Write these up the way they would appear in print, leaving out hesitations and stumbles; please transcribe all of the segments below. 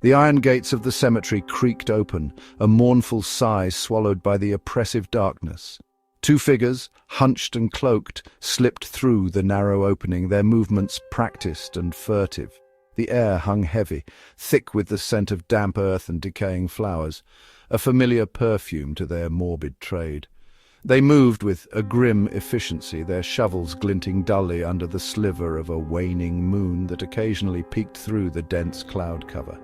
The iron gates of the cemetery creaked open, a mournful sigh swallowed by the oppressive darkness. Two figures, hunched and cloaked, slipped through the narrow opening, their movements practiced and furtive. The air hung heavy, thick with the scent of damp earth and decaying flowers, a familiar perfume to their morbid trade. They moved with a grim efficiency, their shovels glinting dully under the sliver of a waning moon that occasionally peeked through the dense cloud cover.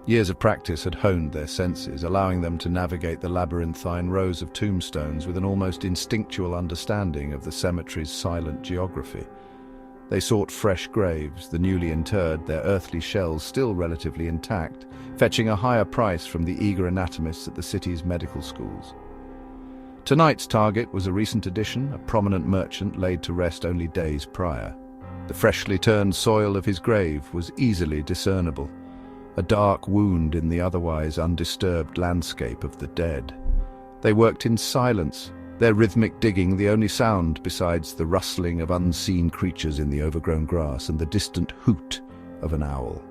Years of practice had honed their senses, allowing them to navigate the labyrinthine rows of tombstones with an almost instinctual understanding of the cemetery's silent geography. They sought fresh graves, the newly interred, their earthly shells still relatively intact, fetching a higher price from the eager anatomists at the city's medical schools. Tonight's target was a recent addition, a prominent merchant laid to rest only days prior. The freshly turned soil of his grave was easily discernible, a dark wound in the otherwise undisturbed landscape of the dead. They worked in silence, their rhythmic digging the only sound besides the rustling of unseen creatures in the overgrown grass and the distant hoot of an owl.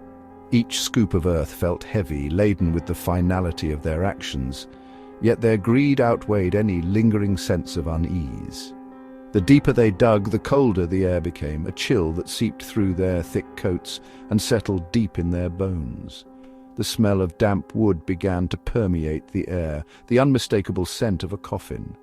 Each scoop of earth felt heavy, laden with the finality of their actions, yet their greed outweighed any lingering sense of unease. The deeper they dug, the colder the air became, a chill that seeped through their thick coats and settled deep in their bones. The smell of damp wood began to permeate the air, the unmistakable scent of a coffin.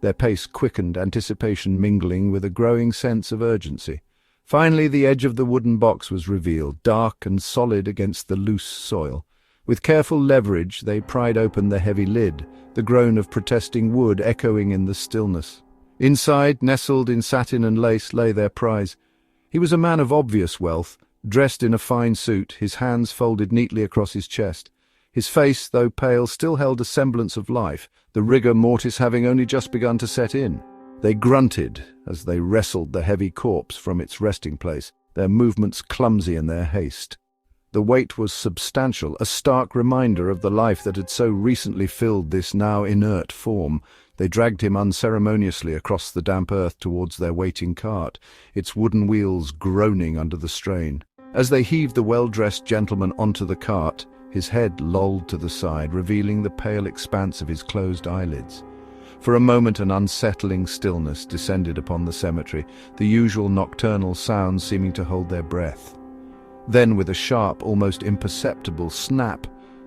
Their pace quickened, anticipation mingling with a growing sense of urgency. Finally, the edge of the wooden box was revealed, dark and solid against the loose soil. With careful leverage, they pried open the heavy lid, the groan of protesting wood echoing in the stillness. Inside, nestled in satin and lace, lay their prize. He was a man of obvious wealth, dressed in a fine suit, his hands folded neatly across his chest. His face, though pale, still held a semblance of life, the rigor mortis having only just begun to set in. They grunted as they wrestled the heavy corpse from its resting place, their movements clumsy in their haste. The weight was substantial, a stark reminder of the life that had so recently filled this now inert form. They dragged him unceremoniously across the damp earth towards their waiting cart, its wooden wheels groaning under the strain. As they heaved the well-dressed gentleman onto the cart, his head lolled to the side, revealing the pale expanse of his closed eyelids. For a moment an unsettling stillness descended upon the cemetery, the usual nocturnal sounds seeming to hold their breath. Then, with a sharp, almost imperceptible snap,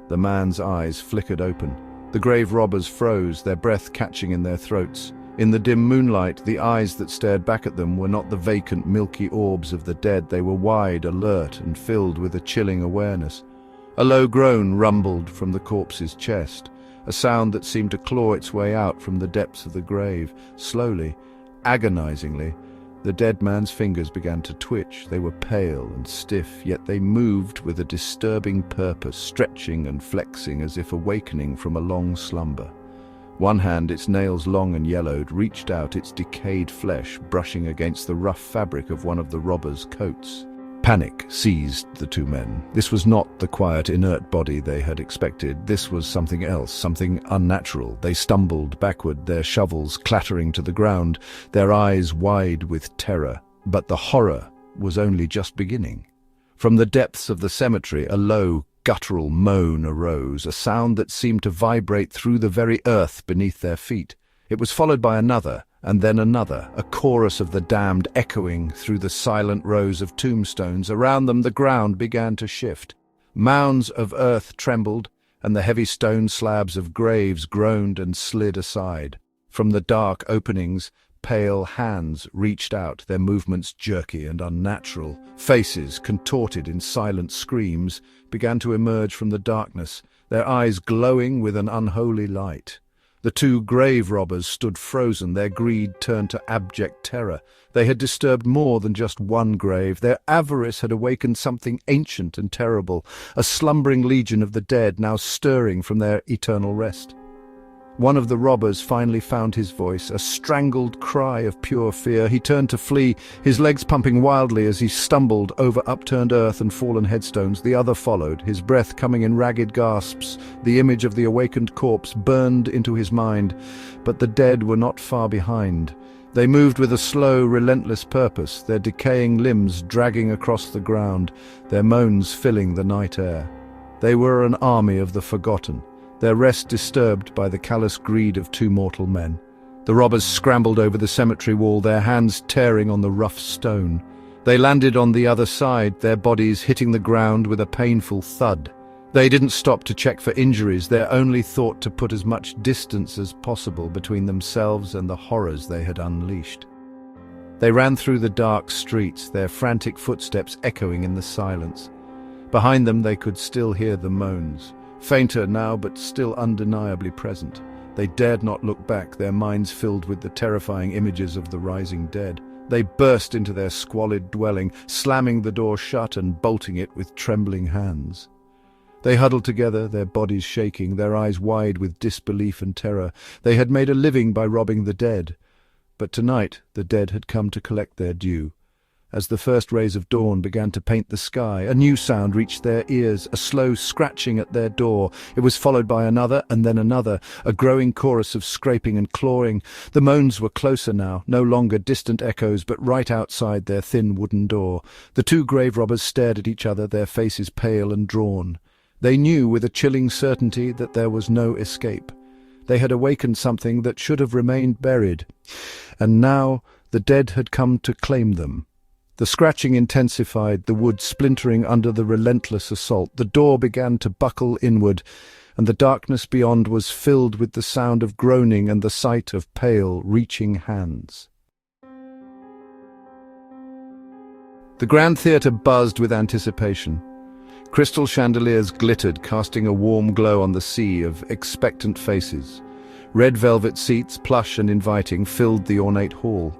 the man's eyes flickered open. The grave robbers froze, their breath catching in their throats. In the dim moonlight, the eyes that stared back at them were not the vacant, milky orbs of the dead. They were wide, alert, and filled with a chilling awareness. A low groan rumbled from the corpse's chest, a sound that seemed to claw its way out from the depths of the grave. Slowly, agonizingly, the dead man's fingers began to twitch. They were pale and stiff, yet they moved with a disturbing purpose, stretching and flexing as if awakening from a long slumber. One hand, its nails long and yellowed, reached out, its decayed flesh brushing against the rough fabric of one of the robber's coats. Panic seized the two men. This was not the quiet, inert body they had expected. This was something else, something unnatural. They stumbled backward, their shovels clattering to the ground, their eyes wide with terror. But the horror was only just beginning. From the depths of the cemetery, a low, guttural moan arose, a sound that seemed to vibrate through the very earth beneath their feet. It was followed by another, and then another, a chorus of the damned echoing through the silent rows of tombstones. Around them the ground began to shift. Mounds of earth trembled, and the heavy stone slabs of graves groaned and slid aside. From the dark openings, pale hands reached out, their movements jerky and unnatural. Faces, contorted in silent screams, began to emerge from the darkness, their eyes glowing with an unholy light. The two grave robbers stood frozen, their greed turned to abject terror. They had disturbed more than just one grave. Their avarice had awakened something ancient and terrible, a slumbering legion of the dead now stirring from their eternal rest. One of the robbers finally found his voice, a strangled cry of pure fear. He turned to flee, his legs pumping wildly as he stumbled over upturned earth and fallen headstones. The other followed, his breath coming in ragged gasps. The image of the awakened corpse burned into his mind, but the dead were not far behind. They moved with a slow, relentless purpose, their decaying limbs dragging across the ground, their moans filling the night air. They were an army of the forgotten, their rest disturbed by the callous greed of two mortal men. The robbers scrambled over the cemetery wall, their hands tearing on the rough stone. They landed on the other side, their bodies hitting the ground with a painful thud. They didn't stop to check for injuries, their only thought to put as much distance as possible between themselves and the horrors they had unleashed. They ran through the dark streets, their frantic footsteps echoing in the silence. Behind them they could still hear the moans, fainter now but still undeniably present. They dared not look back, their minds filled with the terrifying images of the rising dead. They burst into their squalid dwelling, slamming the door shut and bolting it with trembling hands. They huddled together, their bodies shaking, their eyes wide with disbelief and terror. They had made a living by robbing the dead. But tonight the dead had come to collect their due. As the first rays of dawn began to paint the sky, a new sound reached their ears, a slow scratching at their door. It was followed by another and then another, a growing chorus of scraping and clawing. The moans were closer now, no longer distant echoes, but right outside their thin wooden door. The two grave robbers stared at each other, their faces pale and drawn. They knew with a chilling certainty that there was no escape. They had awakened something that should have remained buried, and now the dead had come to claim them. The scratching intensified, the wood splintering under the relentless assault. The door began to buckle inward, and the darkness beyond was filled with the sound of groaning and the sight of pale, reaching hands. The Grand Theatre buzzed with anticipation. Crystal chandeliers glittered, casting a warm glow on the sea of expectant faces. Red velvet seats, plush and inviting, filled the ornate hall.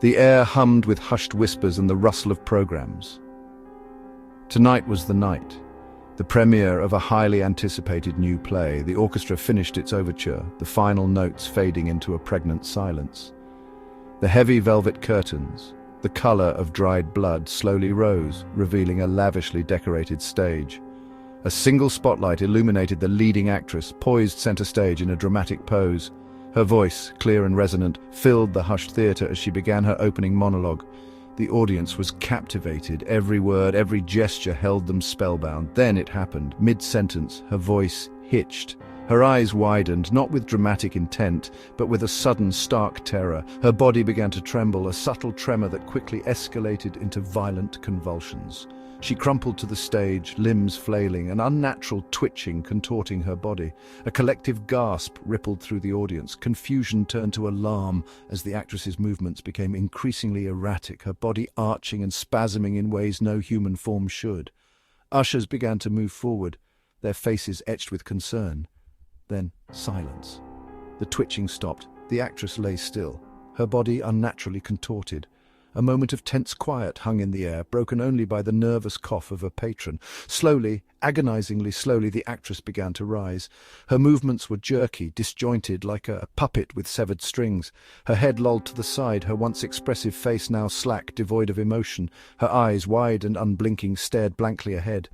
The air hummed with hushed whispers and the rustle of programs. Tonight was the night, the premiere of a highly anticipated new play. The orchestra finished its overture, the final notes fading into a pregnant silence. The heavy velvet curtains, the color of dried blood, slowly rose, revealing a lavishly decorated stage. A single spotlight illuminated the leading actress, poised center stage in a dramatic pose. Her voice, clear and resonant, filled the hushed theater as she began her opening monologue. The audience was captivated. Every word, every gesture held them spellbound. Then it happened. Mid-sentence, her voice hitched. Her eyes widened, not with dramatic intent, but with a sudden, stark terror. Her body began to tremble, a subtle tremor that quickly escalated into violent convulsions. She crumpled to the stage, limbs flailing, an unnatural twitching contorting her body. A collective gasp rippled through the audience. Confusion turned to alarm as the actress's movements became increasingly erratic, her body arching and spasming in ways no human form should. Ushers began to move forward, their faces etched with concern. Then silence. The twitching stopped. The actress lay still, her body unnaturally contorted. A moment of tense quiet hung in the air, broken only by the nervous cough of a patron. Slowly, agonizingly slowly, the actress began to rise. Her movements were jerky, disjointed, like a puppet with severed strings. Her head lolled to the side, her once expressive face now slack, devoid of emotion. Her eyes, wide and unblinking, stared blankly ahead.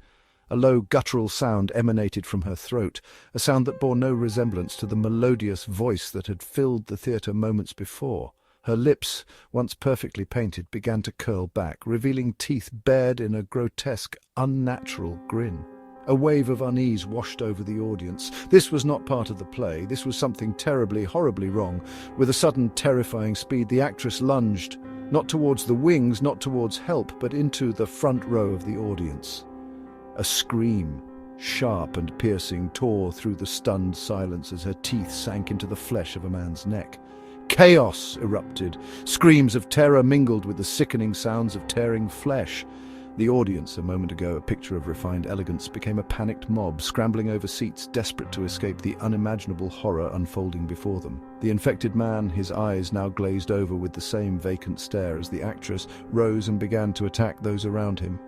A low, guttural sound emanated from her throat, a sound that bore no resemblance to the melodious voice that had filled the theatre moments before. Her lips, once perfectly painted, began to curl back, revealing teeth bared in a grotesque, unnatural grin. A wave of unease washed over the audience. This was not part of the play. This was something terribly, horribly wrong. With a sudden, terrifying speed, the actress lunged, not towards the wings, not towards help, but into the front row of the audience. A scream, sharp and piercing, tore through the stunned silence as her teeth sank into the flesh of a man's neck. Chaos erupted. Screams of terror mingled with the sickening sounds of tearing flesh. The audience, a moment ago a picture of refined elegance, became a panicked mob, scrambling over seats, desperate to escape the unimaginable horror unfolding before them. The infected man, his eyes now glazed over with the same vacant stare as the actress, rose and began to attack those around him.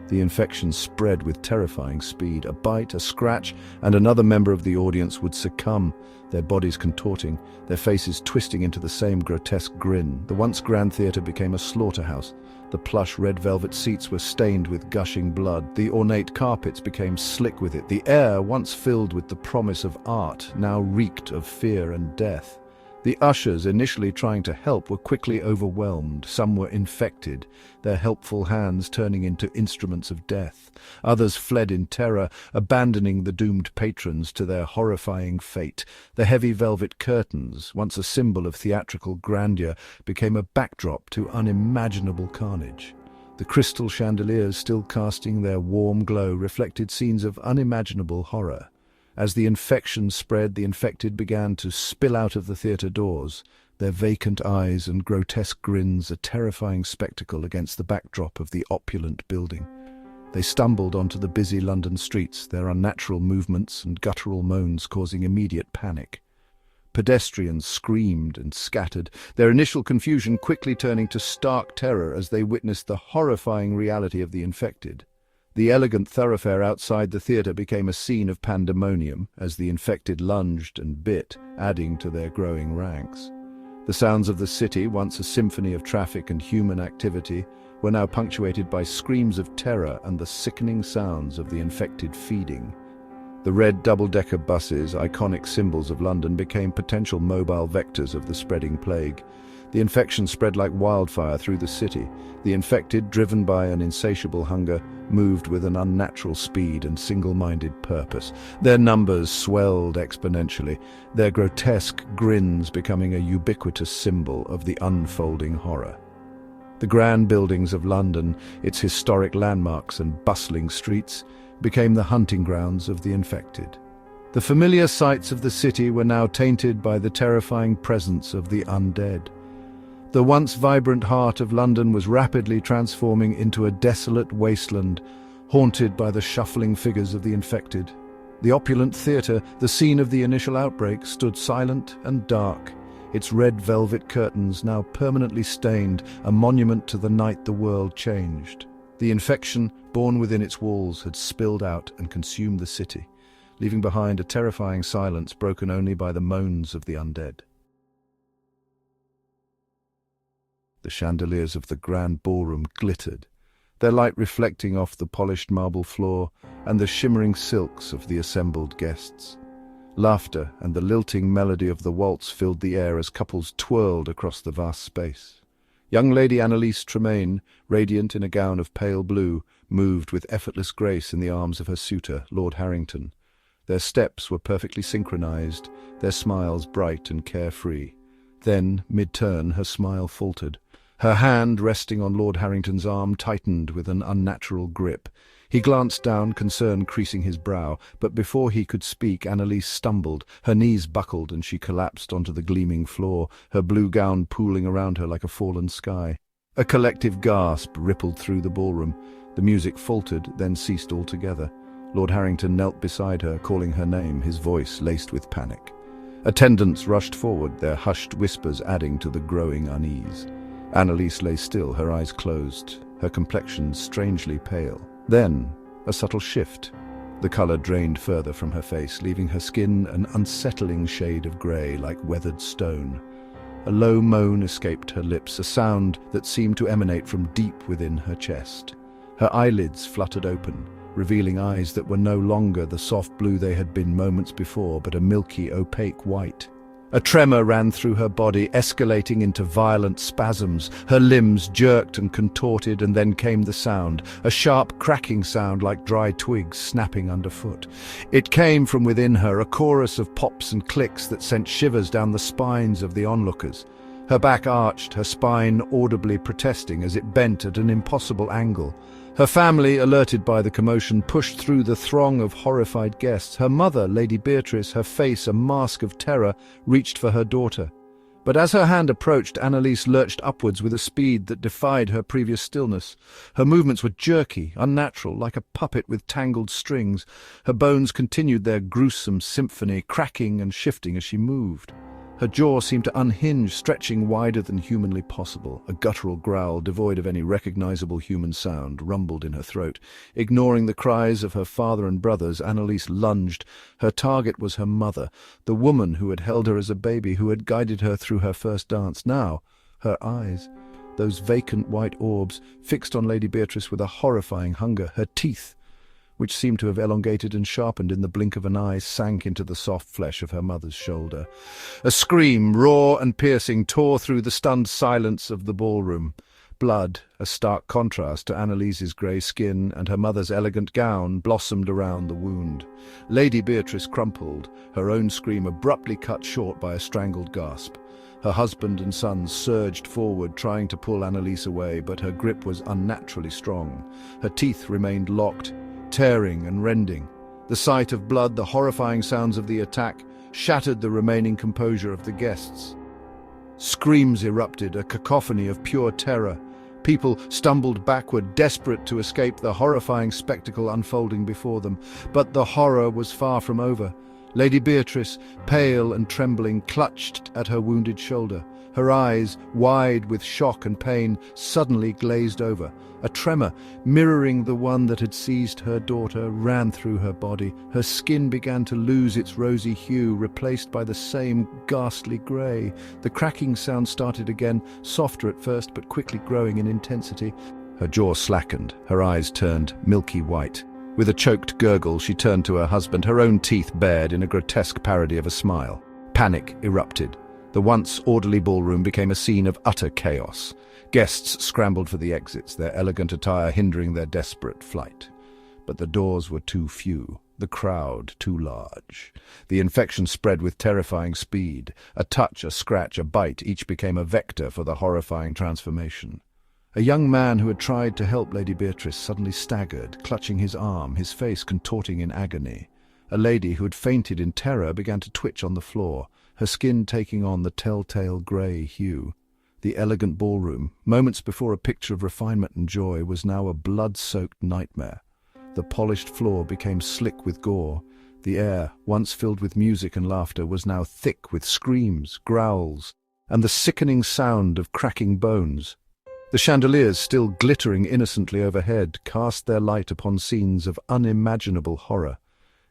The infection spread with terrifying speed. A bite, a scratch, and another member of the audience would succumb, their bodies contorting, their faces twisting into the same grotesque grin. The once grand theatre became a slaughterhouse. The plush red velvet seats were stained with gushing blood. The ornate carpets became slick with it. The air, once filled with the promise of art, now reeked of fear and death. The ushers, initially trying to help, were quickly overwhelmed. Some were infected, their helpful hands turning into instruments of death. Others fled in terror, abandoning the doomed patrons to their horrifying fate. The heavy velvet curtains, once a symbol of theatrical grandeur, became a backdrop to unimaginable carnage. The crystal chandeliers, still casting their warm glow, reflected scenes of unimaginable horror. As the infection spread, the infected began to spill out of the theatre doors, their vacant eyes and grotesque grins a terrifying spectacle against the backdrop of the opulent building. They stumbled onto the busy London streets, their unnatural movements and guttural moans causing immediate panic. Pedestrians screamed and scattered, their initial confusion quickly turning to stark terror as they witnessed the horrifying reality of the infected. The elegant thoroughfare outside the theatre became a scene of pandemonium as the infected lunged and bit, adding to their growing ranks. The sounds of the city, once a symphony of traffic and human activity, were now punctuated by screams of terror and the sickening sounds of the infected feeding. The red double-decker buses, iconic symbols of London, became potential mobile vectors of the spreading plague. The infection spread like wildfire through the city. The infected, driven by an insatiable hunger, moved with an unnatural speed and single-minded purpose. Their numbers swelled exponentially, their grotesque grins becoming a ubiquitous symbol of the unfolding horror. The grand buildings of London, its historic landmarks and bustling streets, became the hunting grounds of the infected. The familiar sights of the city were now tainted by the terrifying presence of the undead. The once vibrant heart of London was rapidly transforming into a desolate wasteland, haunted by the shuffling figures of the infected. The opulent theatre, the scene of the initial outbreak, stood silent and dark, its red velvet curtains now permanently stained, a monument to the night the world changed. The infection, born within its walls, had spilled out and consumed the city, leaving behind a terrifying silence broken only by the moans of the undead. The chandeliers of the grand ballroom glittered, their light reflecting off the polished marble floor and the shimmering silks of the assembled guests. Laughter and the lilting melody of the waltz filled the air as couples twirled across the vast space. Young Lady Annalise Tremaine, radiant in a gown of pale blue, moved with effortless grace in the arms of her suitor, Lord Harrington. Their steps were perfectly synchronized, their smiles bright and carefree. Then, mid-turn, her smile faltered. Her hand, resting on Lord Harrington's arm, tightened with an unnatural grip. He glanced down, concern creasing his brow, but before he could speak, Annalise stumbled. Her knees buckled and she collapsed onto the gleaming floor, her blue gown pooling around her like a fallen sky. A collective gasp rippled through the ballroom. The music faltered, then ceased altogether. Lord Harrington knelt beside her, calling her name, his voice laced with panic. Attendants rushed forward, their hushed whispers adding to the growing unease. Annalise lay still, her eyes closed, her complexion strangely pale. Then, a subtle shift. The colour drained further from her face, leaving her skin an unsettling shade of grey, like weathered stone. A low moan escaped her lips, a sound that seemed to emanate from deep within her chest. Her eyelids fluttered open, revealing eyes that were no longer the soft blue they had been moments before, but a milky, opaque white. A tremor ran through her body, escalating into violent spasms. Her limbs jerked and contorted, and then came the sound, a sharp cracking sound like dry twigs snapping underfoot. It came from within her, a chorus of pops and clicks that sent shivers down the spines of the onlookers. Her back arched, her spine audibly protesting as it bent at an impossible angle. Her family, alerted by the commotion, pushed through the throng of horrified guests. Her mother, Lady Beatrice, her face a mask of terror, reached for her daughter. But as her hand approached, Annalise lurched upwards with a speed that defied her previous stillness. Her movements were jerky, unnatural, like a puppet with tangled strings. Her bones continued their gruesome symphony, cracking and shifting as she moved. Her jaw seemed to unhinge, stretching wider than humanly possible. A guttural growl, devoid of any recognizable human sound, rumbled in her throat. Ignoring the cries of her father and brothers, Annalise lunged. Her target was her mother, the woman who had held her as a baby, who had guided her through her first dance. Now, her eyes, those vacant white orbs, fixed on Lady Beatrice with a horrifying hunger, her teeth which seemed to have elongated and sharpened in the blink of an eye, sank into the soft flesh of her mother's shoulder. A scream, raw and piercing, tore through the stunned silence of the ballroom. Blood, a stark contrast to Annalise's grey skin and her mother's elegant gown, blossomed around the wound. Lady Beatrice crumpled, her own scream abruptly cut short by a strangled gasp. Her husband and sons surged forward, trying to pull Annalise away, but her grip was unnaturally strong. Her teeth remained locked, tearing and rending. The sight of blood, the horrifying sounds of the attack, shattered the remaining composure of the guests. Screams erupted, a cacophony of pure terror. People stumbled backward, desperate to escape the horrifying spectacle unfolding before them. But the horror was far from over. Lady Beatrice, pale and trembling, clutched at her wounded shoulder. Her eyes, wide with shock and pain, suddenly glazed over. A tremor, mirroring the one that had seized her daughter, ran through her body. Her skin began to lose its rosy hue, replaced by the same ghastly grey. The cracking sound started again, softer at first, but quickly growing in intensity. Her jaw slackened, her eyes turned milky white. With a choked gurgle, she turned to her husband, her own teeth bared in a grotesque parody of a smile. Panic erupted. The once orderly ballroom became a scene of utter chaos. Guests scrambled for the exits, their elegant attire hindering their desperate flight. But the doors were too few, the crowd too large. The infection spread with terrifying speed. A touch, a scratch, a bite, each became a vector for the horrifying transformation. A young man who had tried to help Lady Beatrice suddenly staggered, clutching his arm, his face contorting in agony. A lady who had fainted in terror began to twitch on the floor, her skin taking on the telltale grey hue. The elegant ballroom, moments before a picture of refinement and joy, was now a blood-soaked nightmare. The polished floor became slick with gore. The air, once filled with music and laughter, was now thick with screams, growls, and the sickening sound of cracking bones. The chandeliers, still glittering innocently overhead, cast their light upon scenes of unimaginable horror.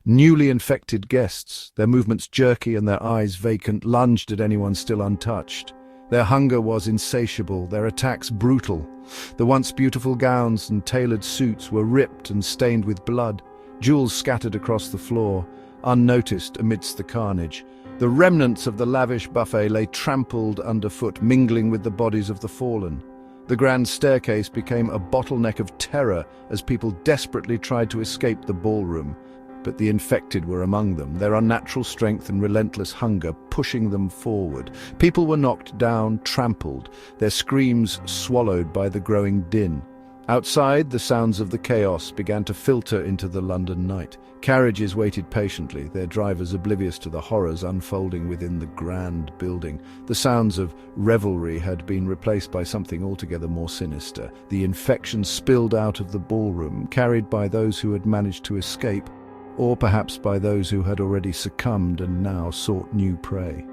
Newly infected guests, their movements jerky and their eyes vacant, lunged at anyone still untouched. Their hunger was insatiable, their attacks brutal. The once beautiful gowns and tailored suits were ripped and stained with blood, jewels scattered across the floor, unnoticed amidst the carnage. The remnants of the lavish buffet lay trampled underfoot, mingling with the bodies of the fallen. The grand staircase became a bottleneck of terror as people desperately tried to escape the ballroom. But the infected were among them, their unnatural strength and relentless hunger pushing them forward. People were knocked down, trampled, their screams swallowed by the growing din. Outside, the sounds of the chaos began to filter into the London night. Carriages waited patiently, their drivers oblivious to the horrors unfolding within the grand building. The sounds of revelry had been replaced by something altogether more sinister. The infection spilled out of the ballroom, carried by those who had managed to escape, or perhaps by those who had already succumbed and now sought new prey.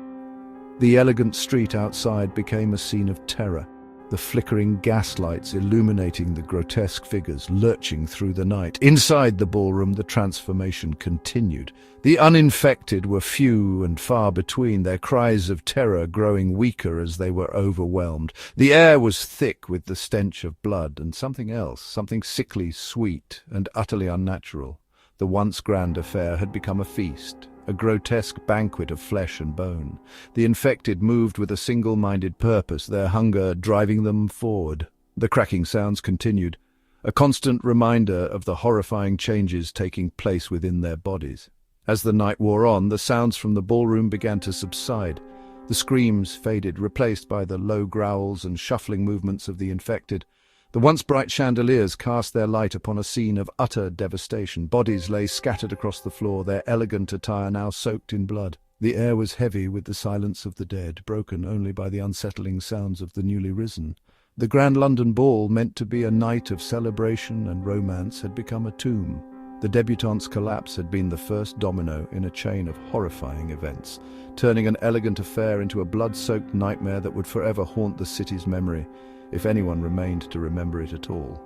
The elegant street outside became a scene of terror, the flickering gaslights illuminating the grotesque figures lurching through the night. Inside the ballroom, the transformation continued. The uninfected were few and far between, their cries of terror growing weaker as they were overwhelmed. The air was thick with the stench of blood and something else, something sickly sweet and utterly unnatural. The once grand affair had become a feast, a grotesque banquet of flesh and bone. The infected moved with a single-minded purpose, their hunger driving them forward. The cracking sounds continued, a constant reminder of the horrifying changes taking place within their bodies. As the night wore on, the sounds from the ballroom began to subside. The screams faded, replaced by the low growls and shuffling movements of the infected. The once bright chandeliers cast their light upon a scene of utter devastation. Bodies lay scattered across the floor, their elegant attire now soaked in blood. The air was heavy with the silence of the dead, broken only by the unsettling sounds of the newly risen. The Grand London Ball, meant to be a night of celebration and romance, had become a tomb. The debutante's collapse had been the first domino in a chain of horrifying events, turning an elegant affair into a blood-soaked nightmare that would forever haunt the city's memory, if anyone remained to remember it at all.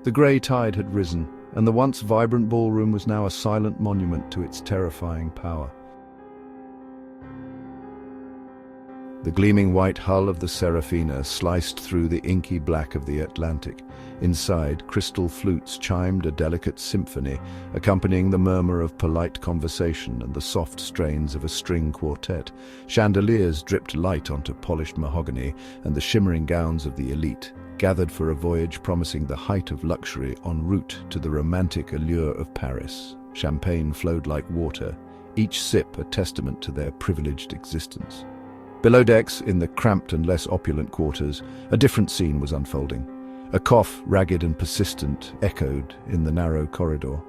The grey tide had risen, and the once vibrant ballroom was now a silent monument to its terrifying power. The gleaming white hull of the Serafina sliced through the inky black of the Atlantic. Inside, crystal flutes chimed a delicate symphony, accompanying the murmur of polite conversation and the soft strains of a string quartet. Chandeliers dripped light onto polished mahogany, and the shimmering gowns of the elite gathered for a voyage promising the height of luxury en route to the romantic allure of Paris. Champagne flowed like water, each sip a testament to their privileged existence. Below decks, in the cramped and less opulent quarters, a different scene was unfolding. A cough, ragged and persistent, echoed in the narrow corridor.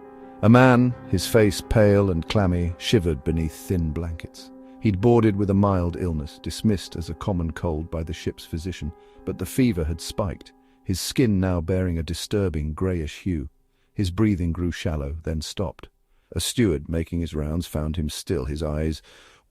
A man, his face pale and clammy, shivered beneath thin blankets. He'd boarded with a mild illness, dismissed as a common cold by the ship's physician, but the fever had spiked, his skin now bearing a disturbing greyish hue. His breathing grew shallow, then stopped. A steward making his rounds found him still, his eyes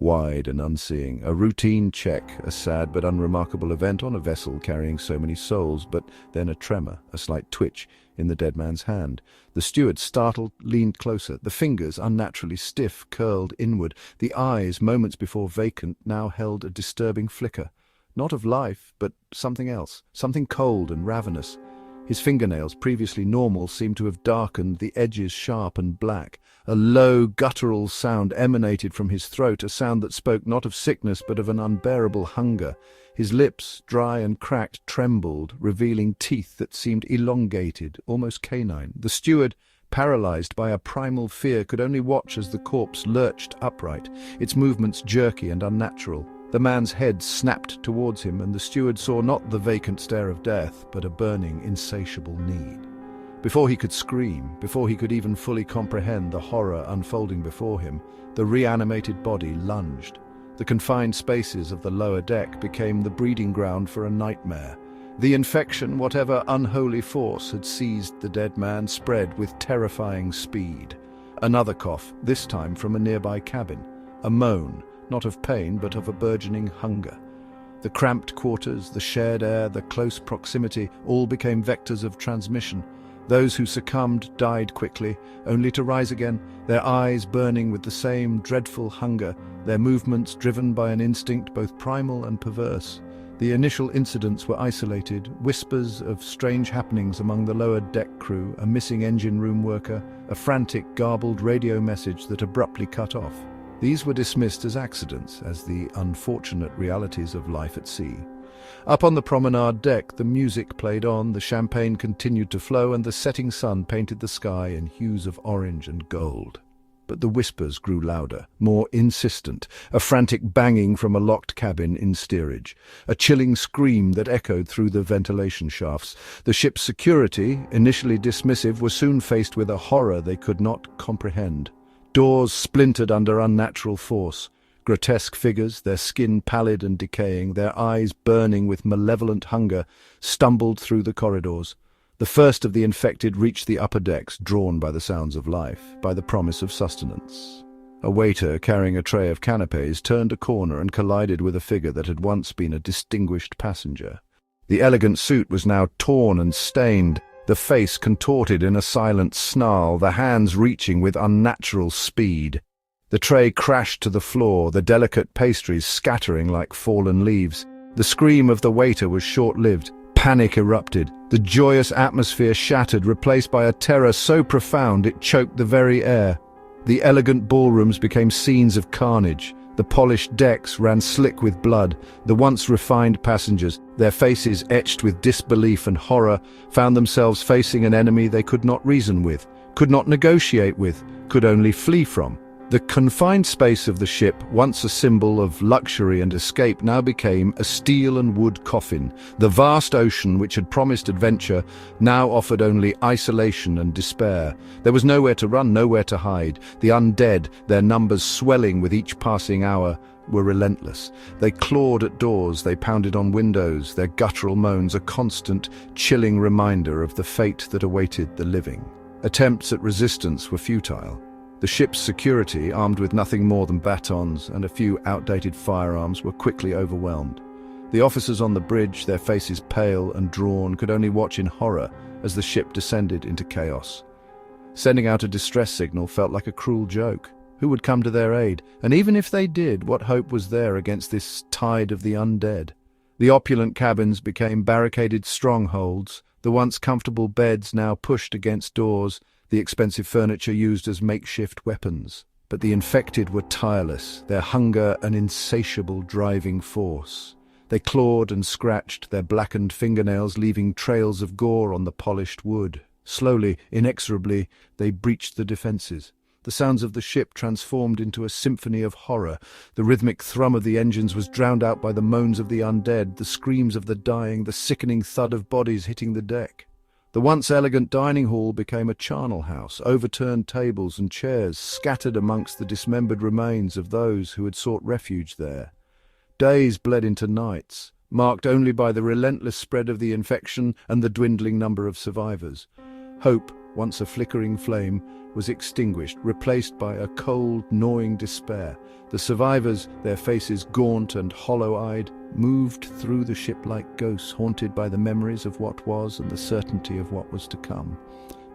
wide and unseeing. A routine check, a sad but unremarkable event on a vessel carrying so many souls, but then a tremor, a slight twitch in the dead man's hand. The steward, startled, leaned closer. The fingers, unnaturally stiff, curled inward. The eyes, moments before vacant, now held a disturbing flicker. Not of life, but something else, something cold and ravenous. His fingernails, previously normal, seemed to have darkened, the edges sharp and black. A low, guttural sound emanated from his throat, a sound that spoke not of sickness but of an unbearable hunger. His lips, dry and cracked, trembled, revealing teeth that seemed elongated, almost canine. The steward, paralyzed by a primal fear, could only watch as the corpse lurched upright, its movements jerky and unnatural. The man's head snapped towards him, and the steward saw not the vacant stare of death, but a burning, insatiable need. Before he could scream, before he could even fully comprehend the horror unfolding before him, the reanimated body lunged. The confined spaces of the lower deck became the breeding ground for a nightmare. The infection, whatever unholy force had seized the dead man, spread with terrifying speed. Another cough, this time from a nearby cabin. A moan, not of pain but of a burgeoning hunger. The cramped quarters, the shared air, the close proximity, all became vectors of transmission. Those who succumbed died quickly, only to rise again, their eyes burning with the same dreadful hunger, their movements driven by an instinct both primal and perverse. The initial incidents were isolated, whispers of strange happenings among the lower deck crew, a missing engine room worker, a frantic, garbled radio message that abruptly cut off. These were dismissed as accidents, as the unfortunate realities of life at sea. Up on the promenade deck, the music played on, the champagne continued to flow, and the setting sun painted the sky in hues of orange and gold. But the whispers grew louder, more insistent, a frantic banging from a locked cabin in steerage, a chilling scream that echoed through the ventilation shafts. The ship's security, initially dismissive, were soon faced with a horror they could not comprehend. Doors splintered under unnatural force. Grotesque figures, their skin pallid and decaying, their eyes burning with malevolent hunger, stumbled through the corridors. The first of the infected reached the upper decks, drawn by the sounds of life, by the promise of sustenance. A waiter carrying a tray of canapes turned a corner and collided with a figure that had once been a distinguished passenger. The elegant suit was now torn and stained, the face contorted in a silent snarl, the hands reaching with unnatural speed. The tray crashed to the floor, the delicate pastries scattering like fallen leaves. The scream of the waiter was short-lived. Panic erupted. The joyous atmosphere shattered, replaced by a terror so profound it choked the very air. The elegant ballrooms became scenes of carnage. The polished decks ran slick with blood. The once refined passengers, their faces etched with disbelief and horror, found themselves facing an enemy they could not reason with, could not negotiate with, could only flee from. The confined space of the ship, once a symbol of luxury and escape, now became a steel and wood coffin. The vast ocean, which had promised adventure, now offered only isolation and despair. There was nowhere to run, nowhere to hide. The undead, their numbers swelling with each passing hour, were relentless. They clawed at doors, they pounded on windows, their guttural moans a constant, chilling reminder of the fate that awaited the living. Attempts at resistance were futile. The ship's security, armed with nothing more than batons and a few outdated firearms, were quickly overwhelmed. The officers on the bridge, their faces pale and drawn, could only watch in horror as the ship descended into chaos. Sending out a distress signal felt like a cruel joke. Who would come to their aid? And even if they did, what hope was there against this tide of the undead? The opulent cabins became barricaded strongholds, the once comfortable beds now pushed against doors, the expensive furniture used as makeshift weapons. But the infected were tireless, their hunger an insatiable driving force. They clawed and scratched, their blackened fingernails leaving trails of gore on the polished wood. Slowly, inexorably, they breached the defences. The sounds of the ship transformed into a symphony of horror. The rhythmic thrum of the engines was drowned out by the moans of the undead, the screams of the dying, the sickening thud of bodies hitting the deck. The once elegant dining hall became a charnel house, overturned tables and chairs scattered amongst the dismembered remains of those who had sought refuge there. Days bled into nights, marked only by the relentless spread of the infection and the dwindling number of survivors. Hope, once a flickering flame, was extinguished, replaced by a cold, gnawing despair. The survivors, their faces gaunt and hollow-eyed, moved through the ship like ghosts, haunted by the memories of what was and the certainty of what was to come.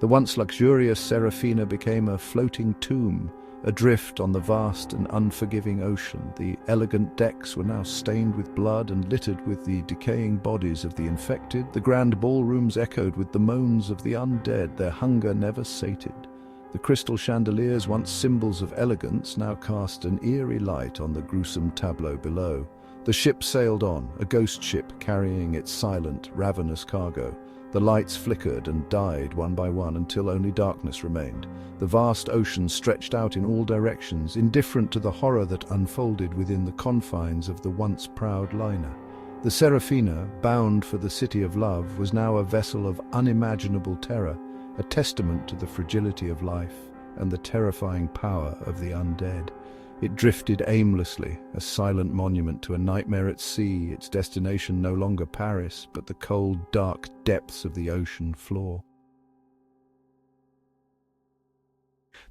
The once luxurious Serafina became a floating tomb, adrift on the vast and unforgiving ocean. The elegant decks were now stained with blood and littered with the decaying bodies of the infected. The grand ballrooms echoed with the moans of the undead, their hunger never sated. The crystal chandeliers, once symbols of elegance, now cast an eerie light on the gruesome tableau below. The ship sailed on, a ghost ship carrying its silent, ravenous cargo. The lights flickered and died one by one until only darkness remained. The vast ocean stretched out in all directions, indifferent to the horror that unfolded within the confines of the once proud liner. The Serafina, bound for the City of Love, was now a vessel of unimaginable terror, a testament to the fragility of life and the terrifying power of the undead. It drifted aimlessly, a silent monument to a nightmare at sea, its destination no longer Paris, but the cold, dark depths of the ocean floor.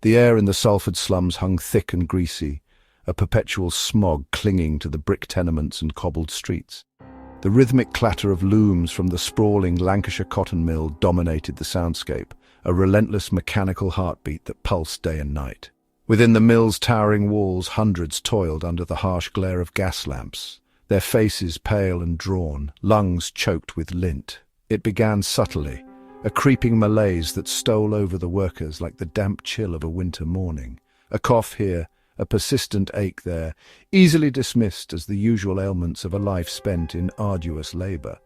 The air in the Salford slums hung thick and greasy, a perpetual smog clinging to the brick tenements and cobbled streets. The rhythmic clatter of looms from the sprawling Lancashire cotton mill dominated the soundscape, a relentless mechanical heartbeat that pulsed day and night. Within the mill's towering walls, hundreds toiled under the harsh glare of gas lamps, their faces pale and drawn, lungs choked with lint. It began subtly, a creeping malaise that stole over the workers like the damp chill of a winter morning. A cough here, a persistent ache there, easily dismissed as the usual ailments of a life spent in arduous labour.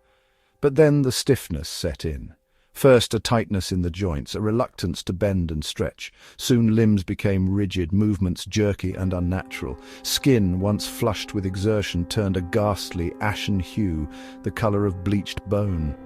But then the stiffness set in. First a tightness in the joints, a reluctance to bend and stretch. Soon limbs became rigid, movements jerky and unnatural. Skin, once flushed with exertion, turned a ghastly, ashen hue, the colour of bleached bone.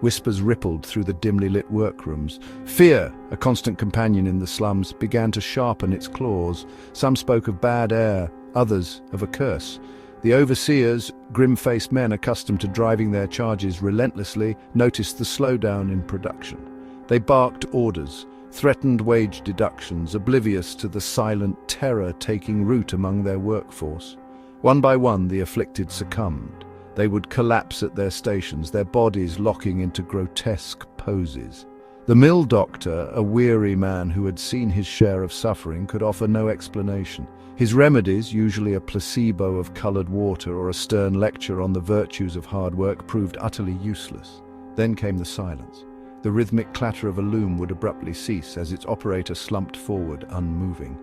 Whispers rippled through the dimly lit workrooms. Fear, a constant companion in the slums, began to sharpen its claws. Some spoke of bad air, others of a curse. The overseers, grim-faced men accustomed to driving their charges relentlessly, noticed the slowdown in production. They barked orders, threatened wage deductions, oblivious to the silent terror taking root among their workforce. One by one, the afflicted succumbed. They would collapse at their stations, their bodies locking into grotesque poses. The mill doctor, a weary man who had seen his share of suffering, could offer no explanation. His remedies, usually a placebo of coloured water or a stern lecture on the virtues of hard work, proved utterly useless. Then came the silence. The rhythmic clatter of a loom would abruptly cease as its operator slumped forward, unmoving.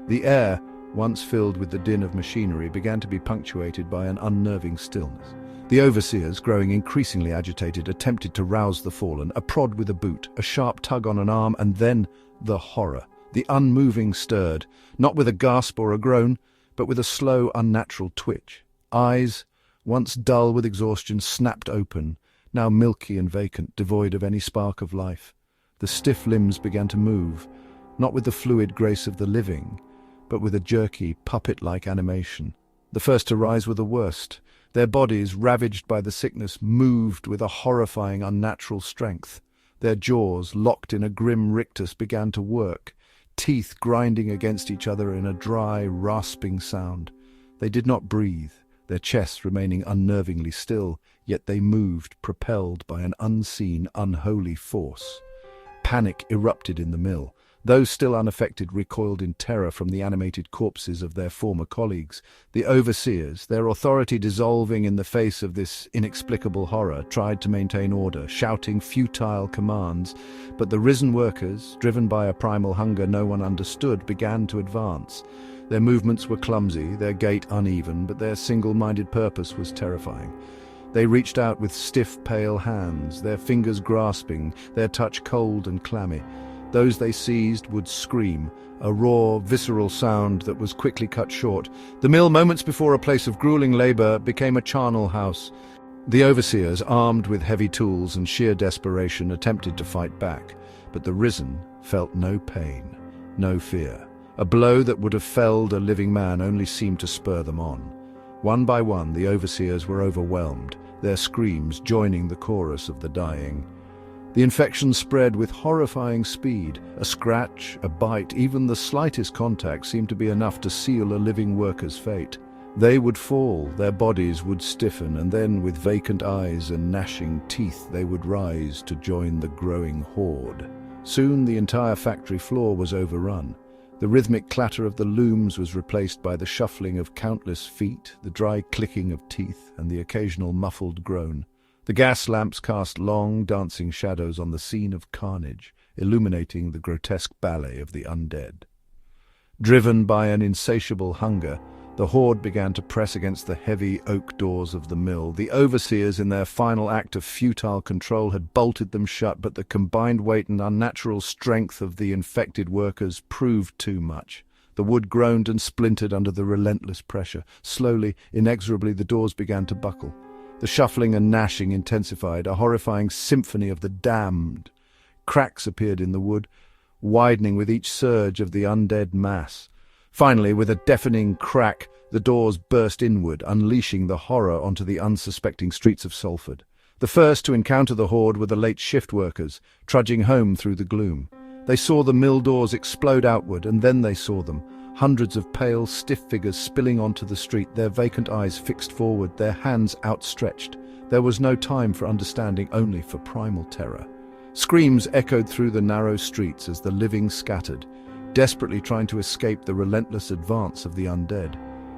The air, once filled with the din of machinery, began to be punctuated by an unnerving stillness. The overseers, growing increasingly agitated, attempted to rouse the fallen, a prod with a boot, a sharp tug on an arm, and then the horror. The unmoving stirred, not with a gasp or a groan, but with a slow, unnatural twitch. Eyes, once dull with exhaustion, snapped open, now milky and vacant, devoid of any spark of life. The stiff limbs began to move, not with the fluid grace of the living, but with a jerky, puppet-like animation. The first to rise were the worst. Their bodies, ravaged by the sickness, moved with a horrifying, unnatural strength. Their jaws, locked in a grim rictus, began to work, teeth grinding against each other in a dry, rasping sound. They did not breathe, their chests remaining unnervingly still, yet they moved, propelled by an unseen, unholy force. Panic erupted in the mill. Those still unaffected recoiled in terror from the animated corpses of their former colleagues. The overseers, their authority dissolving in the face of this inexplicable horror, tried to maintain order, shouting futile commands, but the risen workers, driven by a primal hunger no one understood, began to advance. Their movements were clumsy, their gait uneven, but their single-minded purpose was terrifying. They reached out with stiff, pale hands, their fingers grasping, their touch cold and clammy. Those they seized would scream, a raw, visceral sound that was quickly cut short. The mill, moments before a place of grueling labor, became a charnel house. The overseers, armed with heavy tools and sheer desperation, attempted to fight back, but the risen felt no pain, no fear. A blow that would have felled a living man only seemed to spur them on. One by one, the overseers were overwhelmed, their screams joining the chorus of the dying. The infection spread with horrifying speed. A scratch, a bite, even the slightest contact seemed to be enough to seal a living worker's fate. They would fall, their bodies would stiffen, and then with vacant eyes and gnashing teeth they would rise to join the growing horde. Soon the entire factory floor was overrun. The rhythmic clatter of the looms was replaced by the shuffling of countless feet, the dry clicking of teeth, and the occasional muffled groan. The gas lamps cast long, dancing shadows on the scene of carnage, illuminating the grotesque ballet of the undead. Driven by an insatiable hunger, the horde began to press against the heavy oak doors of the mill. The overseers, in their final act of futile control, had bolted them shut, but the combined weight and unnatural strength of the infected workers proved too much. The wood groaned and splintered under the relentless pressure. Slowly, inexorably, the doors began to buckle. The shuffling and gnashing intensified, a horrifying symphony of the damned. Cracks appeared in the wood, widening with each surge of the undead mass. Finally, with a deafening crack, the doors burst inward, unleashing the horror onto the unsuspecting streets of Salford. The first to encounter the horde were the late shift workers, trudging home through the gloom. They saw the mill doors explode outward, and then they saw them. Hundreds of pale, stiff figures spilling onto the street, their vacant eyes fixed forward, their hands outstretched. There was no time for understanding, only for primal terror. Screams echoed through the narrow streets as the living scattered, desperately trying to escape the relentless advance of the undead.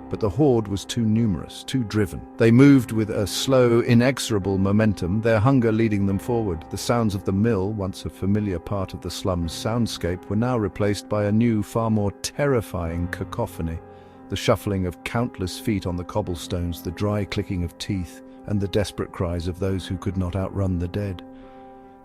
But the horde was too numerous, too driven. They moved with a slow, inexorable momentum, their hunger leading them forward. The sounds of the mill, once a familiar part of the slum's soundscape, were now replaced by a new, far more terrifying cacophony. The shuffling of countless feet on the cobblestones, the dry clicking of teeth, and the desperate cries of those who could not outrun the dead.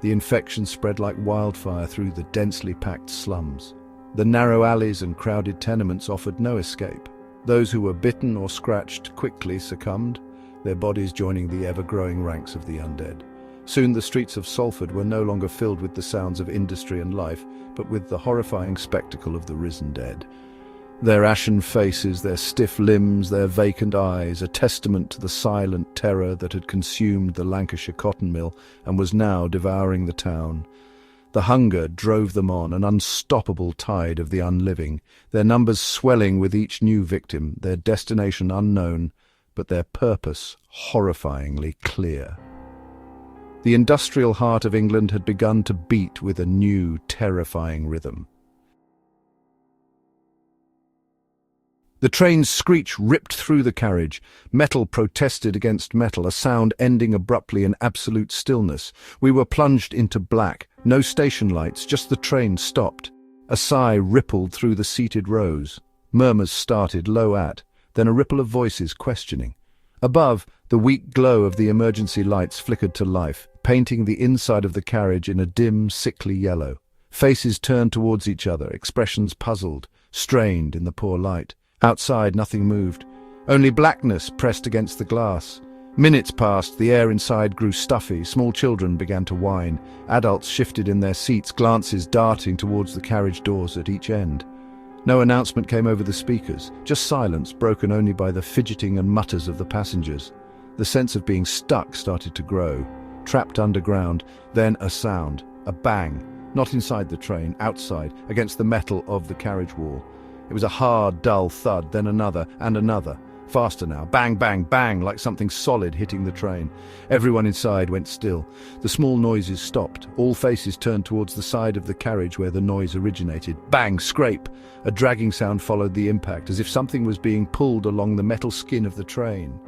The infection spread like wildfire through the densely packed slums. The narrow alleys and crowded tenements offered no escape. Those who were bitten or scratched quickly succumbed, their bodies joining the ever-growing ranks of the undead. Soon the streets of Salford were no longer filled with the sounds of industry and life, but with the horrifying spectacle of the risen dead. Their ashen faces, their stiff limbs, their vacant eyes, a testament to the silent terror that had consumed the Lancashire cotton mill and was now devouring the town. The hunger drove them on, an unstoppable tide of the unliving, their numbers swelling with each new victim, their destination unknown, but their purpose horrifyingly clear. The industrial heart of England had begun to beat with a new, terrifying rhythm. The train's screech ripped through the carriage. Metal protested against metal, a sound ending abruptly in absolute stillness. We were plunged into black. No station lights, just the train stopped. A sigh rippled through the seated rows. Murmurs started, low at, then a ripple of voices questioning. Above, the weak glow of the emergency lights flickered to life, painting the inside of the carriage in a dim, sickly yellow. Faces turned towards each other, expressions puzzled, strained in the poor light. Outside, nothing moved. Only blackness pressed against the glass. Minutes passed, the air inside grew stuffy, small children began to whine. Adults shifted in their seats, glances darting towards the carriage doors at each end. No announcement came over the speakers, just silence broken only by the fidgeting and mutters of the passengers. The sense of being stuck started to grow. Trapped underground, then a sound, a bang, not inside the train, outside, against the metal of the carriage wall. It was a hard, dull thud, then another and another. Faster now. Bang, bang, bang, like something solid hitting the train. Everyone inside went still. The small noises stopped. All faces turned towards the side of the carriage where the noise originated. Bang, scrape. A dragging sound followed the impact, as if something was being pulled along the metal skin of the train.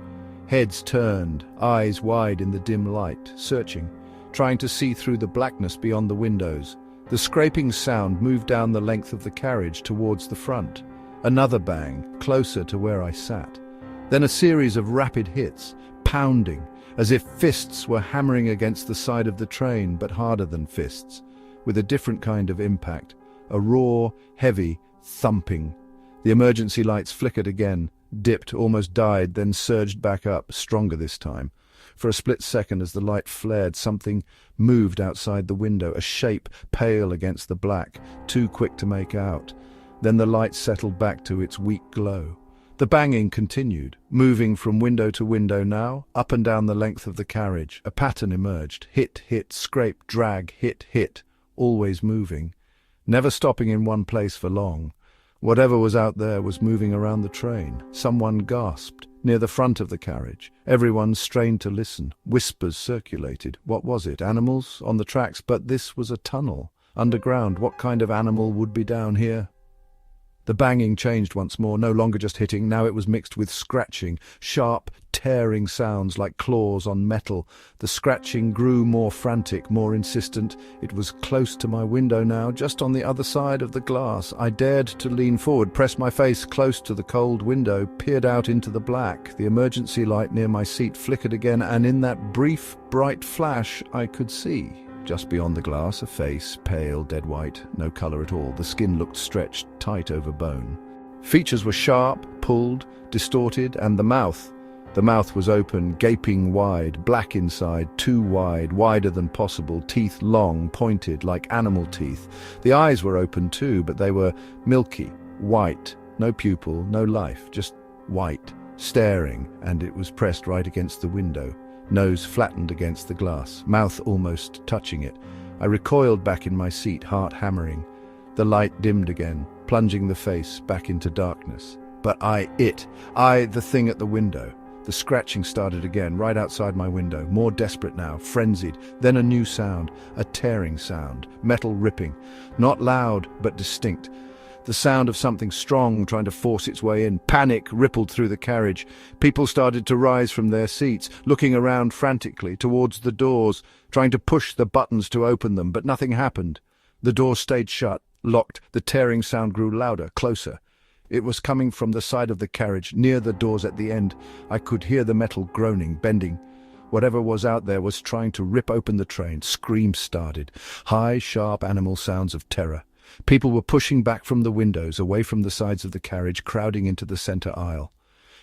Heads turned, eyes wide in the dim light, searching, trying to see through the blackness beyond the windows. The scraping sound moved down the length of the carriage towards the front. Another bang, closer to where I sat. Then a series of rapid hits, pounding, as if fists were hammering against the side of the train, but harder than fists, with a different kind of impact, a raw, heavy thumping. The emergency lights flickered again, dipped, almost died, then surged back up, stronger this time. For a split second, as the light flared, something moved outside the window, a shape pale against the black, too quick to make out. Then the light settled back to its weak glow. The banging continued, moving from window to window now, up and down the length of the carriage. A pattern emerged. Hit, hit, scrape, drag, hit, hit, always moving, never stopping in one place for long. Whatever was out there was moving around the train. Someone gasped, near the front of the carriage. Everyone strained to listen. Whispers circulated. What was it? Animals? On the tracks? But this was a tunnel. Underground. What kind of animal would be down here? The banging changed once more, no longer just hitting. Now it was mixed with scratching, sharp, tearing sounds like claws on metal. The scratching grew more frantic, more insistent. It was close to my window now, just on the other side of the glass. I dared to lean forward, press my face close to the cold window, peered out into the black. The emergency light near my seat flickered again, and in that brief, bright flash I could see. Just beyond the glass, a face, pale, dead white, no colour at all. The skin looked stretched tight over bone. Features were sharp, pulled, distorted, and the mouth was open, gaping wide, black inside, too wide, wider than possible, teeth long, pointed, like animal teeth. The eyes were open too, but they were milky, white, no pupil, no life, just white, staring, and it was pressed right against the window. Nose flattened against the glass, mouth almost touching it. I recoiled back in my seat, heart hammering. The light dimmed again, plunging the face back into darkness. But the thing at the window. The scratching started again, right outside my window, more desperate now, frenzied. Then a new sound, a tearing sound, metal ripping. Not loud, but distinct. The sound of something strong trying to force its way in. Panic rippled through the carriage. People started to rise from their seats, looking around frantically towards the doors, trying to push the buttons to open them, but nothing happened. The doors stayed shut, locked. The tearing sound grew louder, closer. It was coming from the side of the carriage, near the doors at the end. I could hear the metal groaning, bending. Whatever was out there was trying to rip open the train. Screams started. High, sharp animal sounds of terror. People were pushing back from the windows, away from the sides of the carriage, crowding into the center aisle.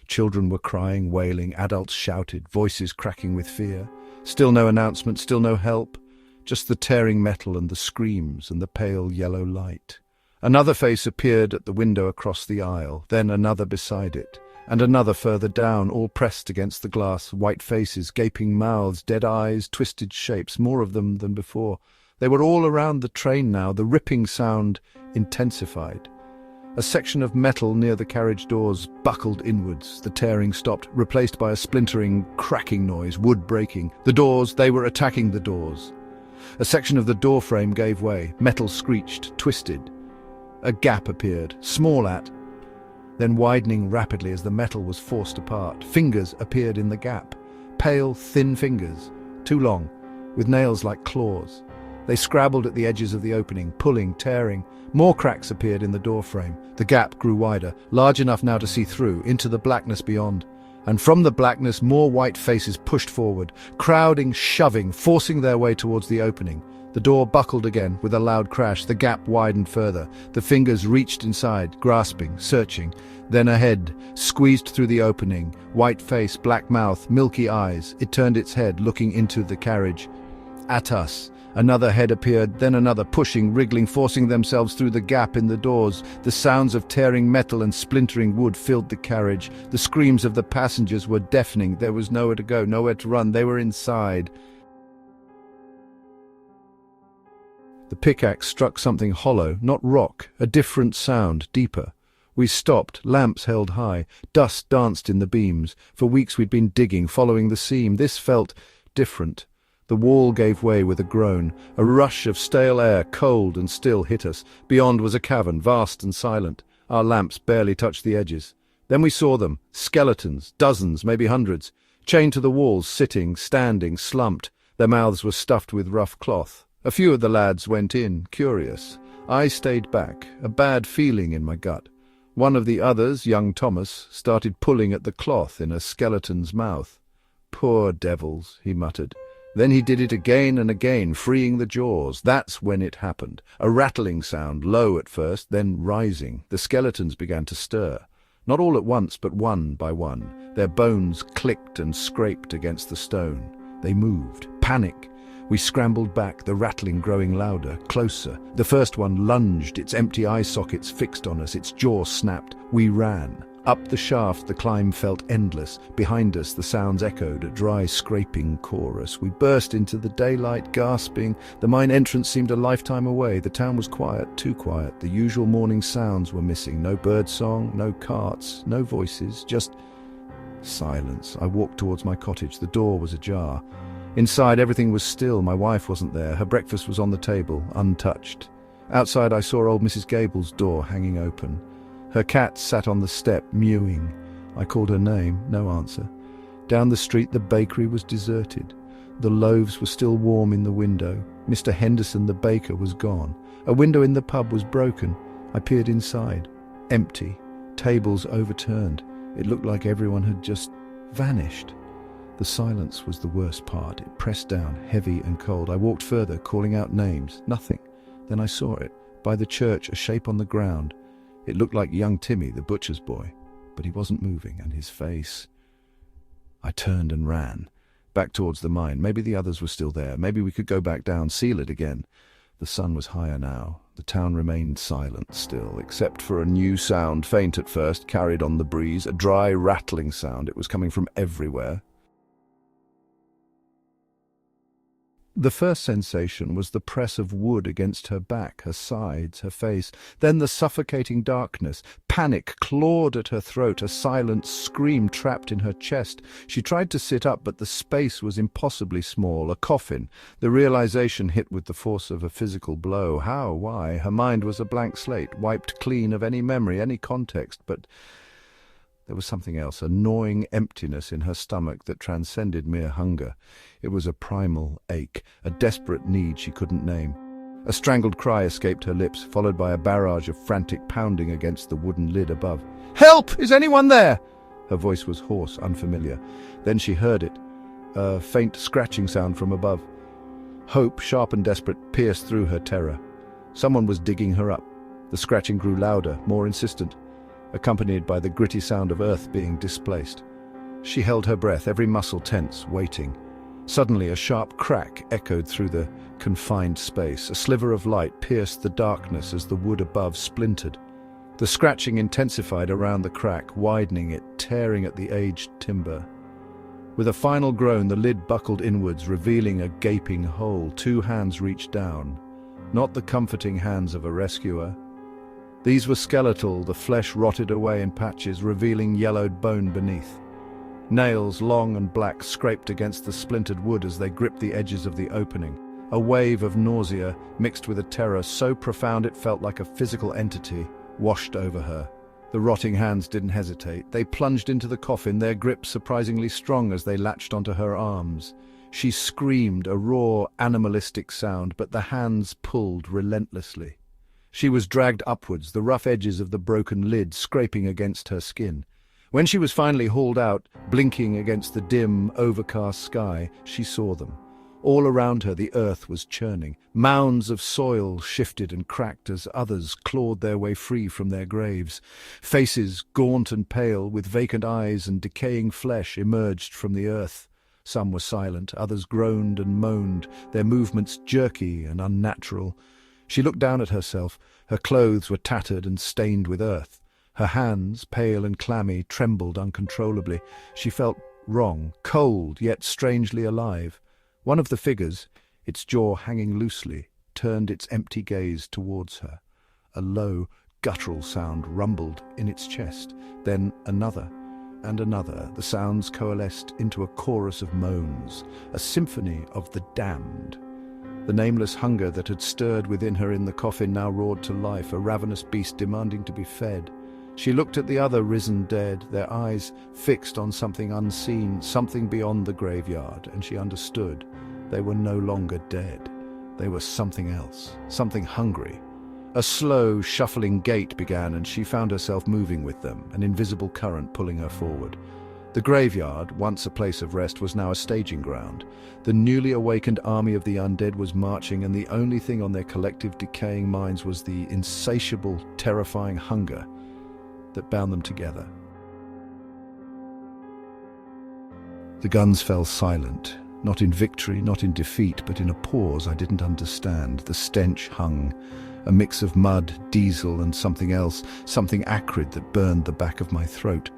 Children were crying, wailing, adults shouted, voices cracking with fear. Still no announcement, still no help. Just the tearing metal and the screams and the pale yellow light. Another face appeared at the window across the aisle, then another beside it, and another further down, all pressed against the glass, white faces, gaping mouths, dead eyes, twisted shapes, more of them than before. They were all around the train now. The ripping sound intensified. A section of metal near the carriage doors buckled inwards. The tearing stopped, replaced by a splintering, cracking noise, wood breaking. The doors, they were attacking the doors. A section of the door frame gave way. Metal screeched, twisted. A gap appeared, small then widening rapidly as the metal was forced apart. Fingers appeared in the gap. Pale, thin fingers, too long, with nails like claws. They scrabbled at the edges of the opening, pulling, tearing. More cracks appeared in the door frame. The gap grew wider, large enough now to see through, into the blackness beyond. And from the blackness, more white faces pushed forward, crowding, shoving, forcing their way towards the opening. The door buckled again, with a loud crash. The gap widened further. The fingers reached inside, grasping, searching. Then a head, squeezed through the opening. White face, black mouth, milky eyes. It turned its head, looking into the carriage. At us. Another head appeared, then another, pushing, wriggling, forcing themselves through the gap in the doors. The sounds of tearing metal and splintering wood filled the carriage. The screams of the passengers were deafening. There was nowhere to go, nowhere to run. They were inside. The pickaxe struck something hollow, not rock, a different sound, deeper. We stopped, lamps held high, dust danced in the beams. For weeks we'd been digging, following the seam. This felt different. The wall gave way with a groan. A rush of stale air, cold and still, hit us. Beyond was a cavern, vast and silent. Our lamps barely touched the edges. Then we saw them, skeletons, dozens, maybe hundreds, chained to the walls, sitting, standing, slumped. Their mouths were stuffed with rough cloth. A few of the lads went in, curious. I stayed back, a bad feeling in my gut. One of the others, young Thomas, started pulling at the cloth in a skeleton's mouth. "Poor devils," he muttered. Then he did it again and again, freeing the jaws. That's when it happened. A rattling sound, low at first, then rising. The skeletons began to stir. Not all at once, but one by one. Their bones clicked and scraped against the stone. They moved. Panic. We scrambled back, the rattling growing louder, closer. The first one lunged, its empty eye sockets fixed on us, its jaw snapped. We ran. Up the shaft the climb felt endless. Behind us the sounds echoed, a dry scraping chorus. We burst into the daylight, gasping. The mine entrance seemed a lifetime away. The town was quiet, too quiet. The usual morning sounds were missing. No bird song, no carts, no voices, just silence. I walked towards my cottage. The door was ajar. Inside everything was still. My wife wasn't there. Her breakfast was on the table, untouched. Outside I saw old Mrs. Gable's door hanging open. Her cat sat on the step, mewing. I called her name, no answer. Down the street the bakery was deserted. The loaves were still warm in the window. Mr. Henderson, the baker, was gone. A window in the pub was broken. I peered inside. Empty. Tables overturned. It looked like everyone had just vanished. The silence was the worst part. It pressed down, heavy and cold. I walked further, calling out names. Nothing. Then I saw it. By the church, a shape on the ground. It looked like young Timmy, the butcher's boy, but he wasn't moving, and his face... I turned and ran, back towards the mine. Maybe the others were still there. Maybe we could go back down, seal it again. The sun was higher now. The town remained silent still, except for a new sound, faint at first, carried on the breeze, a dry, rattling sound. It was coming from everywhere. The first sensation was the press of wood against her back, her sides, her face. Then the suffocating darkness. Panic clawed at her throat, a silent scream trapped in her chest. She tried to sit up, but the space was impossibly small, a coffin. The realization hit with the force of a physical blow. How? Why? Her mind was a blank slate, wiped clean of any memory, any context, but... there was something else, a gnawing emptiness in her stomach that transcended mere hunger. It was a primal ache, a desperate need she couldn't name. A strangled cry escaped her lips, followed by a barrage of frantic pounding against the wooden lid above. "Help! Is anyone there?" Her voice was hoarse, unfamiliar. Then she heard it, a faint scratching sound from above. Hope, sharp and desperate, pierced through her terror. Someone was digging her up. The scratching grew louder, more insistent, accompanied by the gritty sound of earth being displaced. She held her breath, every muscle tense, waiting. Suddenly a sharp crack echoed through the confined space. A sliver of light pierced the darkness as the wood above splintered. The scratching intensified around the crack, widening it, tearing at the aged timber. With a final groan, the lid buckled inwards, revealing a gaping hole. Two hands reached down, not the comforting hands of a rescuer. These were skeletal, the flesh rotted away in patches, revealing yellowed bone beneath. Nails, long and black, scraped against the splintered wood as they gripped the edges of the opening. A wave of nausea, mixed with a terror so profound it felt like a physical entity, washed over her. The rotting hands didn't hesitate. They plunged into the coffin, their grip surprisingly strong as they latched onto her arms. She screamed, a raw, animalistic sound, but the hands pulled relentlessly. She was dragged upwards, the rough edges of the broken lid scraping against her skin. When she was finally hauled out, blinking against the dim, overcast sky, she saw them. All around her the earth was churning. Mounds of soil shifted and cracked as others clawed their way free from their graves. Faces, gaunt and pale, with vacant eyes and decaying flesh, emerged from the earth. Some were silent, others groaned and moaned, their movements jerky and unnatural. She looked down at herself. Her clothes were tattered and stained with earth. Her hands, pale and clammy, trembled uncontrollably. She felt wrong, cold, yet strangely alive. One of the figures, its jaw hanging loosely, turned its empty gaze towards her. A low, guttural sound rumbled in its chest. Then another and another. The sounds coalesced into a chorus of moans, a symphony of the damned. The nameless hunger that had stirred within her in the coffin now roared to life, a ravenous beast demanding to be fed. She looked at the other risen dead, their eyes fixed on something unseen, something beyond the graveyard, and she understood. They were no longer dead. They were something else, something hungry. A slow, shuffling gait began, and she found herself moving with them, an invisible current pulling her forward. The graveyard, once a place of rest, was now a staging ground. The newly awakened army of the undead was marching, and the only thing on their collective decaying minds was the insatiable, terrifying hunger that bound them together. The guns fell silent, not in victory, not in defeat, but in a pause I didn't understand. The stench hung, a mix of mud, diesel, and something else, something acrid that burned the back of my throat.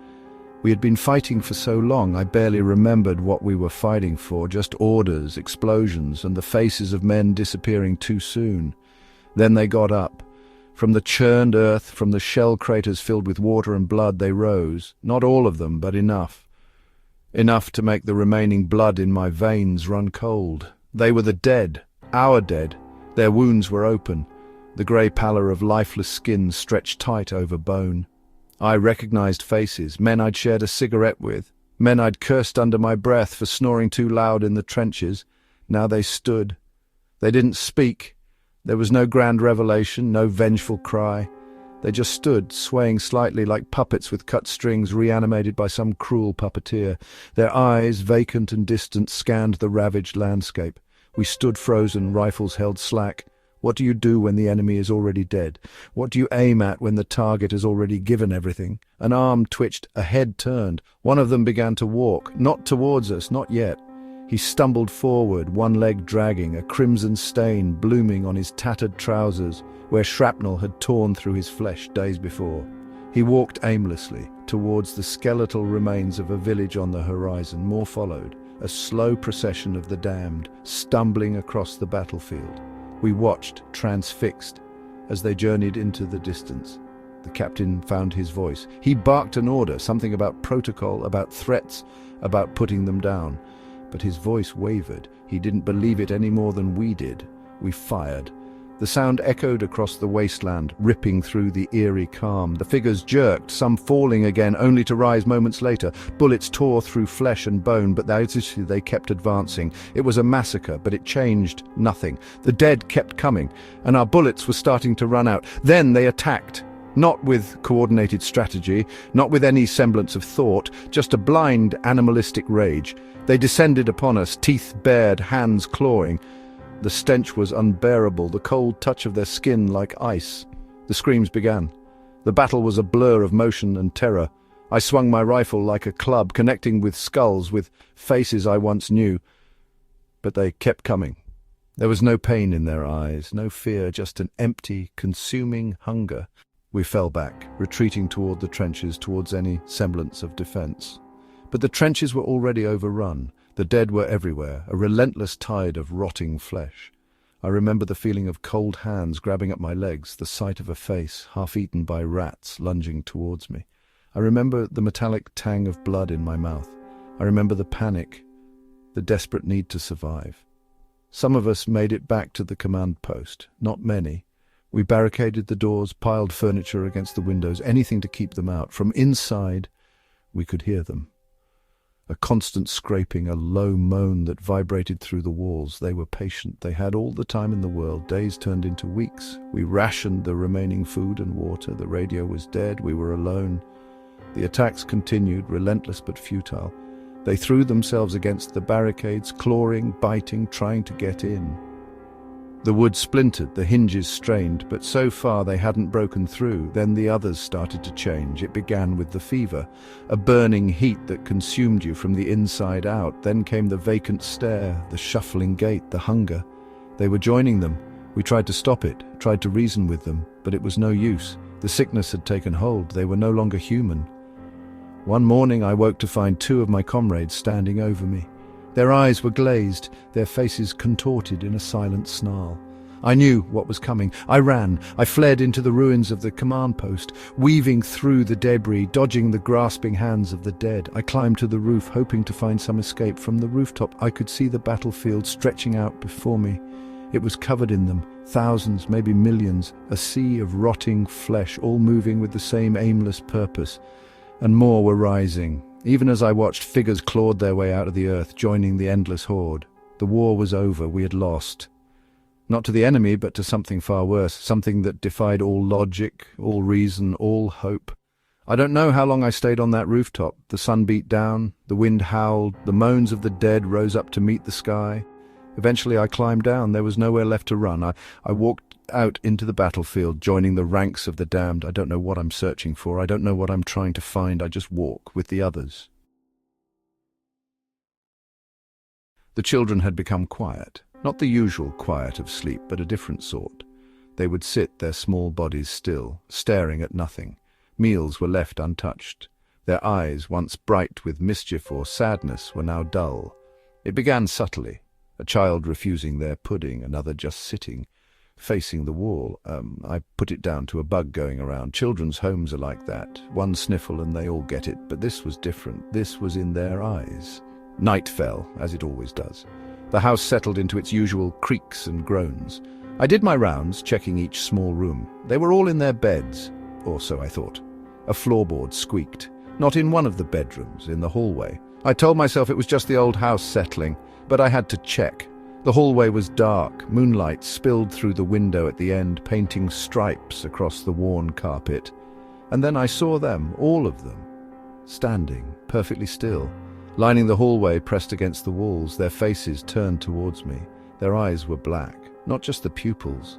We had been fighting for so long, I barely remembered what we were fighting for, just orders, explosions, and the faces of men disappearing too soon. Then they got up. From the churned earth, from the shell craters filled with water and blood, they rose. Not all of them, but enough. Enough to make the remaining blood in my veins run cold. They were the dead, our dead. Their wounds were open. The grey pallor of lifeless skin stretched tight over bone. I recognized faces, men I'd shared a cigarette with, men I'd cursed under my breath for snoring too loud in the trenches. Now they stood. They didn't speak. There was no grand revelation, no vengeful cry. They just stood, swaying slightly like puppets with cut strings reanimated by some cruel puppeteer. Their eyes, vacant and distant, scanned the ravaged landscape. We stood frozen, rifles held slack. What do you do when the enemy is already dead? What do you aim at when the target has already given everything? An arm twitched, a head turned. One of them began to walk, not towards us, not yet. He stumbled forward, one leg dragging, a crimson stain blooming on his tattered trousers, where shrapnel had torn through his flesh days before. He walked aimlessly towards the skeletal remains of a village on the horizon. More followed, a slow procession of the damned, stumbling across the battlefield. We watched, transfixed, as they journeyed into the distance. The captain found his voice. He barked an order, something about protocol, about threats, about putting them down. But his voice wavered. He didn't believe it any more than we did. We fired. The sound echoed across the wasteland, ripping through the eerie calm. The figures jerked, some falling again, only to rise moments later. Bullets tore through flesh and bone, but they kept advancing. It was a massacre, but it changed nothing. The dead kept coming, and our bullets were starting to run out. Then they attacked. Not with coordinated strategy, not with any semblance of thought, just a blind, animalistic rage. They descended upon us, teeth bared, hands clawing. The stench was unbearable, the cold touch of their skin like ice. The screams began. The battle was a blur of motion and terror. I swung my rifle like a club, connecting with skulls, with faces I once knew. But they kept coming. There was no pain in their eyes, no fear, just an empty, consuming hunger. We fell back, retreating toward the trenches, towards any semblance of defense. But the trenches were already overrun. The dead were everywhere, a relentless tide of rotting flesh. I remember the feeling of cold hands grabbing at my legs, the sight of a face, half-eaten by rats, lunging towards me. I remember the metallic tang of blood in my mouth. I remember the panic, the desperate need to survive. Some of us made it back to the command post, not many. We barricaded the doors, piled furniture against the windows, anything to keep them out. From inside, we could hear them. A constant scraping, a low moan that vibrated through the walls. They were patient. They had all the time in the world. Days turned into weeks. We rationed the remaining food and water. The radio was dead. We were alone. The attacks continued, relentless but futile. They threw themselves against the barricades, clawing, biting, trying to get in. The wood splintered, the hinges strained, but so far they hadn't broken through. Then the others started to change. It began with the fever, a burning heat that consumed you from the inside out. Then came the vacant stare, the shuffling gait, the hunger. They were joining them. We tried to stop it, tried to reason with them, but it was no use. The sickness had taken hold. They were no longer human. One morning I woke to find two of my comrades standing over me. Their eyes were glazed, their faces contorted in a silent snarl. I knew what was coming. I ran. I fled into the ruins of the command post, weaving through the debris, dodging the grasping hands of the dead. I climbed to the roof, hoping to find some escape. From the rooftop, I could see the battlefield stretching out before me. It was covered in them, thousands, maybe millions, a sea of rotting flesh, all moving with the same aimless purpose. And more were rising. Even as I watched, figures clawed their way out of the earth, joining the endless horde. The war was over. We had lost. Not to the enemy, but to something far worse, something that defied all logic, all reason, all hope. I don't know how long I stayed on that rooftop. The sun beat down, the wind howled, the moans of the dead rose up to meet the sky. Eventually I climbed down. There was nowhere left to run. I walked out into the battlefield, joining the ranks of the damned. I don't know what I'm searching for. I don't know what I'm trying to find. I just walk with the others. The children had become quiet. Not the usual quiet of sleep, but a different sort. They would sit, their small bodies still, staring at nothing. Meals were left untouched. Their eyes, once bright with mischief or sadness, were now dull. It began subtly. A child refusing their pudding, another just sitting, facing the wall. I put it down to a bug going around. Children's homes are like that. One sniffle and they all get it, but this was different. This was in their eyes. Night fell, as it always does. The house settled into its usual creaks and groans. I did my rounds, checking each small room. They were all in their beds, or so I thought. A floorboard squeaked. Not in one of the bedrooms, in the hallway. I told myself it was just the old house settling, but I had to check. The hallway was dark. Moonlight spilled through the window at the end, painting stripes across the worn carpet. And then I saw them, all of them, standing, perfectly still. Lining the hallway, pressed against the walls, their faces turned towards me. Their eyes were black, not just the pupils.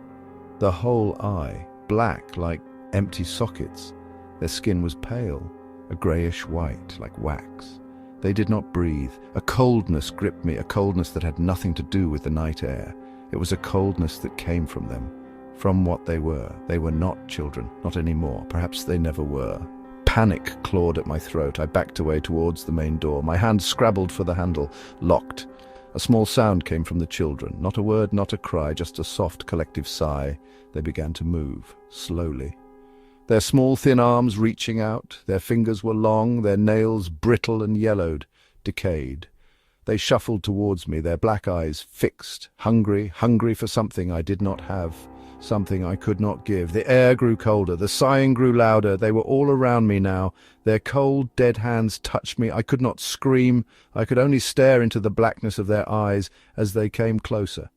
The whole eye, black like empty sockets. Their skin was pale, a greyish white, like wax. They did not breathe. A coldness gripped me, a coldness that had nothing to do with the night air. It was a coldness that came from them, from what they were. They were not children, not anymore. Perhaps they never were. Panic clawed at my throat. I backed away towards the main door. My hand scrabbled for the handle, locked. A small sound came from the children. Not a word, not a cry, just a soft collective sigh. They began to move, slowly. Their small thin arms reaching out. Their fingers were long, their nails brittle and yellowed, decayed. They shuffled towards me, their black eyes fixed, hungry for something I did not have. Something I could not give. The air grew colder, the sighing grew louder. They were all around me now. Their cold, dead hands touched me. I could not scream. I could only stare into the blackness of their eyes as they came closer.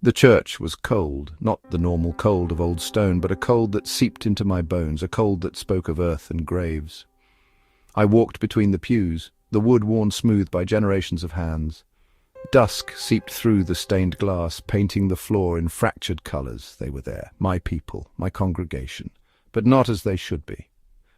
The church was cold, not the normal cold of old stone, but a cold that seeped into my bones, a cold that spoke of earth and graves. I walked between the pews, the wood worn smooth by generations of hands. Dusk seeped through the stained glass, painting the floor in fractured colours. They were there, my people, my congregation, but not as they should be.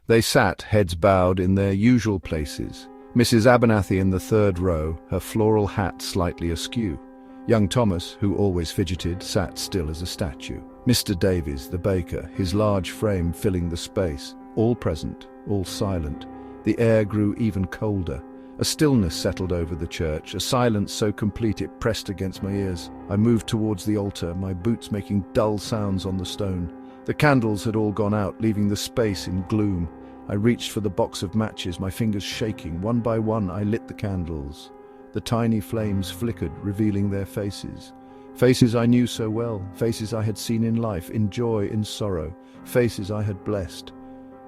They sat, heads bowed, in their usual places. Mrs. Abernathy in the third row, her floral hat slightly askew. Young Thomas, who always fidgeted, sat still as a statue. Mr. Davies, the baker, his large frame filling the space, all present, all silent. The air grew even colder. A stillness settled over the church, a silence so complete it pressed against my ears. I moved towards the altar, my boots making dull sounds on the stone. The candles had all gone out, leaving the space in gloom. I reached for the box of matches, my fingers shaking. One by one I lit the candles. The tiny flames flickered, revealing their faces. Faces I knew so well, faces I had seen in life, in joy, in sorrow, faces I had blessed.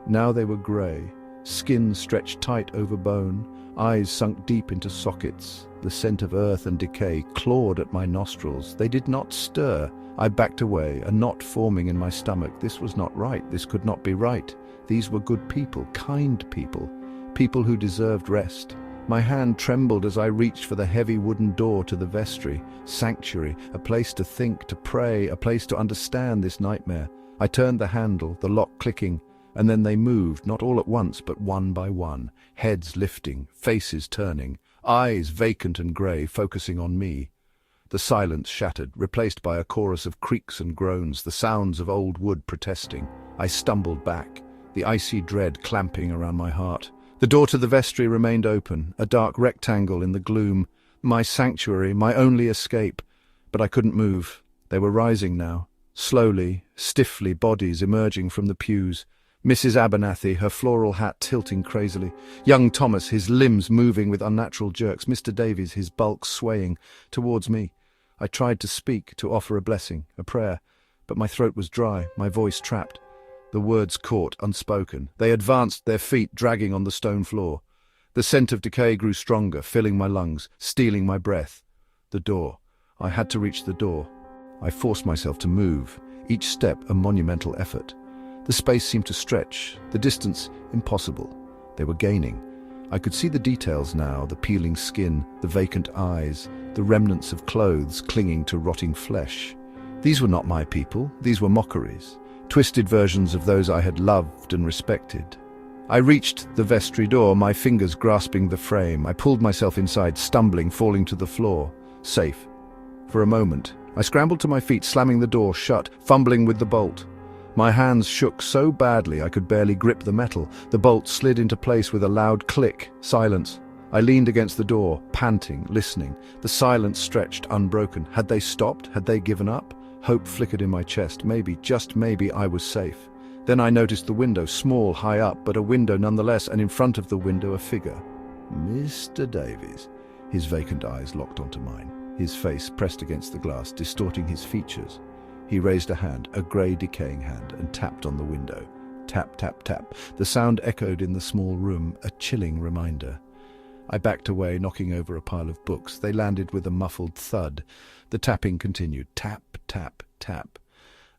Now they were grey, skin stretched tight over bone, eyes sunk deep into sockets. The scent of earth and decay clawed at my nostrils. They did not stir. I backed away, a knot forming in my stomach. This was not right. This could not be right. These were good people, kind people, people who deserved rest. My hand trembled as I reached for the heavy wooden door to the vestry, sanctuary, a place to think, to pray, a place to understand this nightmare. I turned the handle, the lock clicking, and then they moved, not all at once, but one by one, heads lifting, faces turning, eyes vacant and grey, focusing on me. The silence shattered, replaced by a chorus of creaks and groans, the sounds of old wood protesting. I stumbled back, the icy dread clamping around my heart. The door to the vestry remained open, a dark rectangle in the gloom. my sanctuary, my only escape. But I couldn't move. They were rising now. Slowly, stiffly, bodies emerging from the pews. Mrs. Abernathy, her floral hat tilting crazily. Young Thomas, his limbs moving with unnatural jerks. Mr. Davies, his bulk swaying towards me. I tried to speak, to offer a blessing, a prayer, but my throat was dry, my voice trapped. The words caught, unspoken. They advanced, their feet dragging on the stone floor. The scent of decay grew stronger, filling my lungs, stealing my breath. The door. I had to reach the door. I forced myself to move, each step a monumental effort. The space seemed to stretch, the distance impossible. They were gaining. I could see the details now, the peeling skin, the vacant eyes, the remnants of clothes clinging to rotting flesh. These were not my people, these were mockeries, twisted versions of those I had loved and respected. I reached the vestry door, my fingers grasping the frame. I pulled myself inside, stumbling, falling to the floor. Safe. For a moment, I scrambled to my feet, slamming the door shut, fumbling with the bolt. My hands shook so badly I could barely grip the metal. The bolt slid into place with a loud click. Silence. I leaned against the door, panting, listening. The silence stretched, unbroken. Had they stopped? Had they given up? Hope flickered in my chest. Maybe, just maybe, I was safe. Then I noticed the window, small, high up, but a window nonetheless, and in front of the window a figure. Mr. Davies. His vacant eyes locked onto mine. His face pressed against the glass, distorting his features. He raised a hand, a grey, decaying hand, and tapped on the window. Tap, tap, tap. The sound echoed in the small room, a chilling reminder. I backed away, knocking over a pile of books. They landed with a muffled thud. The tapping continued. Tap, tap, tap.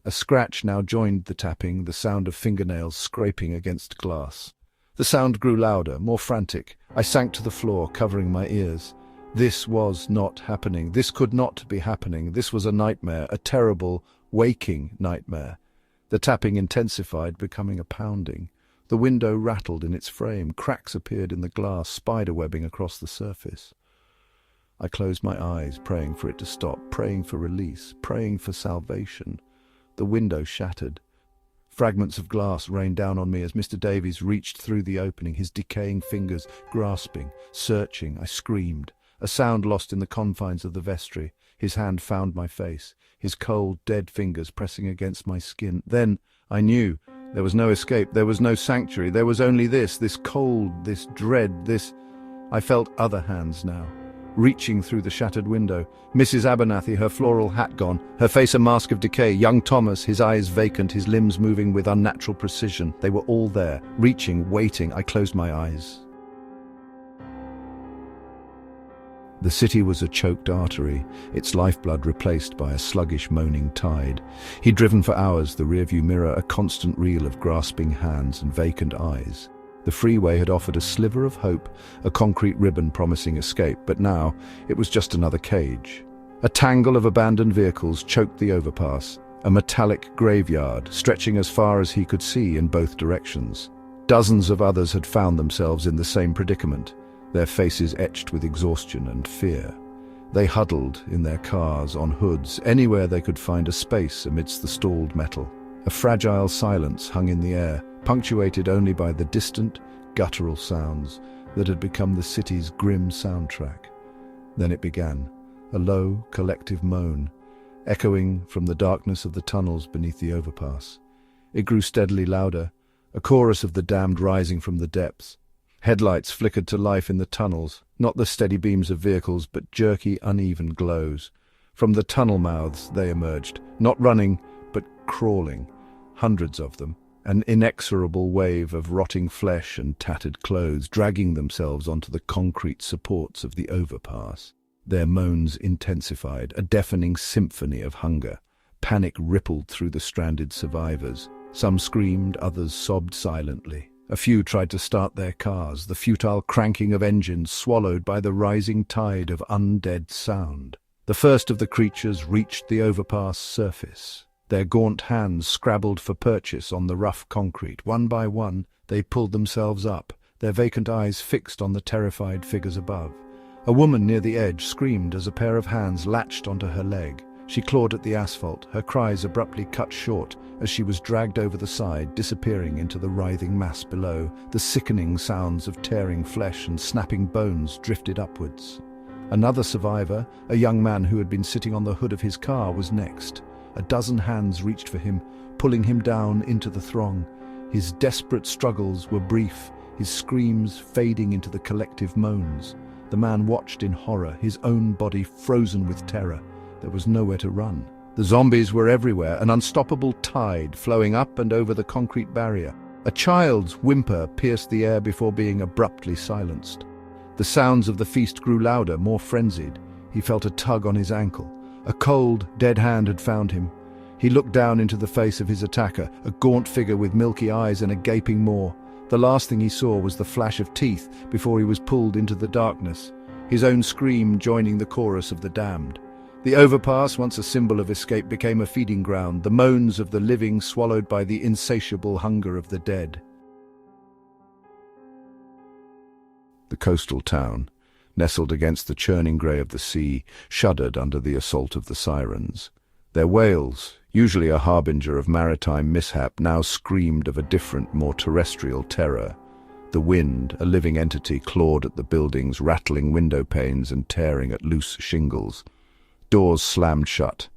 A scratch now joined the tapping, the sound of fingernails scraping against glass. The sound grew louder, more frantic. I sank to the floor, covering my ears. This was not happening. This could not be happening. This was a nightmare, a terrible, waking nightmare. The tapping intensified, becoming a pounding. The window rattled in its frame. Cracks appeared in the glass, spiderwebbing across the surface. I closed my eyes, praying for it to stop, praying for release, praying for salvation. The window shattered. Fragments of glass rained down on me as Mr. Davies reached through the opening, his decaying fingers grasping, searching. I screamed. A sound lost in the confines of the vestry. His hand found my face, his cold, dead fingers pressing against my skin. Then I knew there was no escape, there was no sanctuary, there was only this cold, this dread, this... I felt other hands now, reaching through the shattered window. Mrs. Abernathy, her floral hat gone, her face a mask of decay. Young Thomas, his eyes vacant, his limbs moving with unnatural precision. They were all there, reaching, waiting. I closed my eyes. The city was a choked artery, its lifeblood replaced by a sluggish, moaning tide. He'd driven for hours, the rearview mirror a constant reel of grasping hands and vacant eyes. The freeway had offered a sliver of hope, a concrete ribbon promising escape, but now it was just another cage. A tangle of abandoned vehicles choked the overpass, a metallic graveyard stretching as far as he could see in both directions. Dozens of others had found themselves in the same predicament, their faces etched with exhaustion and fear. They huddled in their cars, on hoods, anywhere they could find a space amidst the stalled metal. A fragile silence hung in the air, punctuated only by the distant, guttural sounds that had become the city's grim soundtrack. Then it began, a low, collective moan, echoing from the darkness of the tunnels beneath the overpass. It grew steadily louder, a chorus of the damned rising from the depths. Headlights flickered to life in the tunnels, not the steady beams of vehicles, but jerky, uneven glows. From the tunnel mouths they emerged, not running, but crawling, hundreds of them, an inexorable wave of rotting flesh and tattered clothes, dragging themselves onto the concrete supports of the overpass. Their moans intensified, a deafening symphony of hunger. Panic rippled through the stranded survivors. Some screamed, others sobbed silently. A few tried to start their cars, the futile cranking of engines swallowed by the rising tide of undead sound. The first of the creatures reached the overpass surface. Their gaunt hands scrabbled for purchase on the rough concrete. One by one, they pulled themselves up, their vacant eyes fixed on the terrified figures above. A woman near the edge screamed as a pair of hands latched onto her leg. She clawed at the asphalt, her cries abruptly cut short as she was dragged over the side, disappearing into the writhing mass below. The sickening sounds of tearing flesh and snapping bones drifted upwards. Another survivor, a young man who had been sitting on the hood of his car, was next. A dozen hands reached for him, pulling him down into the throng. His desperate struggles were brief, his screams fading into the collective moans. The man watched in horror, his own body frozen with terror. There was nowhere to run. The zombies were everywhere, an unstoppable tide flowing up and over the concrete barrier. A child's whimper pierced the air before being abruptly silenced. The sounds of the feast grew louder, more frenzied. He felt a tug on his ankle. A cold, dead hand had found him. He looked down into the face of his attacker, a gaunt figure with milky eyes and a gaping maw. The last thing he saw was the flash of teeth before he was pulled into the darkness, his own scream joining the chorus of the damned. The overpass, once a symbol of escape, became a feeding ground, the moans of the living swallowed by the insatiable hunger of the dead. The coastal town, nestled against the churning grey of the sea, shuddered under the assault of the sirens. Their wails, usually a harbinger of maritime mishap, now screamed of a different, more terrestrial terror. The wind, a living entity, clawed at the buildings, rattling window panes and tearing at loose shingles. Doors slammed shut,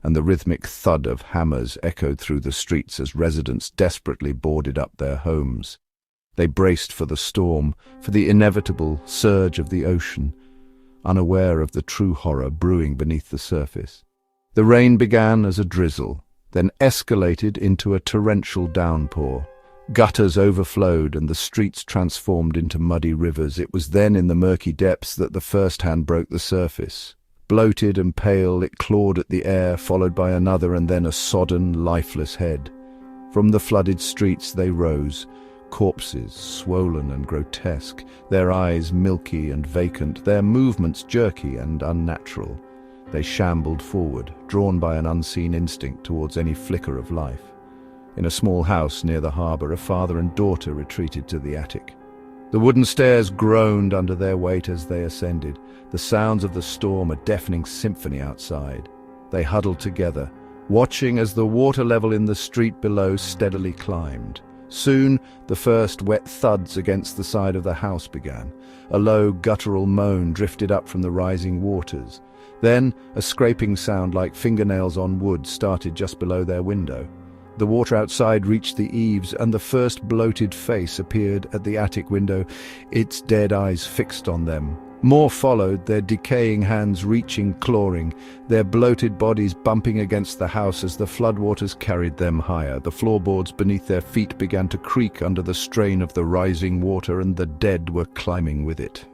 and the rhythmic thud of hammers echoed through the streets as residents desperately boarded up their homes. They braced for the storm, for the inevitable surge of the ocean, unaware of the true horror brewing beneath the surface. The rain began as a drizzle, then escalated into a torrential downpour. Gutters overflowed and the streets transformed into muddy rivers. It was then in the murky depths that the first hand broke the surface. Bloated and pale, it clawed at the air, followed by another and then a sodden, lifeless head. From the flooded streets they rose, corpses, swollen and grotesque, their eyes milky and vacant, their movements jerky and unnatural. They shambled forward, drawn by an unseen instinct towards any flicker of life. In a small house near the harbour, a father and daughter retreated to the attic. The wooden stairs groaned under their weight as they ascended, the sounds of the storm a deafening symphony outside. They huddled together, watching as the water level in the street below steadily climbed. Soon, the first wet thuds against the side of the house began. A low, guttural moan drifted up from the rising waters. Then, a scraping sound like fingernails on wood started just below their window. The water outside reached the eaves, and the first bloated face appeared at the attic window, its dead eyes fixed on them. More followed, their decaying hands reaching, clawing, their bloated bodies bumping against the house as the floodwaters carried them higher. The floorboards beneath their feet began to creak under the strain of the rising water, and the dead were climbing with it.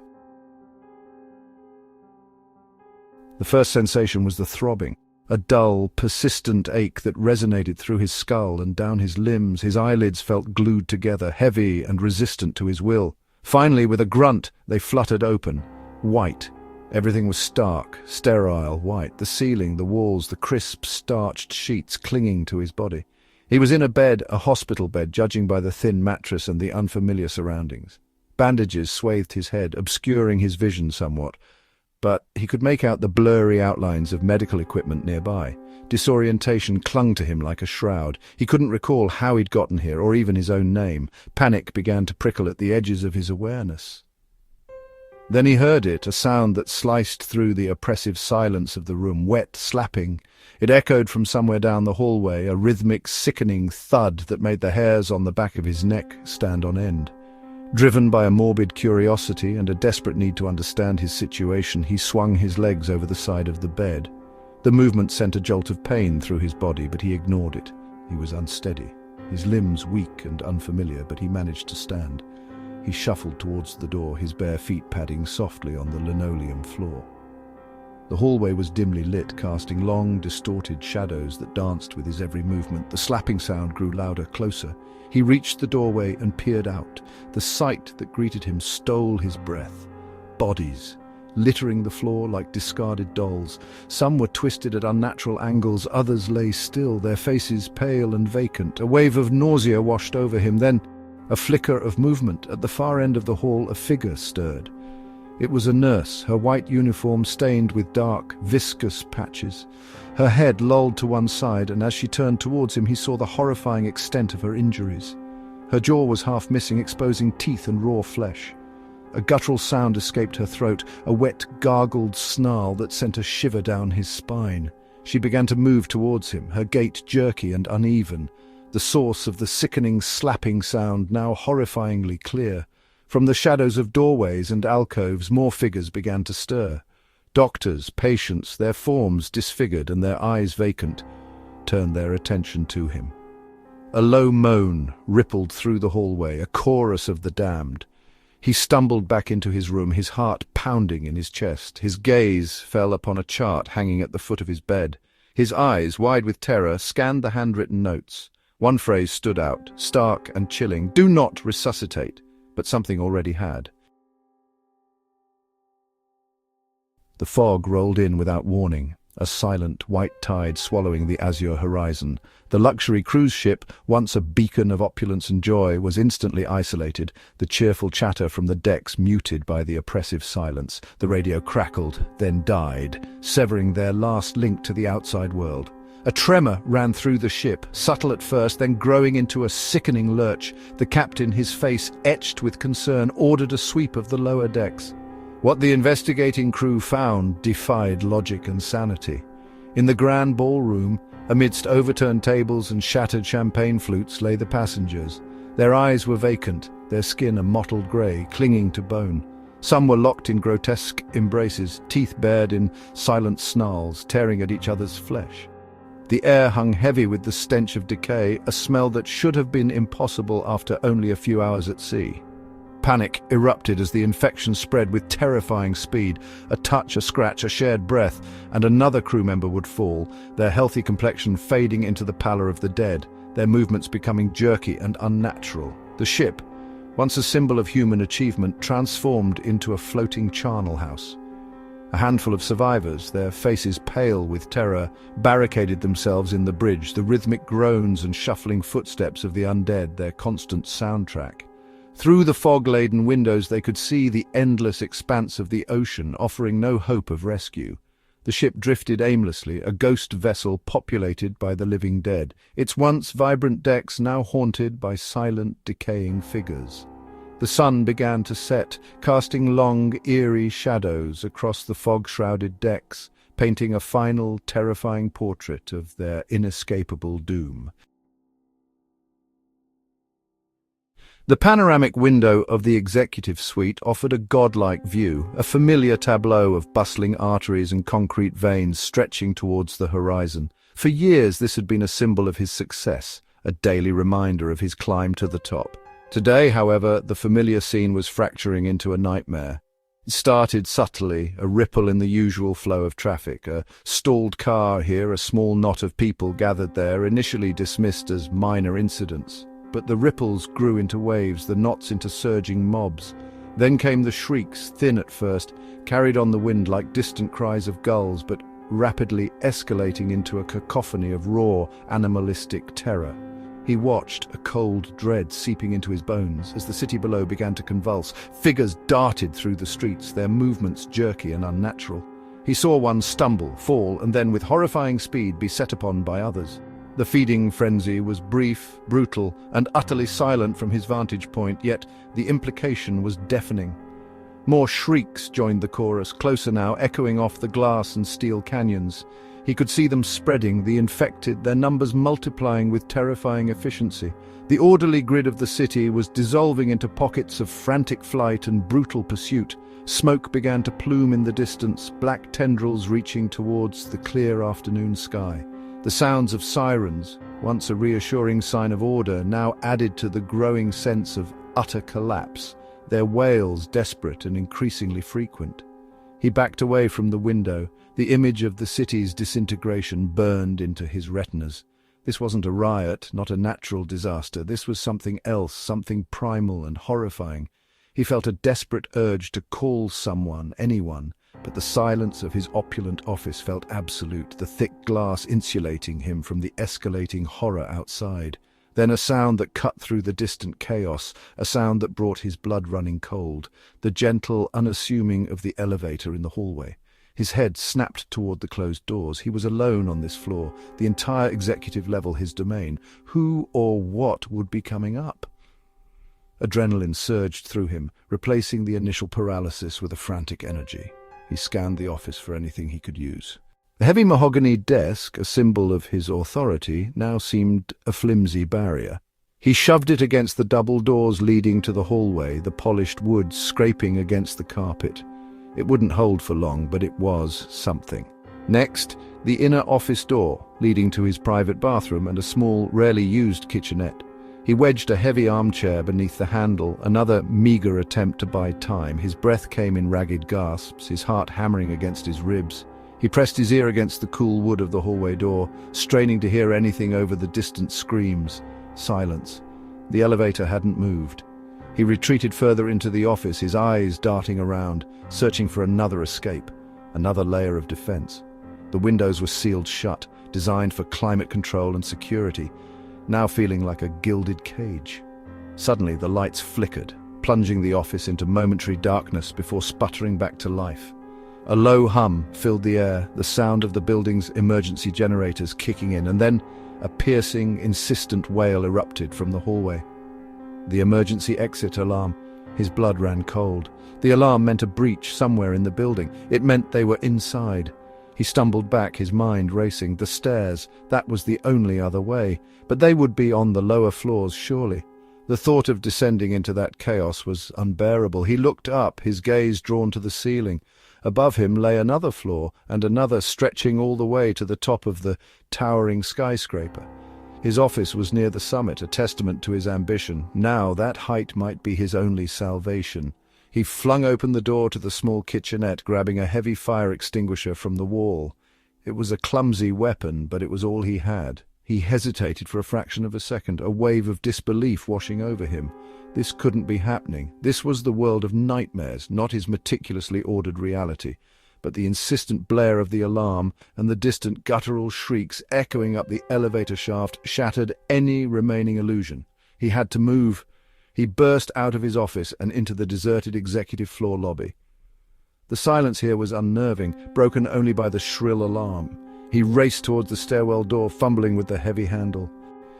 The first sensation was the throbbing, a dull, persistent ache that resonated through his skull and down his limbs. His eyelids felt glued together, heavy and resistant to his will. Finally, with a grunt, they fluttered open. White. Everything was stark, sterile white. The ceiling, the walls, the crisp, starched sheets clinging to his body. He was in a bed, a hospital bed, judging by the thin mattress and the unfamiliar surroundings. Bandages swathed his head, obscuring his vision somewhat, but he could make out the blurry outlines of medical equipment nearby. Disorientation clung to him like a shroud. He couldn't recall how he'd gotten here, or even his own name. Panic began to prickle at the edges of his awareness. Then he heard it, a sound that sliced through the oppressive silence of the room, wet, slapping. It echoed from somewhere down the hallway, a rhythmic, sickening thud that made the hairs on the back of his neck stand on end. Driven by a morbid curiosity and a desperate need to understand his situation, he swung his legs over the side of the bed. The movement sent a jolt of pain through his body, but he ignored it. He was unsteady, his limbs weak and unfamiliar, but he managed to stand. He shuffled towards the door, his bare feet padding softly on the linoleum floor. The hallway was dimly lit, casting long, distorted shadows that danced with his every movement. The slapping sound grew louder, closer. He reached the doorway and peered out. The sight that greeted him stole his breath. Bodies, littering the floor like discarded dolls. Some were twisted at unnatural angles, others lay still, their faces pale and vacant. A wave of nausea washed over him, then a flicker of movement. At the far end of the hall, a figure stirred. It was a nurse, her white uniform stained with dark, viscous patches. Her head lolled to one side, and as she turned towards him, he saw the horrifying extent of her injuries. Her jaw was half missing, exposing teeth and raw flesh. A guttural sound escaped her throat, a wet, gargled snarl that sent a shiver down his spine. She began to move towards him, her gait jerky and uneven, the source of the sickening slapping sound now horrifyingly clear. From the shadows of doorways and alcoves, more figures began to stir. Doctors, patients, their forms disfigured and their eyes vacant, turned their attention to him. A low moan rippled through the hallway, a chorus of the damned. He stumbled back into his room, his heart pounding in his chest. His gaze fell upon a chart hanging at the foot of his bed. His eyes, wide with terror, scanned the handwritten notes. One phrase stood out, stark and chilling: "Do not resuscitate," but something already had. The fog rolled in without warning, a silent white tide swallowing the azure horizon. The luxury cruise ship, once a beacon of opulence and joy, was instantly isolated, the cheerful chatter from the decks muted by the oppressive silence. The radio crackled, then died, severing their last link to the outside world. A tremor ran through the ship, subtle at first, then growing into a sickening lurch. The captain, his face etched with concern, ordered a sweep of the lower decks. What the investigating crew found defied logic and sanity. In the grand ballroom, amidst overturned tables and shattered champagne flutes, lay the passengers. Their eyes were vacant, their skin a mottled grey, clinging to bone. Some were locked in grotesque embraces, teeth bared in silent snarls, tearing at each other's flesh. The air hung heavy with the stench of decay, a smell that should have been impossible after only a few hours at sea. Panic erupted as the infection spread with terrifying speed. A touch, a scratch, a shared breath, and another crew member would fall, their healthy complexion fading into the pallor of the dead, their movements becoming jerky and unnatural. The ship, once a symbol of human achievement, transformed into a floating charnel house. A handful of survivors, their faces pale with terror, barricaded themselves in the bridge, the rhythmic groans and shuffling footsteps of the undead, their constant soundtrack. Through the fog-laden windows they could see the endless expanse of the ocean, offering no hope of rescue. The ship drifted aimlessly, a ghost vessel populated by the living dead, its once vibrant decks now haunted by silent, decaying figures. The sun began to set, casting long, eerie shadows across the fog-shrouded decks, painting a final, terrifying portrait of their inescapable doom. The panoramic window of the executive suite offered a godlike view, a familiar tableau of bustling arteries and concrete veins stretching towards the horizon. For years this had been a symbol of his success, a daily reminder of his climb to the top. Today, however, the familiar scene was fracturing into a nightmare. It started subtly, a ripple in the usual flow of traffic, a stalled car here, a small knot of people gathered there, initially dismissed as minor incidents. But the ripples grew into waves, the knots into surging mobs. Then came the shrieks, thin at first, carried on the wind like distant cries of gulls, but rapidly escalating into a cacophony of raw, animalistic terror. He watched, a cold dread seeping into his bones, as the city below began to convulse. Figures darted through the streets, their movements jerky and unnatural. He saw one stumble, fall, and then with horrifying speed be set upon by others. The feeding frenzy was brief, brutal, and utterly silent from his vantage point, yet the implication was deafening. More shrieks joined the chorus, closer now, echoing off the glass and steel canyons. He could see them spreading, the infected, their numbers multiplying with terrifying efficiency. The orderly grid of the city was dissolving into pockets of frantic flight and brutal pursuit. Smoke began to plume in the distance, black tendrils reaching towards the clear afternoon sky. The sounds of sirens, once a reassuring sign of order, now added to the growing sense of utter collapse, their wails desperate and increasingly frequent. He backed away from the window. The image of the city's disintegration burned into his retinas. This wasn't a riot, not a natural disaster. This was something else, something primal and horrifying. He felt a desperate urge to call someone, anyone, but the silence of his opulent office felt absolute, the thick glass insulating him from the escalating horror outside. Then a sound that cut through the distant chaos, a sound that brought his blood running cold, the gentle, unassuming of the elevator in the hallway. His head snapped toward the closed doors. He was alone on this floor, the entire executive level his domain. Who or what would be coming up? Adrenaline surged through him, replacing the initial paralysis with a frantic energy. He scanned the office for anything he could use. The heavy mahogany desk, a symbol of his authority, now seemed a flimsy barrier. He shoved it against the double doors leading to the hallway, the polished wood scraping against the carpet. It wouldn't hold for long, but it was something. Next, the inner office door, leading to his private bathroom and a small, rarely used kitchenette. He wedged a heavy armchair beneath the handle, another meager attempt to buy time. His breath came in ragged gasps, his heart hammering against his ribs. He pressed his ear against the cool wood of the hallway door, straining to hear anything over the distant screams. Silence. The elevator hadn't moved. He retreated further into the office, his eyes darting around, searching for another escape, another layer of defense. The windows were sealed shut, designed for climate control and security, now feeling like a gilded cage. Suddenly, the lights flickered, plunging the office into momentary darkness before sputtering back to life. A low hum filled the air, the sound of the building's emergency generators kicking in, and then a piercing, insistent wail erupted from the hallway. The emergency exit alarm. His blood ran cold. The alarm meant a breach somewhere in the building. It meant they were inside. He stumbled back, his mind racing. The stairs, that was the only other way. But they would be on the lower floors, surely. The thought of descending into that chaos was unbearable. He looked up, his gaze drawn to the ceiling. Above him lay another floor, and another stretching all the way to the top of the towering skyscraper. His office was near the summit, a testament to his ambition. Now that height might be his only salvation. He flung open the door to the small kitchenette, grabbing a heavy fire extinguisher from the wall. It was a clumsy weapon, but it was all he had. He hesitated for a fraction of a second, a wave of disbelief washing over him. This couldn't be happening. This was the world of nightmares, not his meticulously ordered reality. But the insistent blare of the alarm and the distant guttural shrieks echoing up the elevator shaft shattered any remaining illusion. He had to move. He burst out of his office and into the deserted executive floor lobby. The silence here was unnerving, broken only by the shrill alarm. He raced towards the stairwell door, fumbling with the heavy handle.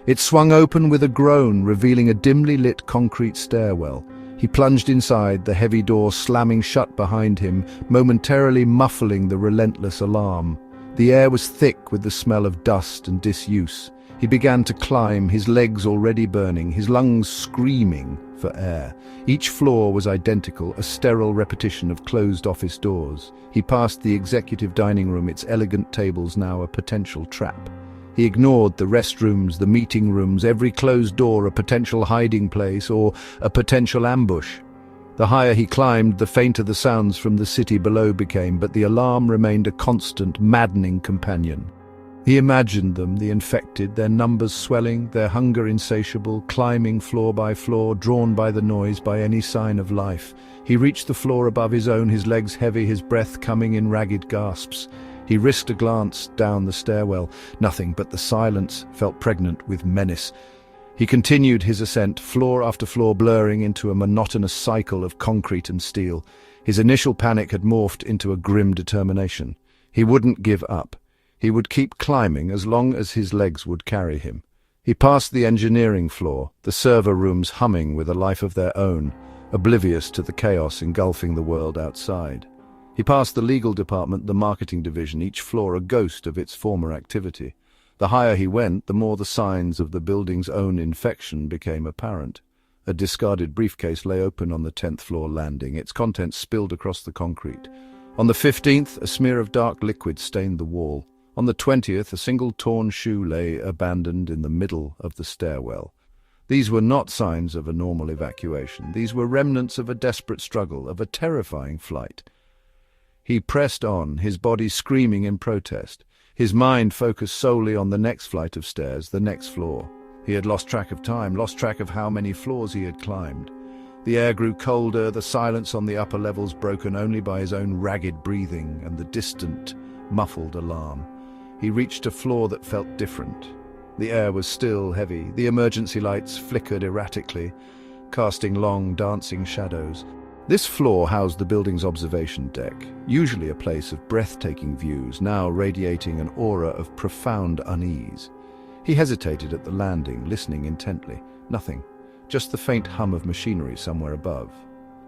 It swung open with a groan, revealing a dimly lit concrete stairwell. He plunged inside, the heavy door slamming shut behind him, momentarily muffling the relentless alarm. The air was thick with the smell of dust and disuse. He began to climb, his legs already burning, his lungs screaming for air. Each floor was identical, a sterile repetition of closed office doors. He passed the executive dining room, its elegant tables now a potential trap. He ignored the restrooms, the meeting rooms, every closed door a potential hiding place or a potential ambush. The higher he climbed, the fainter the sounds from the city below became, but the alarm remained a constant, maddening companion. He imagined them, the infected, their numbers swelling, their hunger insatiable, climbing floor by floor, drawn by the noise, by any sign of life. He reached the floor above his own, his legs heavy, his breath coming in ragged gasps. He risked a glance down the stairwell. Nothing, but the silence felt pregnant with menace. He continued his ascent, floor after floor blurring into a monotonous cycle of concrete and steel. His initial panic had morphed into a grim determination. He wouldn't give up. He would keep climbing as long as his legs would carry him. He passed the engineering floor, the server rooms humming with a life of their own, oblivious to the chaos engulfing the world outside. He passed the legal department, the marketing division, each floor a ghost of its former activity. The higher he went, the more the signs of the building's own infection became apparent. A discarded briefcase lay open on the 10th floor landing, its contents spilled across the concrete. On the 15th, a smear of dark liquid stained the wall. On the 20th, a single torn shoe lay abandoned in the middle of the stairwell. These were not signs of a normal evacuation. These were remnants of a desperate struggle, of a terrifying flight. He pressed on, his body screaming in protest, his mind focused solely on the next flight of stairs, the next floor. He had lost track of time, lost track of how many floors he had climbed. The air grew colder, the silence on the upper levels broken only by his own ragged breathing and the distant, muffled alarm. He reached a floor that felt different. The air was still heavy. The emergency lights flickered erratically, casting long, dancing shadows. This floor housed the building's observation deck, usually a place of breathtaking views, now radiating an aura of profound unease. He hesitated at the landing, listening intently. Nothing. just the faint hum of machinery somewhere above.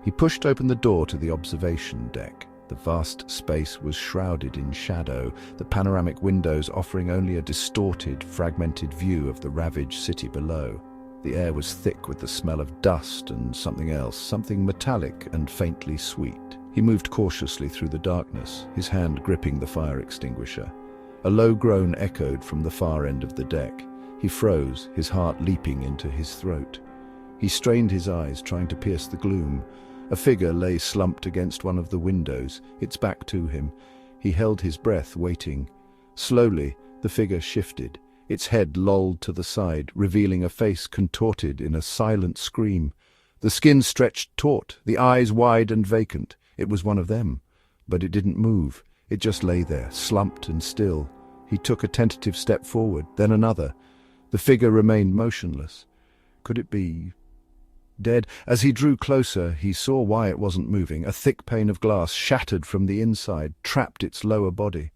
He pushed open the door to the observation deck. The vast space was shrouded in shadow, the panoramic windows offering only a distorted, fragmented view of the ravaged city below. The air was thick with the smell of dust and something else, something metallic and faintly sweet. He moved cautiously through the darkness, his hand gripping the fire extinguisher. A low groan echoed from the far end of the deck. He froze, his heart leaping into his throat. He strained his eyes, trying to pierce the gloom. A figure lay slumped against one of the windows, its back to him. He held his breath, waiting. Slowly, the figure shifted. Its head lolled to the side, revealing a face contorted in a silent scream. The skin stretched taut, the eyes wide and vacant. It was one of them, but it didn't move. It just lay there, slumped and still. He took a tentative step forward, then another. The figure remained motionless. Could it be dead? As he drew closer, he saw why it wasn't moving. A thick pane of glass, shattered from the inside, trapped its lower body.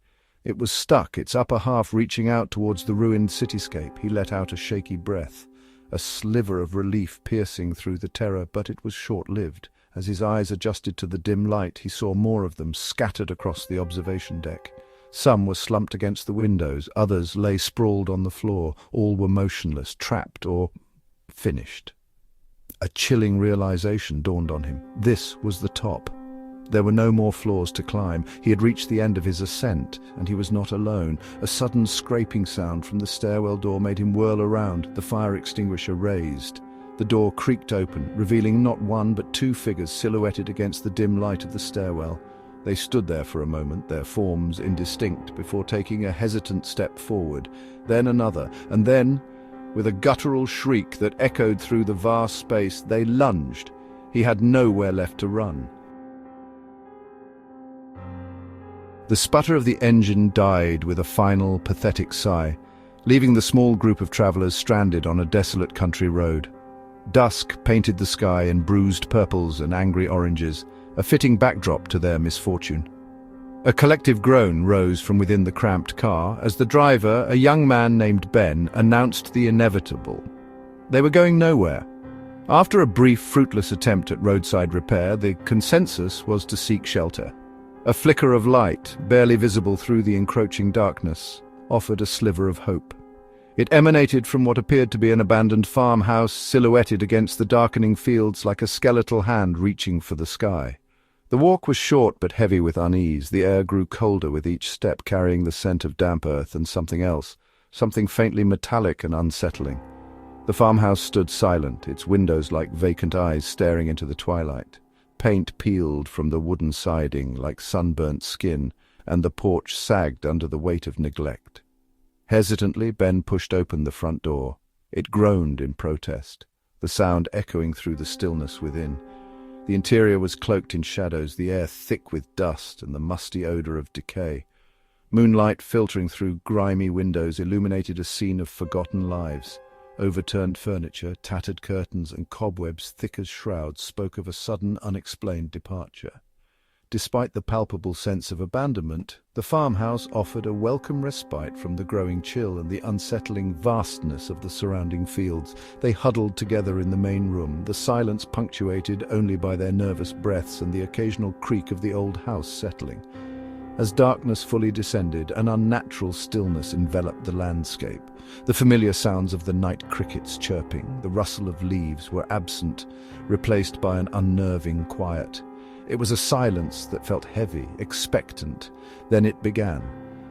It was stuck, its upper half reaching out towards the ruined cityscape. He let out a shaky breath, a sliver of relief piercing through the terror, but it was short-lived. As his eyes adjusted to the dim light, he saw more of them scattered across the observation deck. Some were slumped against the windows, others lay sprawled on the floor. All were motionless, trapped or finished. A chilling realization dawned on him. This was the top. There were no more floors to climb. He had reached the end of his ascent, and he was not alone. A sudden scraping sound from the stairwell door made him whirl around, the fire extinguisher raised. The door creaked open, revealing not one but two figures silhouetted against the dim light of the stairwell. They stood there for a moment, their forms indistinct, before taking a hesitant step forward, then another, and then, with a guttural shriek that echoed through the vast space, they lunged. He had nowhere left to run. The sputter of the engine died with a final, pathetic sigh, leaving the small group of travelers stranded on a desolate country road. Dusk painted the sky in bruised purples and angry oranges, a fitting backdrop to their misfortune. A collective groan rose from within the cramped car as the driver, a young man named Ben, announced the inevitable. They were going nowhere. After a brief, fruitless attempt at roadside repair, the consensus was to seek shelter. A flicker of light, barely visible through the encroaching darkness, offered a sliver of hope. It emanated from what appeared to be an abandoned farmhouse silhouetted against the darkening fields like a skeletal hand reaching for the sky. The walk was short but heavy with unease. The air grew colder with each step, carrying the scent of damp earth and something else, something faintly metallic and unsettling. The farmhouse stood silent, its windows like vacant eyes staring into the twilight. Paint peeled from the wooden siding like sunburnt skin, and the porch sagged under the weight of neglect. Hesitantly, Ben pushed open the front door. It groaned in protest, the sound echoing through the stillness within. The interior was cloaked in shadows, the air thick with dust and the musty odor of decay. Moonlight filtering through grimy windows illuminated a scene of forgotten lives. Overturned furniture, tattered curtains, and cobwebs thick as shrouds spoke of a sudden, unexplained departure. Despite the palpable sense of abandonment, the farmhouse offered a welcome respite from the growing chill and the unsettling vastness of the surrounding fields. They huddled together in the main room, the silence punctuated only by their nervous breaths and the occasional creak of the old house settling. As darkness fully descended, an unnatural stillness enveloped the landscape. The familiar sounds of the night crickets chirping, the rustle of leaves were absent, replaced by an unnerving quiet. It was a silence that felt heavy, expectant. Then it began.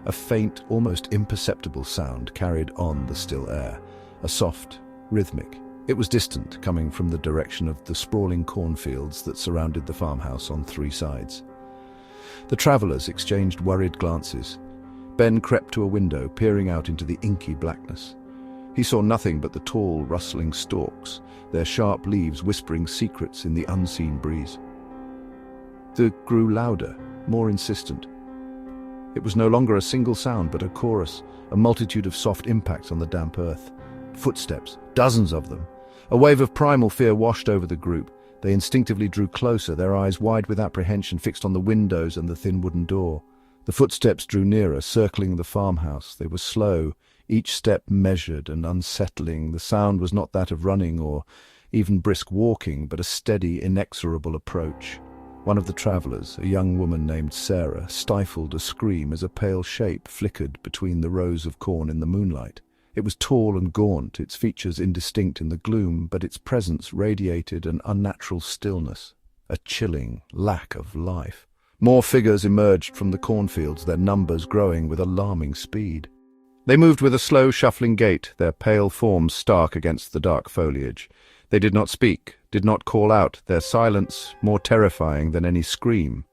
A faint, almost imperceptible sound carried on the still air. A soft, rhythmic. It was distant, coming from the direction of the sprawling cornfields that surrounded the farmhouse on three sides. The travelers exchanged worried glances. Ben crept to a window, peering out into the inky blackness. He saw nothing but the tall, rustling stalks, their sharp leaves whispering secrets in the unseen breeze. It grew louder, more insistent. It was no longer a single sound, but a chorus, a multitude of soft impacts on the damp earth. Footsteps, dozens of them. A wave of primal fear washed over the group. They instinctively drew closer, their eyes wide with apprehension fixed on the windows and the thin wooden door. The footsteps drew nearer, circling the farmhouse. They were slow, each step measured and unsettling. The sound was not that of running or even brisk walking, but a steady, inexorable approach. One of the travelers, a young woman named Sarah, stifled a scream as a pale shape flickered between the rows of corn in the moonlight. It was tall and gaunt, its features indistinct in the gloom, but its presence radiated an unnatural stillness, a chilling lack of life. More figures emerged from the cornfields, their numbers growing with alarming speed. They moved with a slow, shuffling gait, their pale forms stark against the dark foliage. They did not speak, did not call out, their silence more terrifying than any scream.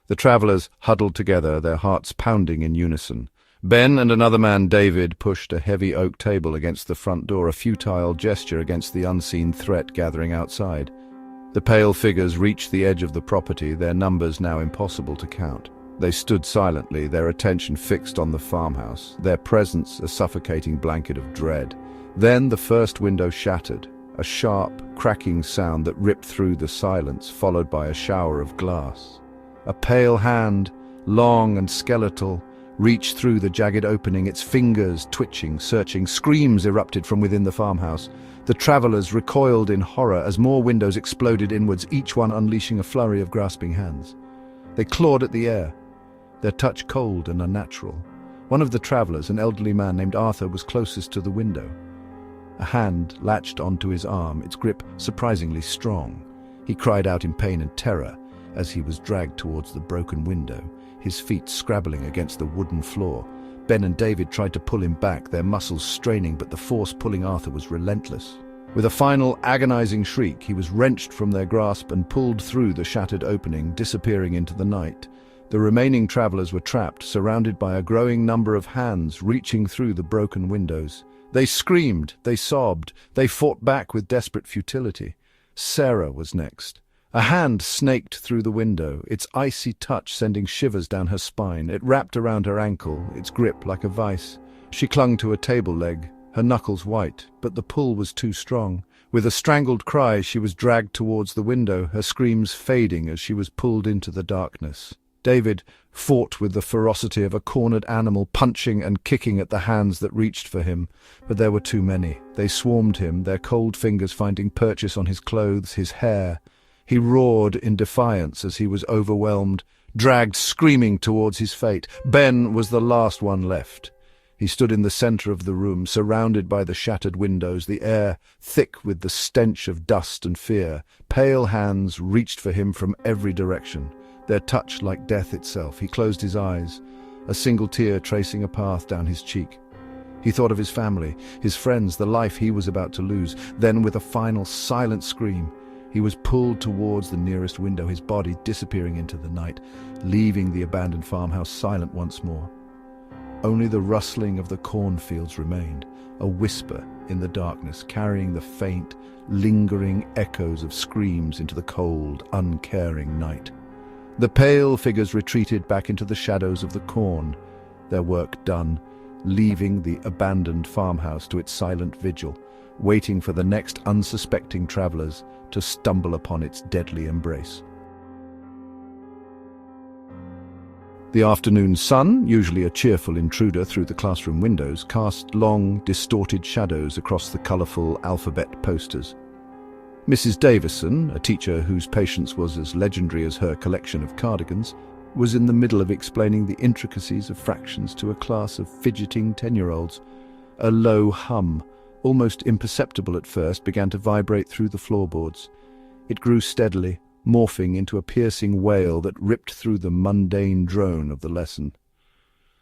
The travelers huddled together, their hearts pounding in unison. Ben and another man, David, pushed a heavy oak table against the front door, a futile gesture against the unseen threat gathering outside. The pale figures reached the edge of the property, their numbers now impossible to count. They stood silently, their attention fixed on the farmhouse, their presence a suffocating blanket of dread. Then the first window shattered, a sharp, cracking sound that ripped through the silence, followed by a shower of glass. A pale hand, long and skeletal, reached through the jagged opening, its fingers twitching, searching. Screams erupted from within the farmhouse. The travelers recoiled in horror as more windows exploded inwards, each one unleashing a flurry of grasping hands. They clawed at the air, their touch cold and unnatural. One of the travelers, an elderly man named Arthur, was closest to the window. A hand latched onto his arm, its grip surprisingly strong. He cried out in pain and terror as he was dragged towards the broken window, his feet scrabbling against the wooden floor. Ben and David tried to pull him back, their muscles straining, but the force pulling Arthur was relentless. With a final agonizing shriek, he was wrenched from their grasp and pulled through the shattered opening, disappearing into the night. The remaining travelers were trapped, surrounded by a growing number of hands reaching through the broken windows. They screamed, they sobbed, they fought back with desperate futility. Sarah was next. A hand snaked through the window, its icy touch sending shivers down her spine. It wrapped around her ankle, its grip like a vice. She clung to a table leg, her knuckles white, but the pull was too strong. With a strangled cry, she was dragged towards the window, her screams fading as she was pulled into the darkness. David fought with the ferocity of a cornered animal, punching and kicking at the hands that reached for him. But there were too many. They swarmed him, their cold fingers finding purchase on his clothes, his hair. He roared in defiance as he was overwhelmed, dragged screaming towards his fate. Ben was the last one left. He stood in the center of the room, surrounded by the shattered windows, the air thick with the stench of dust and fear. Pale hands reached for him from every direction, their touch like death itself. He closed his eyes, a single tear tracing a path down his cheek. He thought of his family, his friends, the life he was about to lose. Then, with a final silent scream, he was pulled towards the nearest window, his body disappearing into the night, leaving the abandoned farmhouse silent once more. Only the rustling of the cornfields remained, a whisper in the darkness, carrying the faint, lingering echoes of screams into the cold, uncaring night. The pale figures retreated back into the shadows of the corn, their work done, leaving the abandoned farmhouse to its silent vigil, waiting for the next unsuspecting travelers to stumble upon its deadly embrace. The afternoon sun, usually a cheerful intruder through the classroom windows, cast long, distorted shadows across the colourful alphabet posters. Mrs. Davison, a teacher whose patience was as legendary as her collection of cardigans, was in the middle of explaining the intricacies of fractions to a class of fidgeting 10-year-olds. A low hum, almost imperceptible at first, began to vibrate through the floorboards. It grew steadily, morphing into a piercing wail that ripped through the mundane drone of the lesson.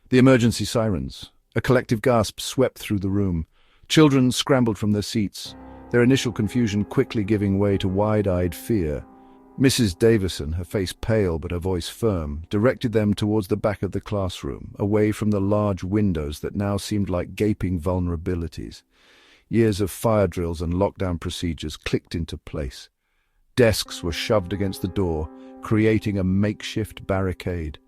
The emergency sirens. A collective gasp swept through the room. Children scrambled from their seats, their initial confusion quickly giving way to wide-eyed fear. Mrs. Davison, her face pale but her voice firm, directed them towards the back of the classroom, away from the large windows that now seemed like gaping vulnerabilities. Years of fire drills and lockdown procedures clicked into place. Desks were shoved against the door, creating a makeshift barricade.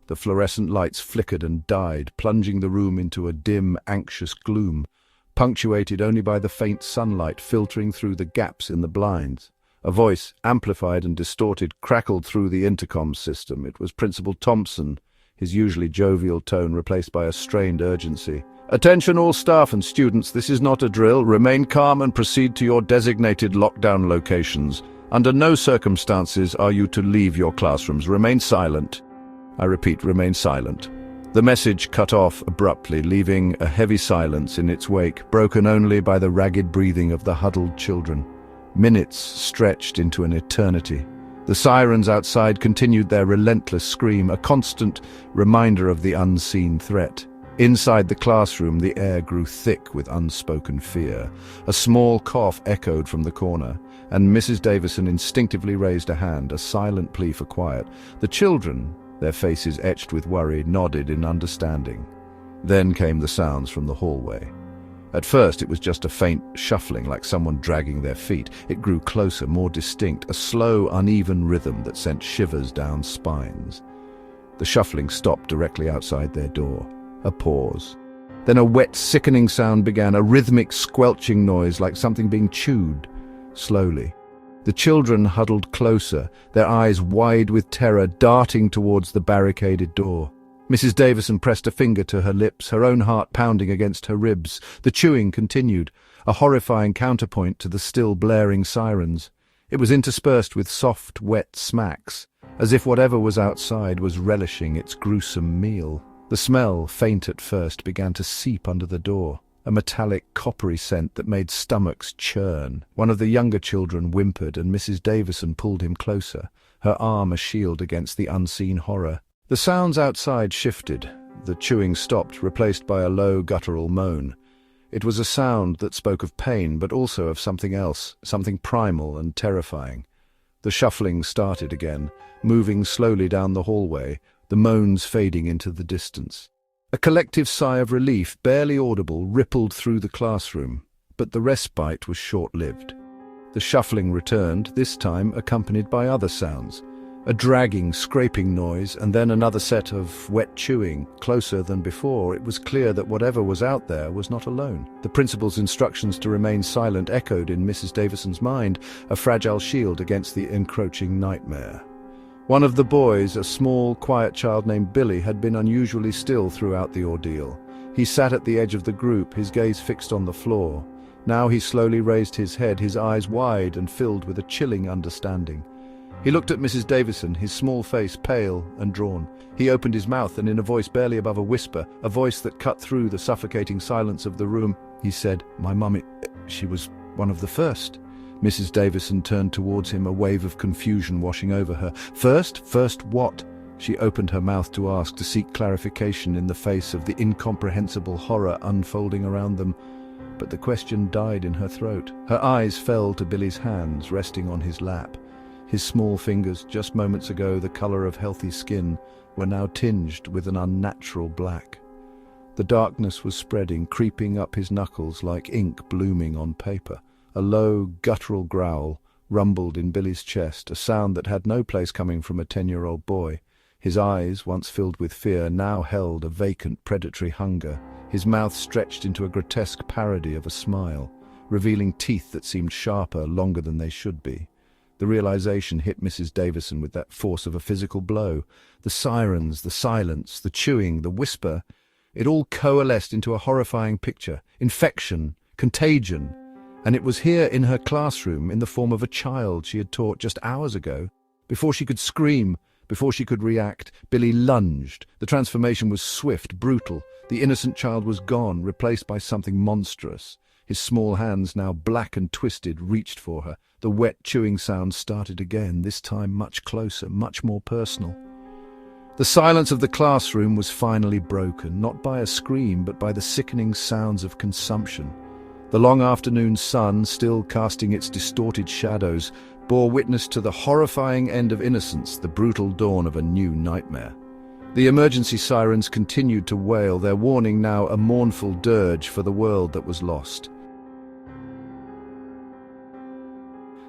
The fluorescent lights flickered and died, plunging the room into a dim, anxious gloom, punctuated only by the faint sunlight filtering through the gaps in the blinds. A voice, amplified and distorted, crackled through the intercom system. It was Principal Thompson, his usually jovial tone replaced by a strained urgency. Attention all staff and students, this is not a drill. Remain calm and proceed to your designated lockdown locations. Under no circumstances are you to leave your classrooms. Remain silent. I repeat, remain silent. The message cut off abruptly, leaving a heavy silence in its wake, broken only by the ragged breathing of the huddled children. Minutes stretched into an eternity. The sirens outside continued their relentless scream, a constant reminder of the unseen threat. Inside the classroom, the air grew thick with unspoken fear. A small cough echoed from the corner, and Mrs. Davison instinctively raised a hand, a silent plea for quiet. The children, their faces etched with worry, nodded in understanding. Then came the sounds from the hallway. At first, it was just a faint shuffling, like someone dragging their feet. It grew closer, more distinct, a slow, uneven rhythm that sent shivers down spines. The shuffling stopped directly outside their door. A pause. Then a wet, sickening sound began, a rhythmic, squelching noise like something being chewed. Slowly. The children huddled closer, their eyes wide with terror, darting towards the barricaded door. Mrs. Davison pressed a finger to her lips, her own heart pounding against her ribs. The chewing continued, a horrifying counterpoint to the still blaring sirens. It was interspersed with soft, wet smacks, as if whatever was outside was relishing its gruesome meal. The smell, faint at first, began to seep under the door, a metallic, coppery scent that made stomachs churn. One of the younger children whimpered, and Mrs. Davison pulled him closer, her arm a shield against the unseen horror. The sounds outside shifted. The chewing stopped, replaced by a low, guttural moan. It was a sound that spoke of pain, but also of something else, something primal and terrifying. The shuffling started again, moving slowly down the hallway, the moans fading into the distance. A collective sigh of relief, barely audible, rippled through the classroom, but the respite was short-lived. The shuffling returned, this time accompanied by other sounds. A dragging, scraping noise, and then another set of wet chewing. Closer than before, it was clear that whatever was out there was not alone. The principal's instructions to remain silent echoed in Mrs. Davison's mind, a fragile shield against the encroaching nightmare. One of the boys, a small, quiet child named Billy, had been unusually still throughout the ordeal. He sat at the edge of the group, his gaze fixed on the floor. Now he slowly raised his head, his eyes wide and filled with a chilling understanding. He looked at Mrs. Davison, his small face pale and drawn. He opened his mouth, and in a voice barely above a whisper, a voice that cut through the suffocating silence of the room, he said, "My mummy, she was one of the first." Mrs. Davison turned towards him, a wave of confusion washing over her. First? First what? She opened her mouth to ask, to seek clarification in the face of the incomprehensible horror unfolding around them. But the question died in her throat. Her eyes fell to Billy's hands, resting on his lap. His small fingers, just moments ago the color of healthy skin, were now tinged with an unnatural black. The darkness was spreading, creeping up his knuckles like ink blooming on paper. A low, guttural growl rumbled in Billy's chest, a sound that had no place coming from a 10-year-old boy. His eyes, once filled with fear, now held a vacant, predatory hunger. His mouth stretched into a grotesque parody of a smile, revealing teeth that seemed sharper, longer than they should be. The realization hit Mrs. Davison with that force of a physical blow. The sirens, the silence, the chewing, the whisper, it all coalesced into a horrifying picture. Infection, contagion. And it was here in her classroom, in the form of a child she had taught just hours ago. Before she could scream, before she could react, Billy lunged. The transformation was swift, brutal. The innocent child was gone, replaced by something monstrous. His small hands, now black and twisted, reached for her. The wet chewing sound started again, this time much closer, much more personal. The silence of the classroom was finally broken, not by a scream, but by the sickening sounds of consumption. The long afternoon sun, still casting its distorted shadows, bore witness to the horrifying end of innocence, the brutal dawn of a new nightmare. The emergency sirens continued to wail, their warning now a mournful dirge for the world that was lost.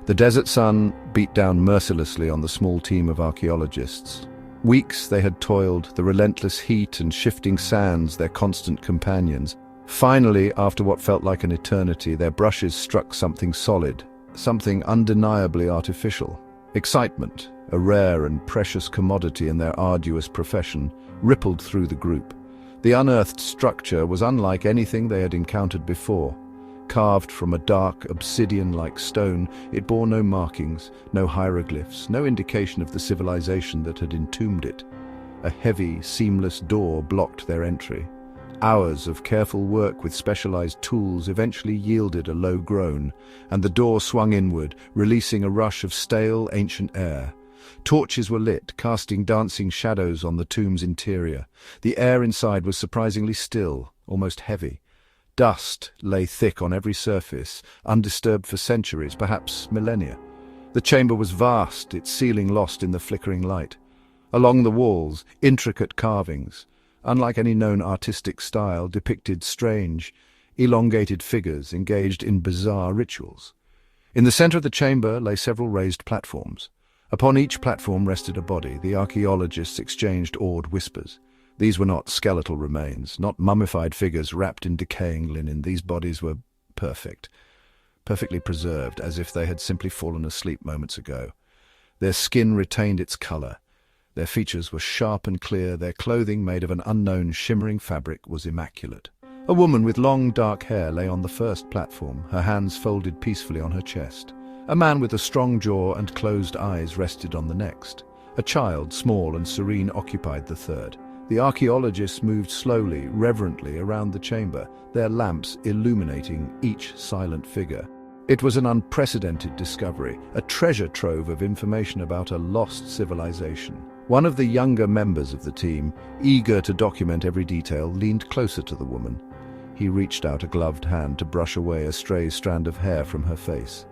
The desert sun beat down mercilessly on the small team of archaeologists. Weeks they had toiled, the relentless heat and shifting sands their constant companions. Finally, after what felt like an eternity, their brushes struck something solid, something undeniably artificial. Excitement, a rare and precious commodity in their arduous profession, rippled through the group. The unearthed structure was unlike anything they had encountered before. Carved from a dark, obsidian-like stone, it bore no markings, no hieroglyphs, no indication of the civilization that had entombed it. A heavy, seamless door blocked their entry. Hours of careful work with specialized tools eventually yielded a low groan, and the door swung inward, releasing a rush of stale, ancient air. Torches were lit, casting dancing shadows on the tomb's interior. The air inside was surprisingly still, almost heavy. Dust lay thick on every surface, undisturbed for centuries, perhaps millennia. The chamber was vast, its ceiling lost in the flickering light. Along the walls, intricate carvings, unlike any known artistic style, depicted strange, elongated figures engaged in bizarre rituals. In the center of the chamber lay several raised platforms. Upon each platform rested a body. The archaeologists exchanged awed whispers. These were not skeletal remains, not mummified figures wrapped in decaying linen. These bodies were perfectly preserved, as if they had simply fallen asleep moments ago. Their skin retained its color. Their features were sharp and clear. Their clothing, made of an unknown shimmering fabric, was immaculate. A woman with long, dark hair lay on the first platform, her hands folded peacefully on her chest. A man with a strong jaw and closed eyes rested on the next. A child, small and serene, occupied the third. The archaeologists moved slowly, reverently around the chamber, their lamps illuminating each silent figure. It was an unprecedented discovery, a treasure trove of information about a lost civilization. One of the younger members of the team, eager to document every detail, leaned closer to the woman. He reached out a gloved hand to brush away a stray strand of hair from her face.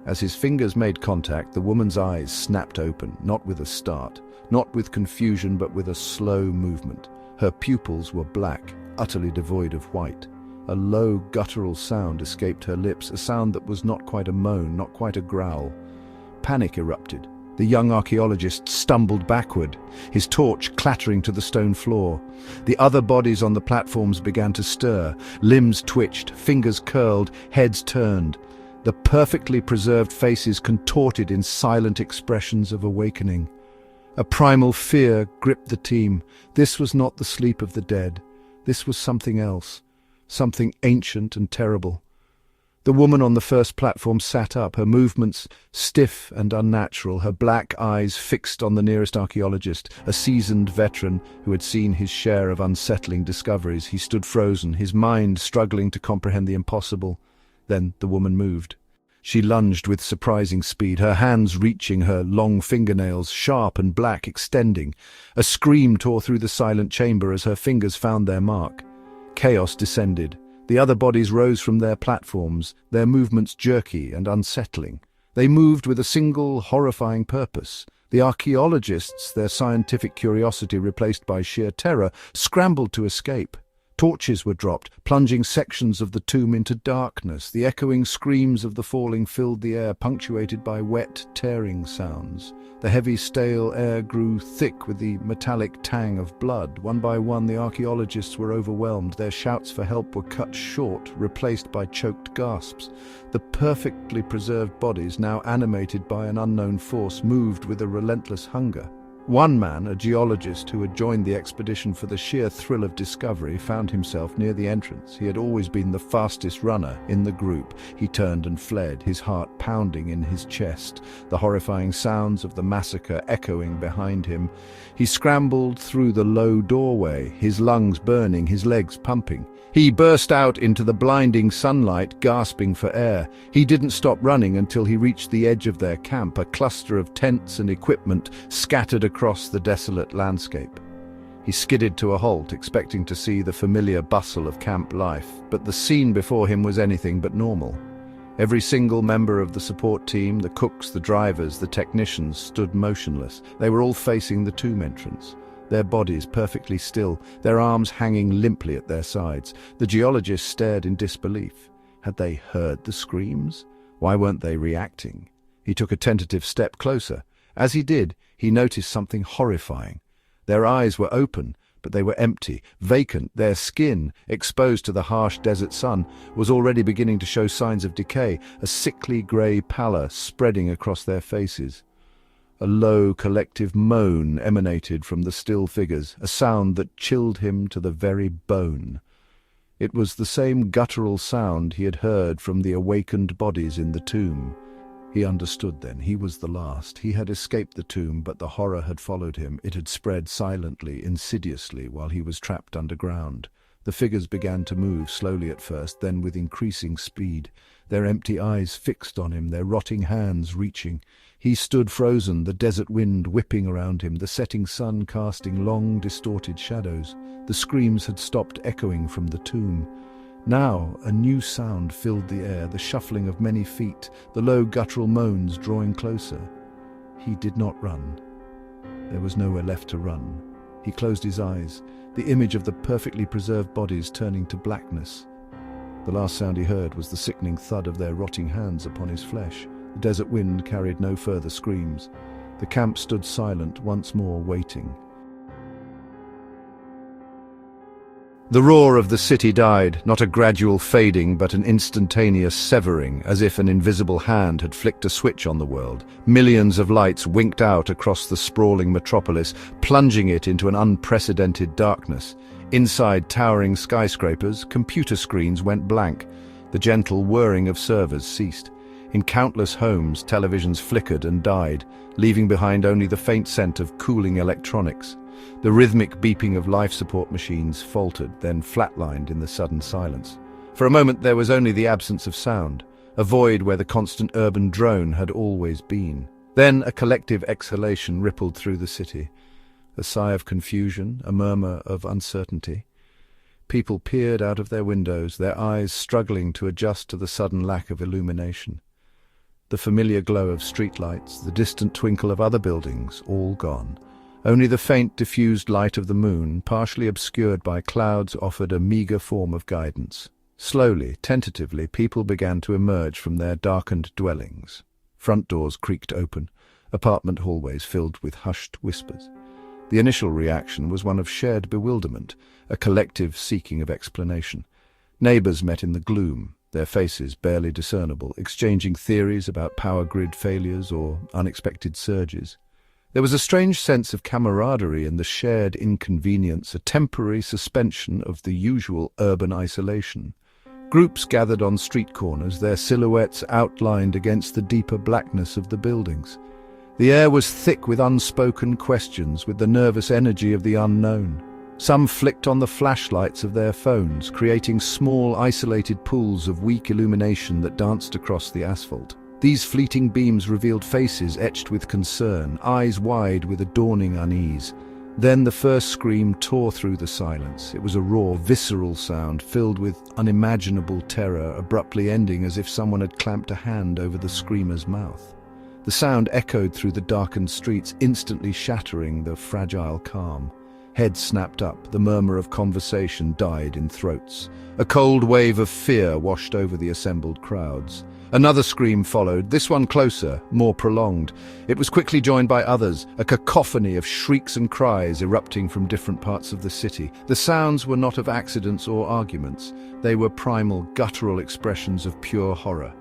As his fingers made contact, the woman's eyes snapped open, not with a start, not with confusion, but with a slow movement. Her pupils were black, utterly devoid of white. A low, guttural sound escaped her lips, a sound that was not quite a moan, not quite a growl. Panic erupted. The young archaeologist stumbled backward, his torch clattering to the stone floor. The other bodies on the platforms began to stir. Limbs twitched, fingers curled, heads turned. The perfectly preserved faces contorted in silent expressions of awakening. A primal fear gripped the team. This was not the sleep of the dead. This was something else, something ancient and terrible. The woman on the first platform sat up, her movements stiff and unnatural, her black eyes fixed on the nearest archaeologist, a seasoned veteran who had seen his share of unsettling discoveries. He stood frozen, his mind struggling to comprehend the impossible. Then the woman moved. She lunged with surprising speed, her hands reaching, her long fingernails, sharp and black, extending. A scream tore through the silent chamber as her fingers found their mark. Chaos descended. The other bodies rose from their platforms, their movements jerky and unsettling. They moved with a single, horrifying purpose. The archaeologists, their scientific curiosity replaced by sheer terror, scrambled to escape. Torches were dropped, plunging sections of the tomb into darkness. The echoing screams of the falling filled the air, punctuated by wet, tearing sounds. The heavy, stale air grew thick with the metallic tang of blood. One by one, the archaeologists were overwhelmed. Their shouts for help were cut short, replaced by choked gasps. The perfectly preserved bodies, now animated by an unknown force, moved with a relentless hunger. One man, a geologist who had joined the expedition for the sheer thrill of discovery, found himself near the entrance. He had always been the fastest runner in the group. He turned and fled, his heart pounding in his chest, the horrifying sounds of the massacre echoing behind him. He scrambled through the low doorway, his lungs burning, his legs pumping. He burst out into the blinding sunlight, gasping for air. He didn't stop running until he reached the edge of their camp, a cluster of tents and equipment scattered across the desolate landscape. He skidded to a halt, expecting to see the familiar bustle of camp life, but the scene before him was anything but normal. Every single member of the support team, the cooks, the drivers, the technicians, stood motionless. They were all facing the tomb entrance, their bodies perfectly still, their arms hanging limply at their sides. The geologist stared in disbelief. Had they heard the screams? Why weren't they reacting? He took a tentative step closer. As he did, he noticed something horrifying. Their eyes were open, but they were empty, vacant. Their skin, exposed to the harsh desert sun, was already beginning to show signs of decay, a sickly grey pallor spreading across their faces. A low, collective moan emanated from the still figures, a sound that chilled him to the very bone. It was the same guttural sound he had heard from the awakened bodies in the tomb. He understood then. He was the last. He had escaped the tomb, but the horror had followed him. It had spread silently, insidiously, while he was trapped underground. The figures began to move, slowly at first, then with increasing speed, their empty eyes fixed on him, their rotting hands reaching. He stood frozen, the desert wind whipping around him, the setting sun casting long, distorted shadows. The screams had stopped echoing from the tomb. Now a new sound filled the air, the shuffling of many feet, the low guttural moans drawing closer. He did not run. There was nowhere left to run. He closed his eyes, the image of the perfectly preserved bodies turning to blackness. The last sound he heard was the sickening thud of their rotting hands upon his flesh. The desert wind carried no further screams. The camp stood silent, once more waiting. The roar of the city died, not a gradual fading, but an instantaneous severing, as if an invisible hand had flicked a switch on the world. Millions of lights winked out across the sprawling metropolis, plunging it into an unprecedented darkness. Inside towering skyscrapers, computer screens went blank. The gentle whirring of servers ceased. In countless homes, televisions flickered and died, leaving behind only the faint scent of cooling electronics. The rhythmic beeping of life support machines faltered, then flatlined in the sudden silence. For a moment there was only the absence of sound, a void where the constant urban drone had always been. Then a collective exhalation rippled through the city. A sigh of confusion, a murmur of uncertainty. People peered out of their windows, their eyes struggling to adjust to the sudden lack of illumination. The familiar glow of streetlights, the distant twinkle of other buildings, all gone. Only the faint, diffused light of the moon, partially obscured by clouds, offered a meagre form of guidance. Slowly, tentatively, people began to emerge from their darkened dwellings. Front doors creaked open, apartment hallways filled with hushed whispers. The initial reaction was one of shared bewilderment, a collective seeking of explanation. Neighbors met in the gloom, their faces barely discernible, exchanging theories about power grid failures or unexpected surges. There was a strange sense of camaraderie in the shared inconvenience, a temporary suspension of the usual urban isolation. Groups gathered on street corners, their silhouettes outlined against the deeper blackness of the buildings. The air was thick with unspoken questions, with the nervous energy of the unknown. Some flicked on the flashlights of their phones, creating small, isolated pools of weak illumination that danced across the asphalt. These fleeting beams revealed faces etched with concern, eyes wide with a dawning unease. Then the first scream tore through the silence. It was a raw, visceral sound filled with unimaginable terror, abruptly ending as if someone had clamped a hand over the screamer's mouth. The sound echoed through the darkened streets, instantly shattering the fragile calm. Heads snapped up, the murmur of conversation died in throats. A cold wave of fear washed over the assembled crowds. Another scream followed, this one closer, more prolonged. It was quickly joined by others, a cacophony of shrieks and cries erupting from different parts of the city. The sounds were not of accidents or arguments. They were primal, guttural expressions of pure horror.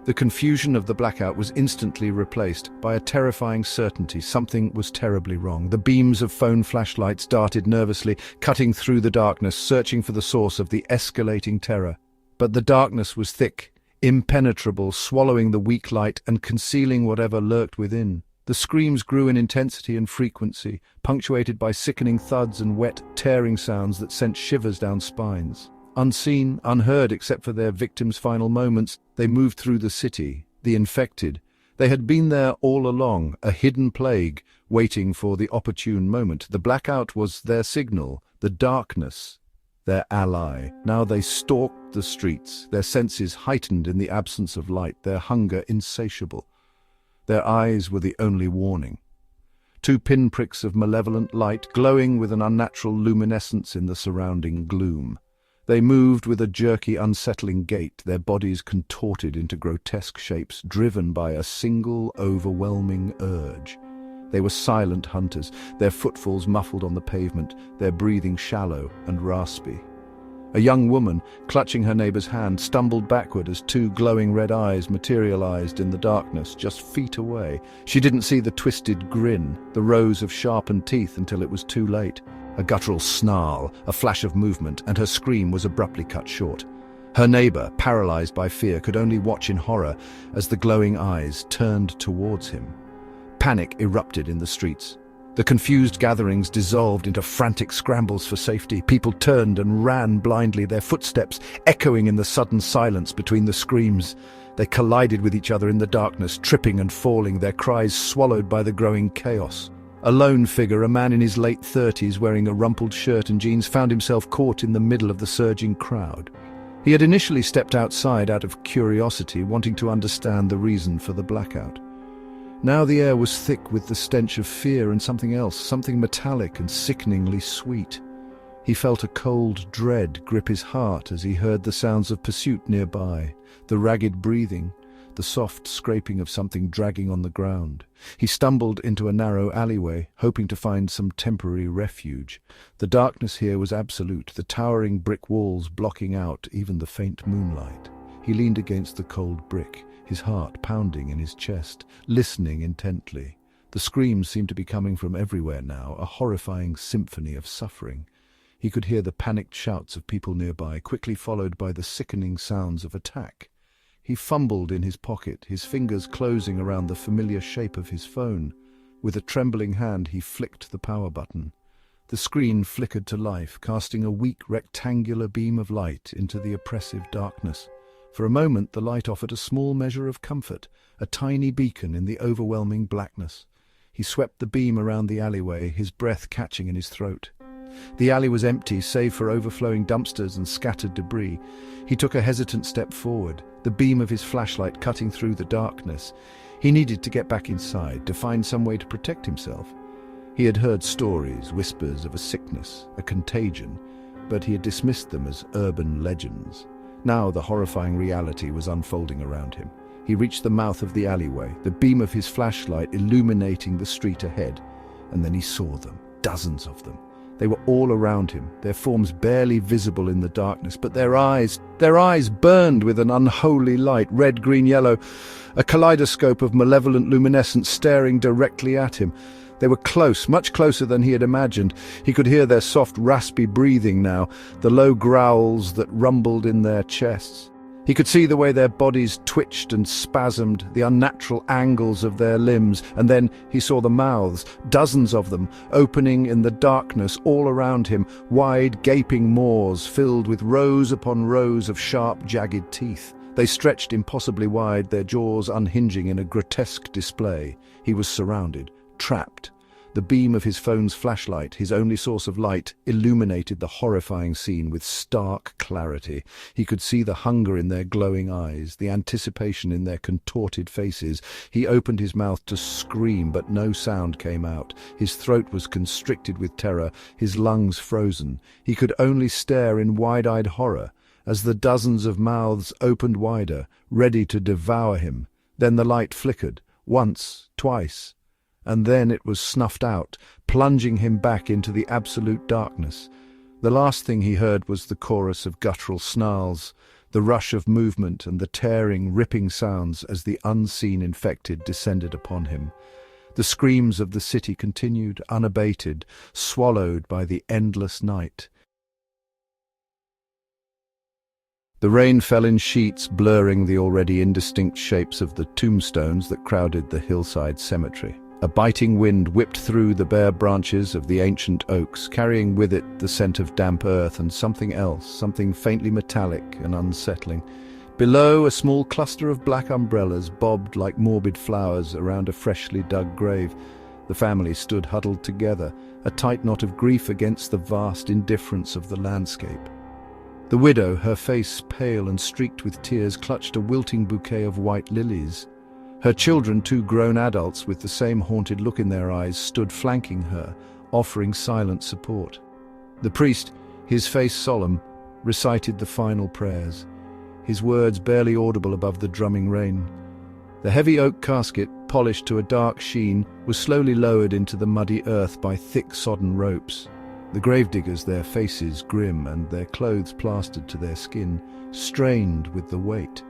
The confusion of the blackout was instantly replaced by a terrifying certainty. Something was terribly wrong. The beams of phone flashlights darted nervously, cutting through the darkness, searching for the source of the escalating terror. But the darkness was thick, impenetrable, swallowing the weak light and concealing whatever lurked within. The screams grew in intensity and frequency, punctuated by sickening thuds and wet, tearing sounds that sent shivers down spines. Unseen, unheard except for their victims' final moments, they moved through the city, the infected. They had been there all along, a hidden plague, waiting for the opportune moment. The blackout was their signal, the darkness their ally. Now they stalked the streets, their senses heightened in the absence of light, their hunger insatiable. Their eyes were the only warning. Two pinpricks of malevolent light, glowing with an unnatural luminescence in the surrounding gloom. They moved with a jerky, unsettling gait, their bodies contorted into grotesque shapes, driven by a single, overwhelming urge. They were silent hunters, their footfalls muffled on the pavement, their breathing shallow and raspy. A young woman, clutching her neighbor's hand, stumbled backward as two glowing red eyes materialized in the darkness just feet away. She didn't see the twisted grin, the rows of sharpened teeth until it was too late. A guttural snarl, a flash of movement, and her scream was abruptly cut short. Her neighbor, paralyzed by fear, could only watch in horror as the glowing eyes turned towards him. Panic erupted in the streets. The confused gatherings dissolved into frantic scrambles for safety. People turned and ran blindly, their footsteps echoing in the sudden silence between the screams. They collided with each other in the darkness, tripping and falling, their cries swallowed by the growing chaos. A lone figure, a man in his late 30s wearing a rumpled shirt and jeans, found himself caught in the middle of the surging crowd. He had initially stepped outside out of curiosity, wanting to understand the reason for the blackout. Now the air was thick with the stench of fear and something else, something metallic and sickeningly sweet. He felt a cold dread grip his heart as he heard the sounds of pursuit nearby, the ragged breathing, the soft scraping of something dragging on the ground. He stumbled into a narrow alleyway, hoping to find some temporary refuge. The darkness here was absolute, the towering brick walls blocking out even the faint moonlight. He leaned against the cold brick, his heart pounding in his chest, listening intently. The screams seemed to be coming from everywhere now, a horrifying symphony of suffering. He could hear the panicked shouts of people nearby, quickly followed by the sickening sounds of attack. He fumbled in his pocket, his fingers closing around the familiar shape of his phone. With a trembling hand, he flicked the power button. The screen flickered to life, casting a weak rectangular beam of light into the oppressive darkness. For a moment, the light offered a small measure of comfort, a tiny beacon in the overwhelming blackness. He swept the beam around the alleyway, his breath catching in his throat. The alley was empty, save for overflowing dumpsters and scattered debris. He took a hesitant step forward, the beam of his flashlight cutting through the darkness. He needed to get back inside, to find some way to protect himself. He had heard stories, whispers of a sickness, a contagion, but he had dismissed them as urban legends. Now the horrifying reality was unfolding around him. He reached the mouth of the alleyway, the beam of his flashlight illuminating the street ahead, and then he saw them, dozens of them. They were all around him, their forms barely visible in the darkness, but their eyes burned with an unholy light, red, green, yellow, a kaleidoscope of malevolent luminescence staring directly at him. They were close, much closer than he had imagined. He could hear their soft, raspy breathing now, the low growls that rumbled in their chests. He could see the way their bodies twitched and spasmed, the unnatural angles of their limbs, and then he saw the mouths, dozens of them, opening in the darkness all around him, wide, gaping maws filled with rows upon rows of sharp, jagged teeth. They stretched impossibly wide, their jaws unhinging in a grotesque display. He was surrounded, trapped. The beam of his phone's flashlight, his only source of light, illuminated the horrifying scene with stark clarity. He could see the hunger in their glowing eyes, the anticipation in their contorted faces. He opened his mouth to scream, but no sound came out. His throat was constricted with terror, his lungs frozen. He could only stare in wide-eyed horror as the dozens of mouths opened wider, ready to devour him. Then the light flickered, once, twice, and then it was snuffed out, plunging him back into the absolute darkness. The last thing he heard was the chorus of guttural snarls, the rush of movement and the tearing, ripping sounds as the unseen infected descended upon him. The screams of the city continued, unabated, swallowed by the endless night. The rain fell in sheets, blurring the already indistinct shapes of the tombstones that crowded the hillside cemetery. A biting wind whipped through the bare branches of the ancient oaks, carrying with it the scent of damp earth and something else, something faintly metallic and unsettling. Below, a small cluster of black umbrellas bobbed like morbid flowers around a freshly dug grave. The family stood huddled together, a tight knot of grief against the vast indifference of the landscape. The widow, her face pale and streaked with tears, clutched a wilting bouquet of white lilies. Her children, two grown adults with the same haunted look in their eyes, stood flanking her, offering silent support. The priest, his face solemn, recited the final prayers, his words barely audible above the drumming rain. The heavy oak casket, polished to a dark sheen, was slowly lowered into the muddy earth by thick sodden ropes. The gravediggers, their faces grim and their clothes plastered to their skin, strained with the weight.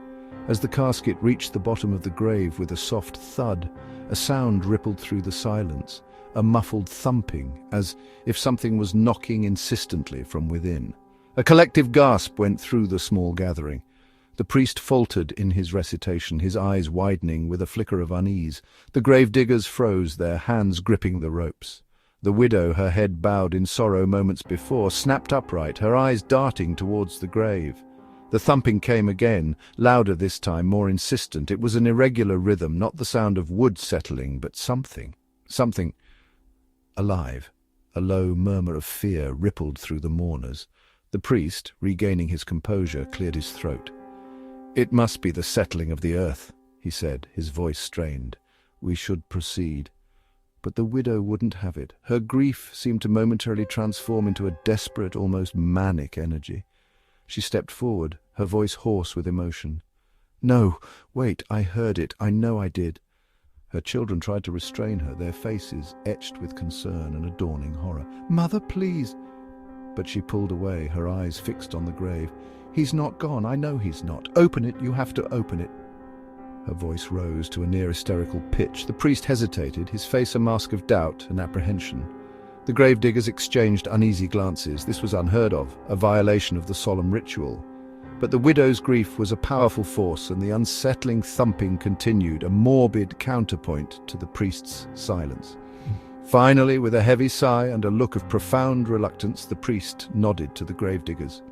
As the casket reached the bottom of the grave with a soft thud, a sound rippled through the silence, a muffled thumping, as if something was knocking insistently from within. A collective gasp went through the small gathering. The priest faltered in his recitation, his eyes widening with a flicker of unease. The gravediggers froze, their hands gripping the ropes. The widow, her head bowed in sorrow moments before, snapped upright, her eyes darting towards the grave. The thumping came again, louder this time, more insistent. It was an irregular rhythm, not the sound of wood settling, but something alive. A low murmur of fear rippled through the mourners. The priest, regaining his composure, cleared his throat. "It must be the settling of the earth," he said, his voice strained. "We should proceed." But the widow wouldn't have it. Her grief seemed to momentarily transform into a desperate, almost manic energy. She stepped forward, her voice hoarse with emotion. "No, wait, I heard it. I know I did." Her children tried to restrain her, their faces etched with concern and a dawning horror. "Mother, please!" But she pulled away, her eyes fixed on the grave. "He's not gone. I know he's not. Open it. You have to open it." Her voice rose to a near hysterical pitch. The priest hesitated, his face a mask of doubt and apprehension. The gravediggers exchanged uneasy glances. This was unheard of, a violation of the solemn ritual. But the widow's grief was a powerful force, and the unsettling thumping continued, a morbid counterpoint to the priest's silence. Finally, with a heavy sigh and a look of profound reluctance, the priest nodded to the gravediggers.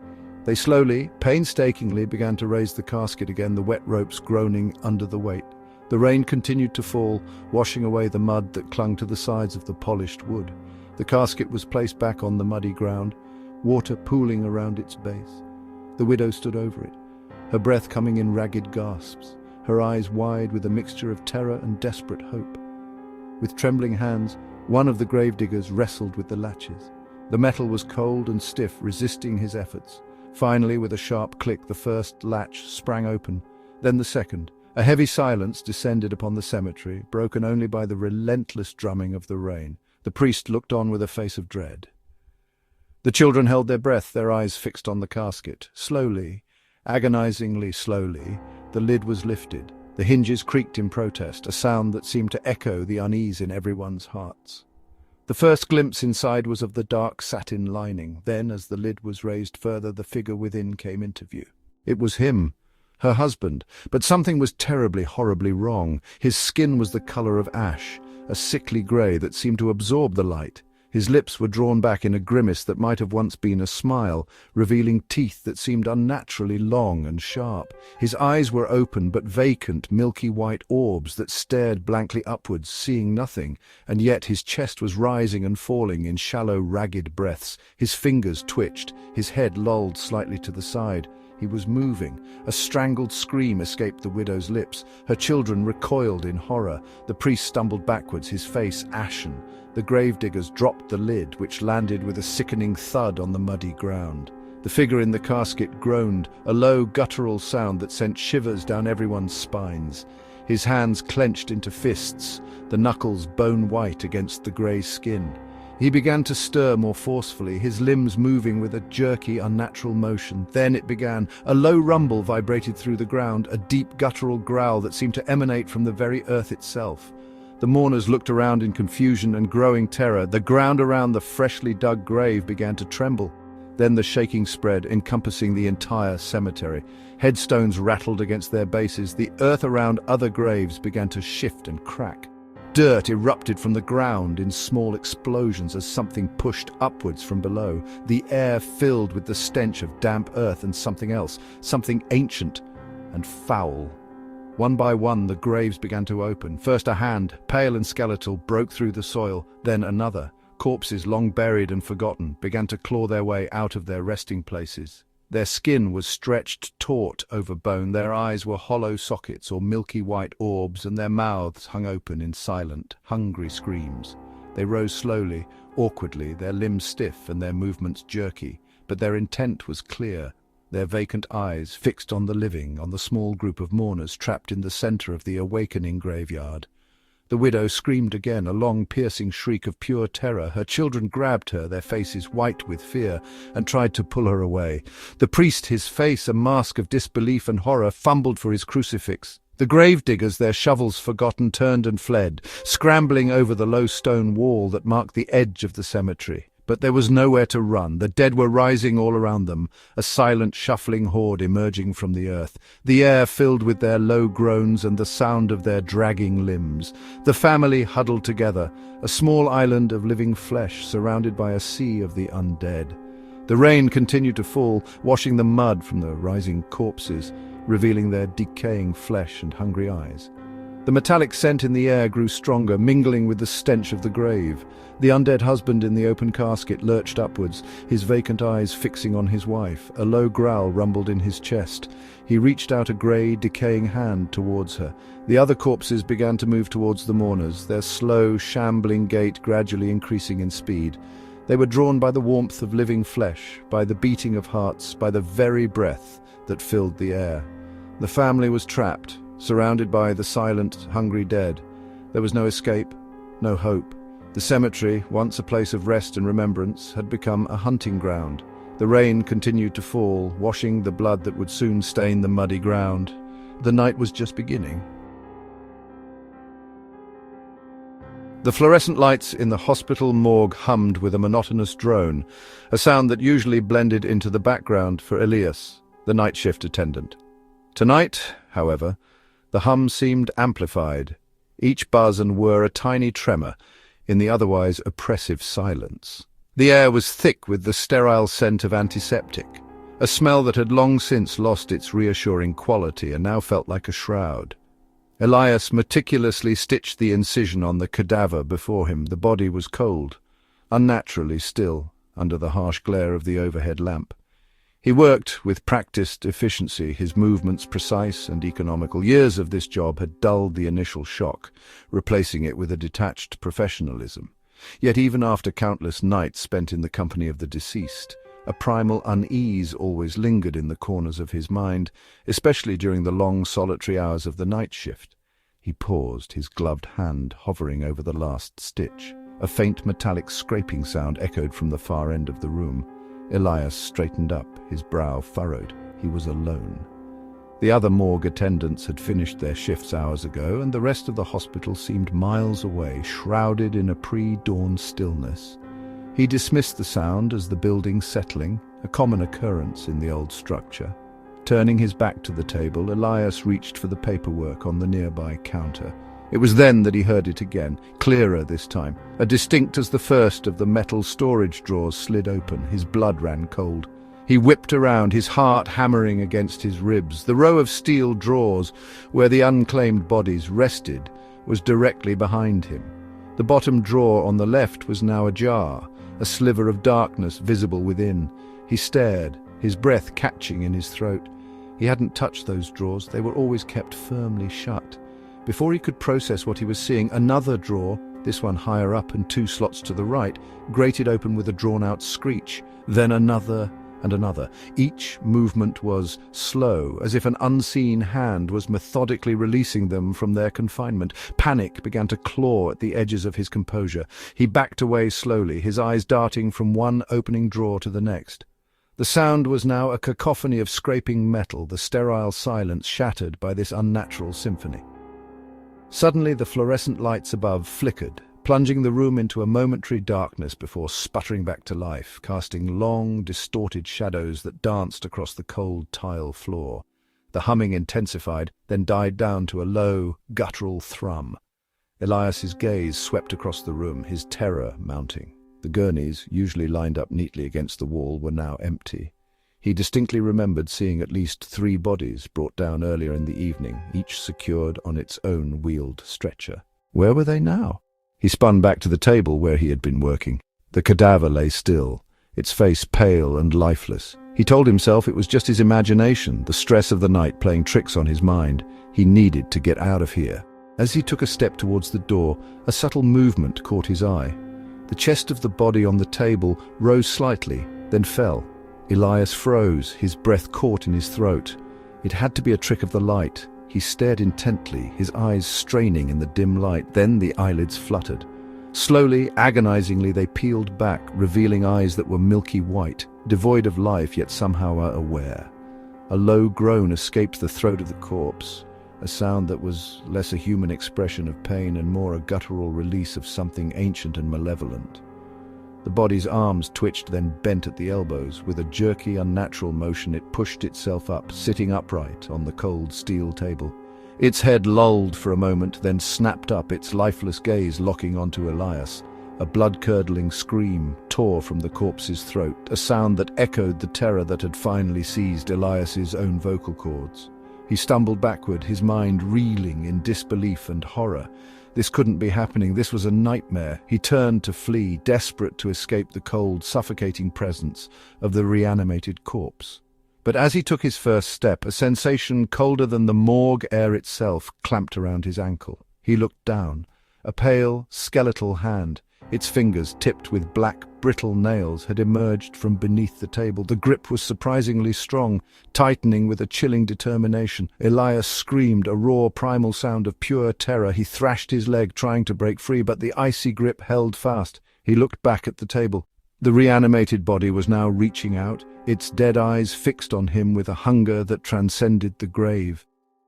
They slowly, painstakingly began to raise the casket again, the wet ropes groaning under the weight. The rain continued to fall, washing away the mud that clung to the sides of the polished wood. The casket was placed back on the muddy ground, water pooling around its base. The widow stood over it, her breath coming in ragged gasps, her eyes wide with a mixture of terror and desperate hope. With trembling hands, one of the gravediggers wrestled with the latches. The metal was cold and stiff, resisting his efforts. Finally, with a sharp click, the first latch sprang open, then the second. A heavy silence descended upon the cemetery, broken only by the relentless drumming of the rain. The priest looked on with a face of dread. The children held their breath, their eyes fixed on the casket. Slowly, agonizingly slowly, the lid was lifted. The hinges creaked in protest, a sound that seemed to echo the unease in everyone's hearts. The first glimpse inside was of the dark satin lining. Then, as the lid was raised further, the figure within came into view. It was him, her husband, but something was terribly, horribly wrong. His skin was the color of ash, a sickly grey that seemed to absorb the light. His lips were drawn back in a grimace that might have once been a smile, revealing teeth that seemed unnaturally long and sharp. His eyes were open but vacant, milky white orbs that stared blankly upwards, seeing nothing, and yet his chest was rising and falling in shallow, ragged breaths. His fingers twitched, his head lolled slightly to the side. He was moving. A strangled scream escaped the widow's lips. Her children recoiled in horror. The priest stumbled backwards, his face ashen. The gravediggers dropped the lid, which landed with a sickening thud on the muddy ground. The figure in the casket groaned, a low, guttural sound that sent shivers down everyone's spines. His hands clenched into fists, the knuckles bone-white against the grey skin. He began to stir more forcefully, his limbs moving with a jerky, unnatural motion. Then it began. A low rumble vibrated through the ground, a deep guttural growl that seemed to emanate from the very earth itself. The mourners looked around in confusion and growing terror. The ground around the freshly dug grave began to tremble. Then the shaking spread, encompassing the entire cemetery. Headstones rattled against their bases. The earth around other graves began to shift and crack. Dirt erupted from the ground in small explosions as something pushed upwards from below. The air filled with the stench of damp earth and something else, something ancient and foul. One by one, the graves began to open. First a hand, pale and skeletal, broke through the soil. Then another. Corpses long buried and forgotten began to claw their way out of their resting places. Their skin was stretched taut over bone, their eyes were hollow sockets or milky white orbs, and their mouths hung open in silent, hungry screams. They rose slowly, awkwardly, their limbs stiff and their movements jerky, but their intent was clear. Their vacant eyes fixed on the living, on the small group of mourners trapped in the center of the awakening graveyard. The widow screamed again, a long, piercing shriek of pure terror. Her children grabbed her, their faces white with fear, and tried to pull her away. The priest, his face a mask of disbelief and horror, fumbled for his crucifix. The grave diggers, their shovels forgotten, turned and fled, scrambling over the low stone wall that marked the edge of the cemetery. But there was nowhere to run. The dead were rising all around them, a silent, shuffling horde emerging from the earth, the air filled with their low groans and the sound of their dragging limbs. The family huddled together, a small island of living flesh surrounded by a sea of the undead. The rain continued to fall, washing the mud from the rising corpses, revealing their decaying flesh and hungry eyes. The metallic scent in the air grew stronger, mingling with the stench of the grave. The undead husband in the open casket lurched upwards, his vacant eyes fixing on his wife. A low growl rumbled in his chest. He reached out a grey, decaying hand towards her. The other corpses began to move towards the mourners, their slow, shambling gait gradually increasing in speed. They were drawn by the warmth of living flesh, by the beating of hearts, by the very breath that filled the air. The family was trapped, surrounded by the silent, hungry dead. There was no escape, no hope. The cemetery, once a place of rest and remembrance, had become a hunting ground. The rain continued to fall, washing the blood that would soon stain the muddy ground. The night was just beginning. The fluorescent lights in the hospital morgue hummed with a monotonous drone, a sound that usually blended into the background for Elias, the night shift attendant. Tonight, however, the hum seemed amplified. Each buzz and whir a tiny tremor in the otherwise oppressive silence. The air was thick with the sterile scent of antiseptic, a smell that had long since lost its reassuring quality and now felt like a shroud. Elias meticulously stitched the incision on the cadaver before him. The body was cold, unnaturally still, under the harsh glare of the overhead lamp. He worked with practiced efficiency, his movements precise and economical. Years of this job had dulled the initial shock, replacing it with a detached professionalism. Yet even after countless nights spent in the company of the deceased, a primal unease always lingered in the corners of his mind, especially during the long solitary hours of the night shift. He paused, his gloved hand hovering over the last stitch. A faint metallic scraping sound echoed from the far end of the room. Elias straightened up, his brow furrowed. He was alone. The other morgue attendants had finished their shifts hours ago, and the rest of the hospital seemed miles away, shrouded in a pre-dawn stillness. He dismissed the sound as the building settling, a common occurrence in the old structure. Turning his back to the table, Elias reached for the paperwork on the nearby counter. It was then that he heard it again, clearer this time, as distinct as the first of the metal storage drawers slid open. His blood ran cold. He whipped around, his heart hammering against his ribs. The row of steel drawers, where the unclaimed bodies rested, was directly behind him. The bottom drawer on the left was now ajar, a sliver of darkness visible within. He stared, his breath catching in his throat. He hadn't touched those drawers, they were always kept firmly shut. Before he could process what he was seeing, another drawer, this one higher up and 2 slots to the right, grated open with a drawn-out screech. Then another and another. Each movement was slow, as if an unseen hand was methodically releasing them from their confinement. Panic began to claw at the edges of his composure. He backed away slowly, his eyes darting from one opening drawer to the next. The sound was now a cacophony of scraping metal, the sterile silence shattered by this unnatural symphony. Suddenly the fluorescent lights above flickered, plunging the room into a momentary darkness before sputtering back to life, casting long, distorted shadows that danced across the cold tile floor. The humming intensified, then died down to a low, guttural thrum. Elias's gaze swept across the room, his terror mounting. The gurneys, usually lined up neatly against the wall, were now empty. He distinctly remembered seeing at least 3 bodies brought down earlier in the evening, each secured on its own wheeled stretcher. Where were they now? He spun back to the table where he had been working. The cadaver lay still, its face pale and lifeless. He told himself it was just his imagination, the stress of the night playing tricks on his mind. He needed to get out of here. As he took a step towards the door, a subtle movement caught his eye. The chest of the body on the table rose slightly, then fell. Elias froze, his breath caught in his throat. It had to be a trick of the light. He stared intently, his eyes straining in the dim light. Then the eyelids fluttered. Slowly, agonizingly, they peeled back, revealing eyes that were milky white, devoid of life yet somehow aware. A low groan escaped the throat of the corpse, a sound that was less a human expression of pain and more a guttural release of something ancient and malevolent. The body's arms twitched, then bent at the elbows. With a jerky, unnatural motion, it pushed itself up, sitting upright on the cold steel table. Its head lolled for a moment, then snapped up, its lifeless gaze locking onto Elias. A blood-curdling scream tore from the corpse's throat, a sound that echoed the terror that had finally seized Elias's own vocal cords. He stumbled backward, his mind reeling in disbelief and horror. This couldn't be happening. This was a nightmare. He turned to flee, desperate to escape the cold, suffocating presence of the reanimated corpse. But as he took his first step, a sensation colder than the morgue air itself clamped around his ankle. He looked down. A pale, skeletal hand, its fingers tipped with black, brittle nails, had emerged from beneath the table. The grip was surprisingly strong, tightening with a chilling determination. Elias screamed, a raw, primal sound of pure terror. He thrashed his leg, trying to break free, but the icy grip held fast. He looked back at the table. The reanimated body was now reaching out, its dead eyes fixed on him with a hunger that transcended the grave.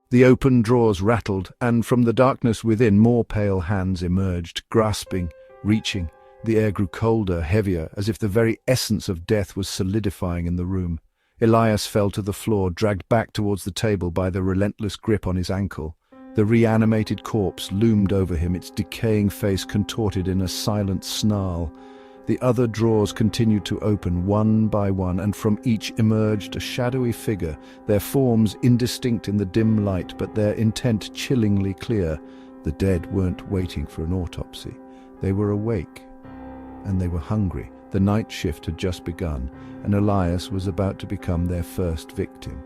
The open drawers rattled, and from the darkness within more pale hands emerged, grasping, reaching. The air grew colder, heavier, as if the very essence of death was solidifying in the room. Elias fell to the floor, dragged back towards the table by the relentless grip on his ankle. The reanimated corpse loomed over him, its decaying face contorted in a silent snarl. The other drawers continued to open one by one, and from each emerged a shadowy figure, their forms indistinct in the dim light, but their intent chillingly clear. The dead weren't waiting for an autopsy. They were awake, and they were hungry. The night shift had just begun, and Elias was about to become their first victim.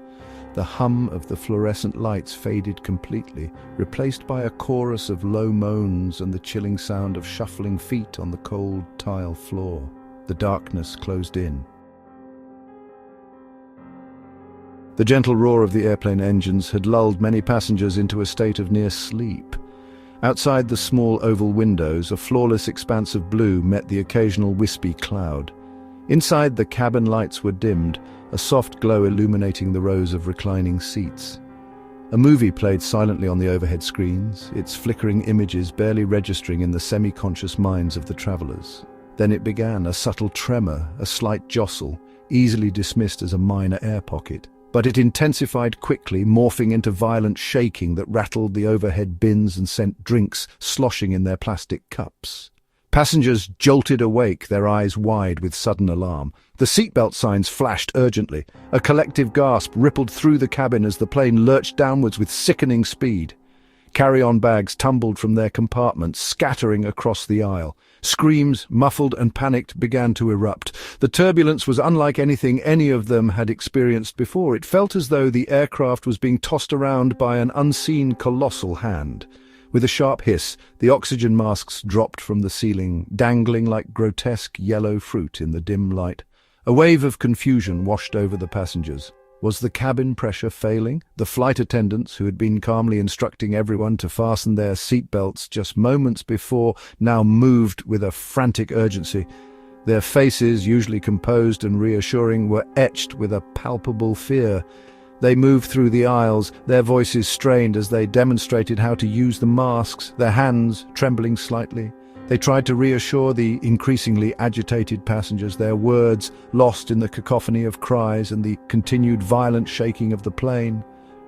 The hum of the fluorescent lights faded completely, replaced by a chorus of low moans and the chilling sound of shuffling feet on the cold tile floor. The darkness closed in. The gentle roar of the airplane engines had lulled many passengers into a state of near sleep. Outside the small oval windows, a flawless expanse of blue met the occasional wispy cloud. Inside, the cabin lights were dimmed, a soft glow illuminating the rows of reclining seats. A movie played silently on the overhead screens, its flickering images barely registering in the semi-conscious minds of the travelers. Then it began, a subtle tremor, a slight jostle, easily dismissed as a minor air pocket. But it intensified quickly, morphing into violent shaking that rattled the overhead bins and sent drinks sloshing in their plastic cups. Passengers jolted awake, their eyes wide with sudden alarm. The seatbelt signs flashed urgently. A collective gasp rippled through the cabin as the plane lurched downwards with sickening speed. Carry-on bags tumbled from their compartments, scattering across the aisle. Screams, muffled and panicked, began to erupt. The turbulence was unlike anything any of them had experienced before. It felt as though the aircraft was being tossed around by an unseen colossal hand. With a sharp hiss, the oxygen masks dropped from the ceiling, dangling like grotesque yellow fruit in the dim light. A wave of confusion washed over the passengers. Was the cabin pressure failing? The flight attendants, who had been calmly instructing everyone to fasten their seatbelts just moments before, now moved with a frantic urgency. Their faces, usually composed and reassuring, were etched with a palpable fear. They moved through the aisles, their voices strained as they demonstrated how to use the masks, their hands trembling slightly. They tried to reassure the increasingly agitated passengers, their words lost in the cacophony of cries and the continued violent shaking of the plane.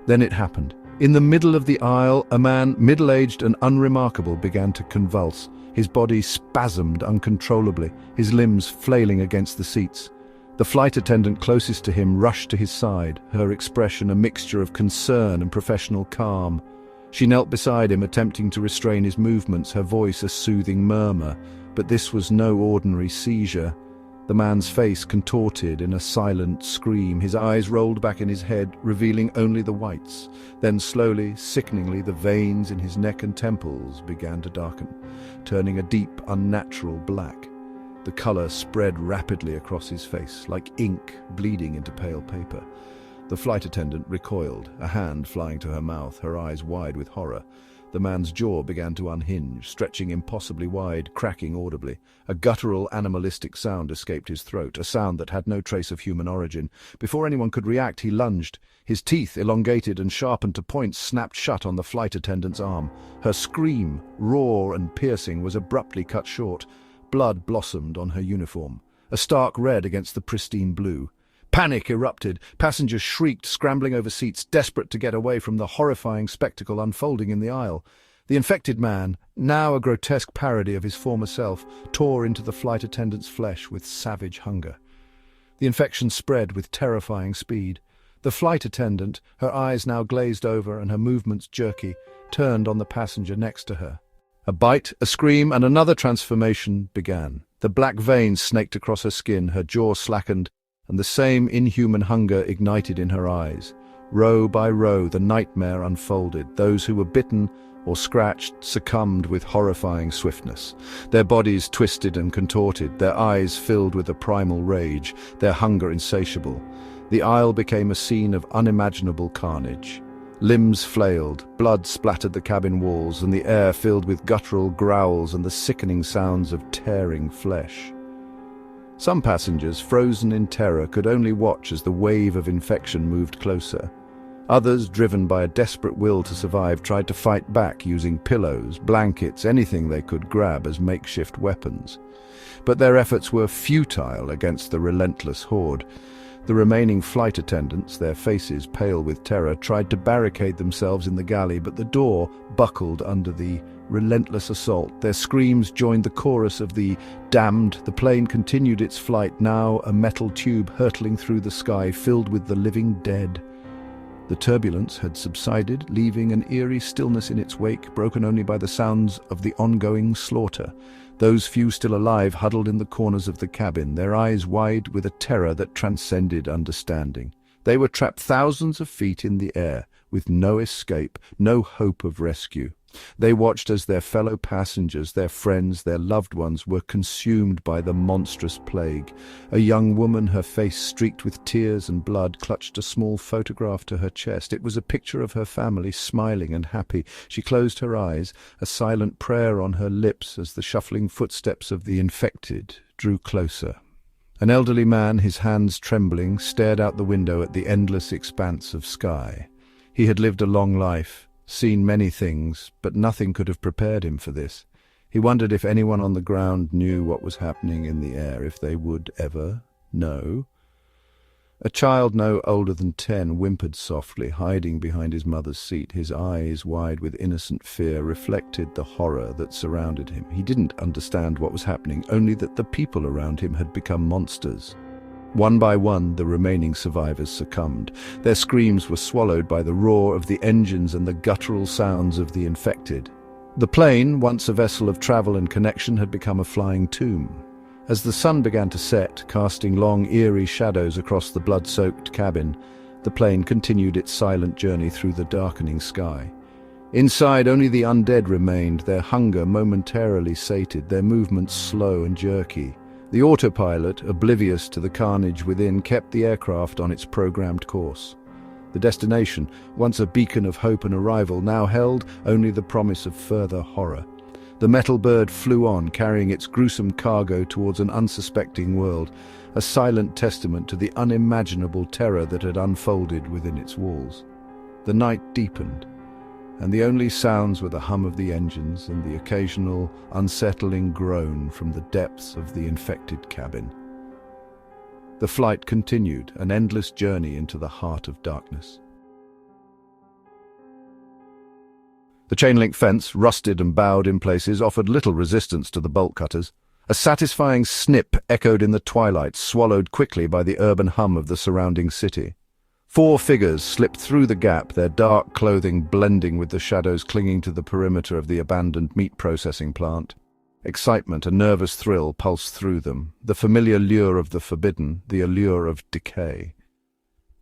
Then it happened. In the middle of the aisle, a man, middle-aged and unremarkable, began to convulse. His body spasmed uncontrollably, his limbs flailing against the seats. The flight attendant closest to him rushed to his side, her expression a mixture of concern and professional calm. She knelt beside him, attempting to restrain his movements, her voice a soothing murmur. But this was no ordinary seizure. The man's face contorted in a silent scream, his eyes rolled back in his head, revealing only the whites. Then slowly, sickeningly, the veins in his neck and temples began to darken, turning a deep, unnatural black. The color spread rapidly across his face, like ink bleeding into pale paper. The flight attendant recoiled, a hand flying to her mouth, her eyes wide with horror. The man's jaw began to unhinge, stretching impossibly wide, cracking audibly. A guttural, animalistic sound escaped his throat, a sound that had no trace of human origin. Before anyone could react, he lunged. His teeth, elongated and sharpened to points, snapped shut on the flight attendant's arm. Her scream, raw and piercing, was abruptly cut short. Blood blossomed on her uniform, a stark red against the pristine blue. Panic erupted. Passengers shrieked, scrambling over seats, desperate to get away from the horrifying spectacle unfolding in the aisle. The infected man, now a grotesque parody of his former self, tore into the flight attendant's flesh with savage hunger. The infection spread with terrifying speed. The flight attendant, her eyes now glazed over and her movements jerky, turned on the passenger next to her. A bite, a scream, and another transformation began. The black veins snaked across her skin, her jaw slackened, and the same inhuman hunger ignited in her eyes. Row by row, the nightmare unfolded. Those who were bitten or scratched succumbed with horrifying swiftness. Their bodies twisted and contorted, their eyes filled with a primal rage, their hunger insatiable. The aisle became a scene of unimaginable carnage. Limbs flailed, blood splattered the cabin walls, and the air filled with guttural growls and the sickening sounds of tearing flesh. Some passengers, frozen in terror, could only watch as the wave of infection moved closer. Others, driven by a desperate will to survive, tried to fight back using pillows, blankets, anything they could grab as makeshift weapons. But their efforts were futile against the relentless horde. The remaining flight attendants, their faces pale with terror, tried to barricade themselves in the galley, but the door buckled under the relentless assault. Their screams joined the chorus of the damned. The plane continued its flight, now a metal tube hurtling through the sky, filled with the living dead. The turbulence had subsided, leaving an eerie stillness in its wake, broken only by the sounds of the ongoing slaughter. Those few still alive huddled in the corners of the cabin, their eyes wide with a terror that transcended understanding. They were trapped thousands of feet in the air, with no escape, no hope of rescue. They watched as their fellow passengers, their friends, their loved ones were consumed by the monstrous plague. A young woman, her face streaked with tears and blood, clutched a small photograph to her chest. It was a picture of her family, smiling and happy. She closed her eyes, a silent prayer on her lips as the shuffling footsteps of the infected drew closer. An elderly man, his hands trembling, stared out the window at the endless expanse of sky. He had lived a long life, seen many things, but nothing could have prepared him for this. He wondered if anyone on the ground knew what was happening in the air, if they would ever know. A child no older than 10 whimpered softly, hiding behind his mother's seat. His eyes, wide with innocent fear, reflected the horror that surrounded him. He didn't understand what was happening, only that the people around him had become monsters. One by one, the remaining survivors succumbed. Their screams were swallowed by the roar of the engines and the guttural sounds of the infected. The plane, once a vessel of travel and connection, had become a flying tomb. As the sun began to set, casting long, eerie shadows across the blood-soaked cabin, the plane continued its silent journey through the darkening sky. Inside, only the undead remained, their hunger momentarily sated, their movements slow and jerky. The autopilot, oblivious to the carnage within, kept the aircraft on its programmed course. The destination, once a beacon of hope and arrival, now held only the promise of further horror. The metal bird flew on, carrying its gruesome cargo towards an unsuspecting world, a silent testament to the unimaginable terror that had unfolded within its walls. The night deepened, and the only sounds were the hum of the engines and the occasional, unsettling groan from the depths of the infected cabin. The flight continued, an endless journey into the heart of darkness. The chain-link fence, rusted and bowed in places, offered little resistance to the bolt cutters. A satisfying snip echoed in the twilight, swallowed quickly by the urban hum of the surrounding city. 4 figures slipped through the gap, their dark clothing blending with the shadows clinging to the perimeter of the abandoned meat processing plant. Excitement, a nervous thrill, pulsed through them, the familiar lure of the forbidden, the allure of decay.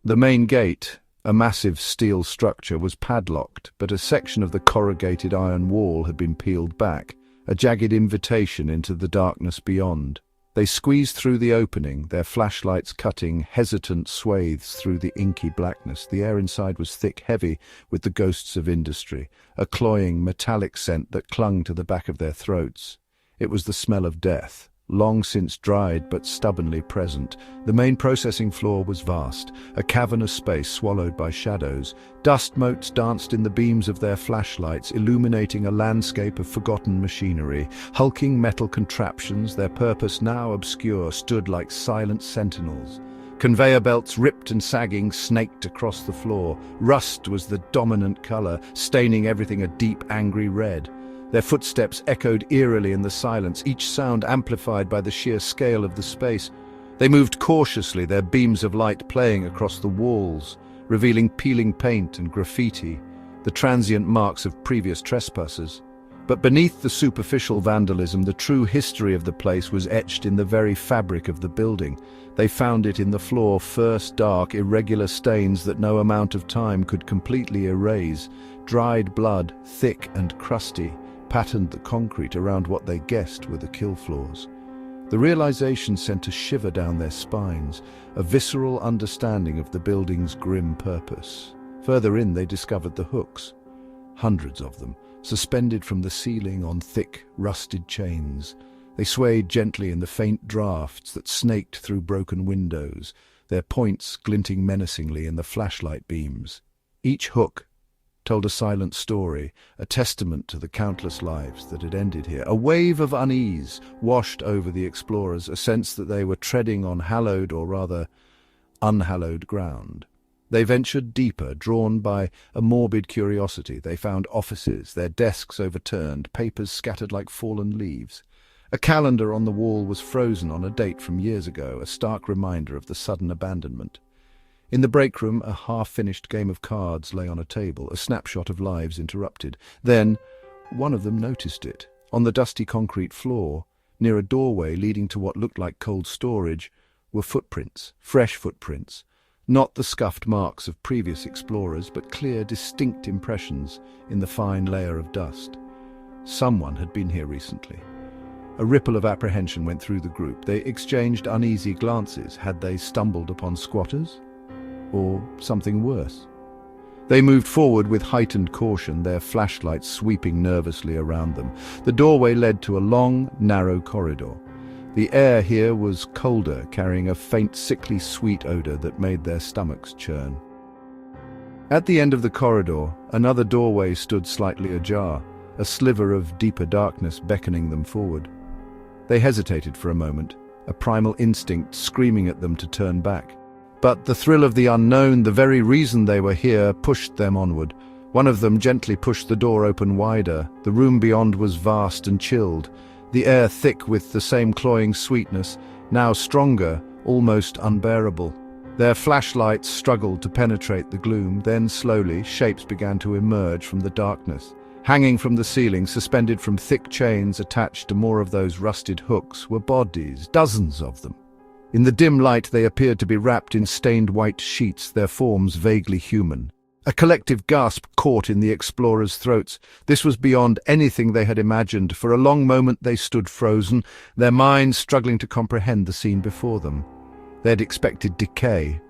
The main gate, a massive steel structure, was padlocked, but a section of the corrugated iron wall had been peeled back, a jagged invitation into the darkness beyond. They squeezed through the opening, their flashlights cutting hesitant swathes through the inky blackness. The air inside was thick, heavy with the ghosts of industry, a cloying, metallic scent that clung to the back of their throats. It was the smell of death, long since dried but stubbornly present. The main processing floor was vast, a cavernous space swallowed by shadows. Dust motes danced in the beams of their flashlights, illuminating a landscape of forgotten machinery. Hulking metal contraptions, their purpose now obscure, stood like silent sentinels. Conveyor belts, ripped and sagging, snaked across the floor. Rust was the dominant color, staining everything a deep, angry red. Their footsteps echoed eerily in the silence, each sound amplified by the sheer scale of the space. They moved cautiously, their beams of light playing across the walls, revealing peeling paint and graffiti, the transient marks of previous trespassers. But beneath the superficial vandalism, the true history of the place was etched in the very fabric of the building. They found it in the floor, first dark, irregular stains that no amount of time could completely erase. Dried blood, thick and crusty, patterned the concrete around what they guessed were the kill floors. The realization sent a shiver down their spines, a visceral understanding of the building's grim purpose. Further in, they discovered the hooks, hundreds of them, suspended from the ceiling on thick, rusted chains. They swayed gently in the faint drafts that snaked through broken windows, their points glinting menacingly in the flashlight beams. Each hook told a silent story, a testament to the countless lives that had ended here. A wave of unease washed over the explorers, a sense that they were treading on hallowed, or rather, unhallowed ground. They ventured deeper, drawn by a morbid curiosity. They found offices, their desks overturned, papers scattered like fallen leaves. A calendar on the wall was frozen on a date from years ago, a stark reminder of the sudden abandonment. In the break room, a half-finished game of cards lay on a table, a snapshot of lives interrupted. Then, one of them noticed it. On the dusty concrete floor, near a doorway leading to what looked like cold storage, were footprints, fresh footprints. Not the scuffed marks of previous explorers, but clear, distinct impressions in the fine layer of dust. Someone had been here recently. A ripple of apprehension went through the group. They exchanged uneasy glances. Had they stumbled upon squatters? Or something worse? They moved forward with heightened caution, their flashlights sweeping nervously around them. The doorway led to a long, narrow corridor. The air here was colder, carrying a faint, sickly sweet odor that made their stomachs churn. At the end of the corridor, another doorway stood slightly ajar, a sliver of deeper darkness beckoning them forward. They hesitated for a moment, a primal instinct screaming at them to turn back. But the thrill of the unknown, the very reason they were here, pushed them onward. One of them gently pushed the door open wider. The room beyond was vast and chilled, the air thick with the same cloying sweetness, now stronger, almost unbearable. Their flashlights struggled to penetrate the gloom, then slowly, shapes began to emerge from the darkness. Hanging from the ceiling, suspended from thick chains attached to more of those rusted hooks, were bodies, dozens of them. In the dim light, they appeared to be wrapped in stained white sheets, their forms vaguely human. A collective gasp caught in the explorers' throats. This was beyond anything they had imagined. For a long moment they stood frozen, their minds struggling to comprehend the scene before them. They had expected decay,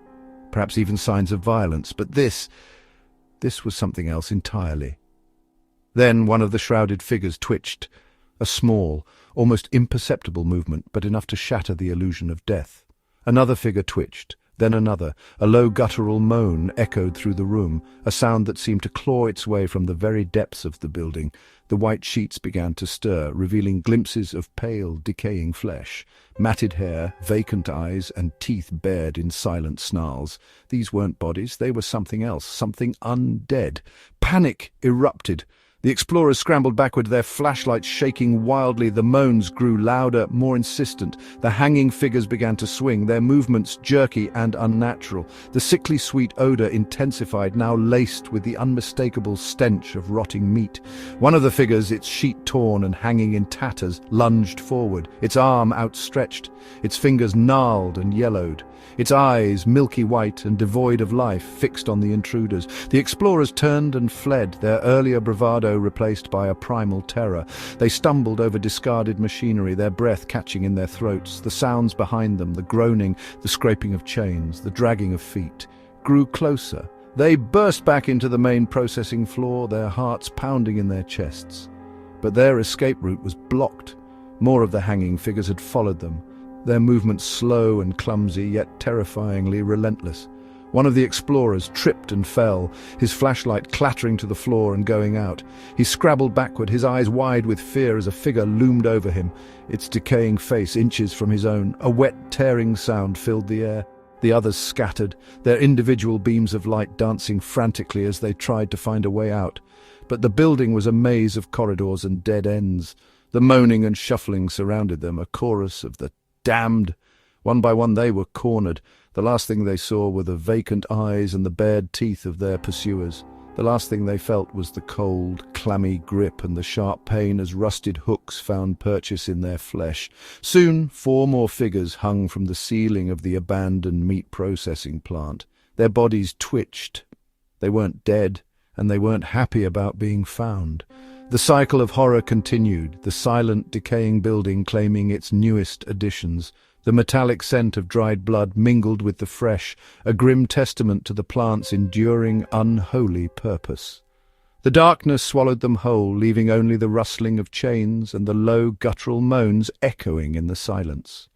perhaps even signs of violence, but this was something else entirely. Then one of the shrouded figures twitched, a small, almost imperceptible movement, but enough to shatter the illusion of death. Another figure twitched, then another. A low guttural moan echoed through the room, a sound that seemed to claw its way from the very depths of the building. The white sheets began to stir, revealing glimpses of pale, decaying flesh, matted hair, vacant eyes, and teeth bared in silent snarls. These weren't bodies, they were something else, something undead. Panic erupted. The explorers scrambled backward, their flashlights shaking wildly. The moans grew louder, more insistent. The hanging figures began to swing, their movements jerky and unnatural. The sickly sweet odor intensified, now laced with the unmistakable stench of rotting meat. One of the figures, its sheet torn and hanging in tatters, lunged forward, its arm outstretched, its fingers gnarled and yellowed. Its eyes, milky white and devoid of life, fixed on the intruders. The explorers turned and fled, their earlier bravado ego replaced by a primal terror. They stumbled over discarded machinery, their breath catching in their throats. The sounds behind them, the groaning, the scraping of chains, the dragging of feet, grew closer. They burst back into the main processing floor, their hearts pounding in their chests. But their escape route was blocked. More of the hanging figures had followed them, their movements slow and clumsy, yet terrifyingly relentless. One of the explorers tripped and fell, his flashlight clattering to the floor and going out. He scrabbled backward, his eyes wide with fear as a figure loomed over him, its decaying face inches from his own. A wet, tearing sound filled the air. The others scattered, their individual beams of light dancing frantically as they tried to find a way out. But the building was a maze of corridors and dead ends. The moaning and shuffling surrounded them, a chorus of the damned. One by one they were cornered. The last thing they saw were the vacant eyes and the bared teeth of their pursuers. The last thing they felt was the cold, clammy grip and the sharp pain as rusted hooks found purchase in their flesh. Soon, 4 more figures hung from the ceiling of the abandoned meat processing plant. Their bodies twitched. They weren't dead, and they weren't happy about being found. The cycle of horror continued, the silent, decaying building claiming its newest additions. The metallic scent of dried blood mingled with the fresh, a grim testament to the plant's enduring, unholy purpose. The darkness swallowed them whole, leaving only the rustling of chains and the low, guttural moans echoing in the silence.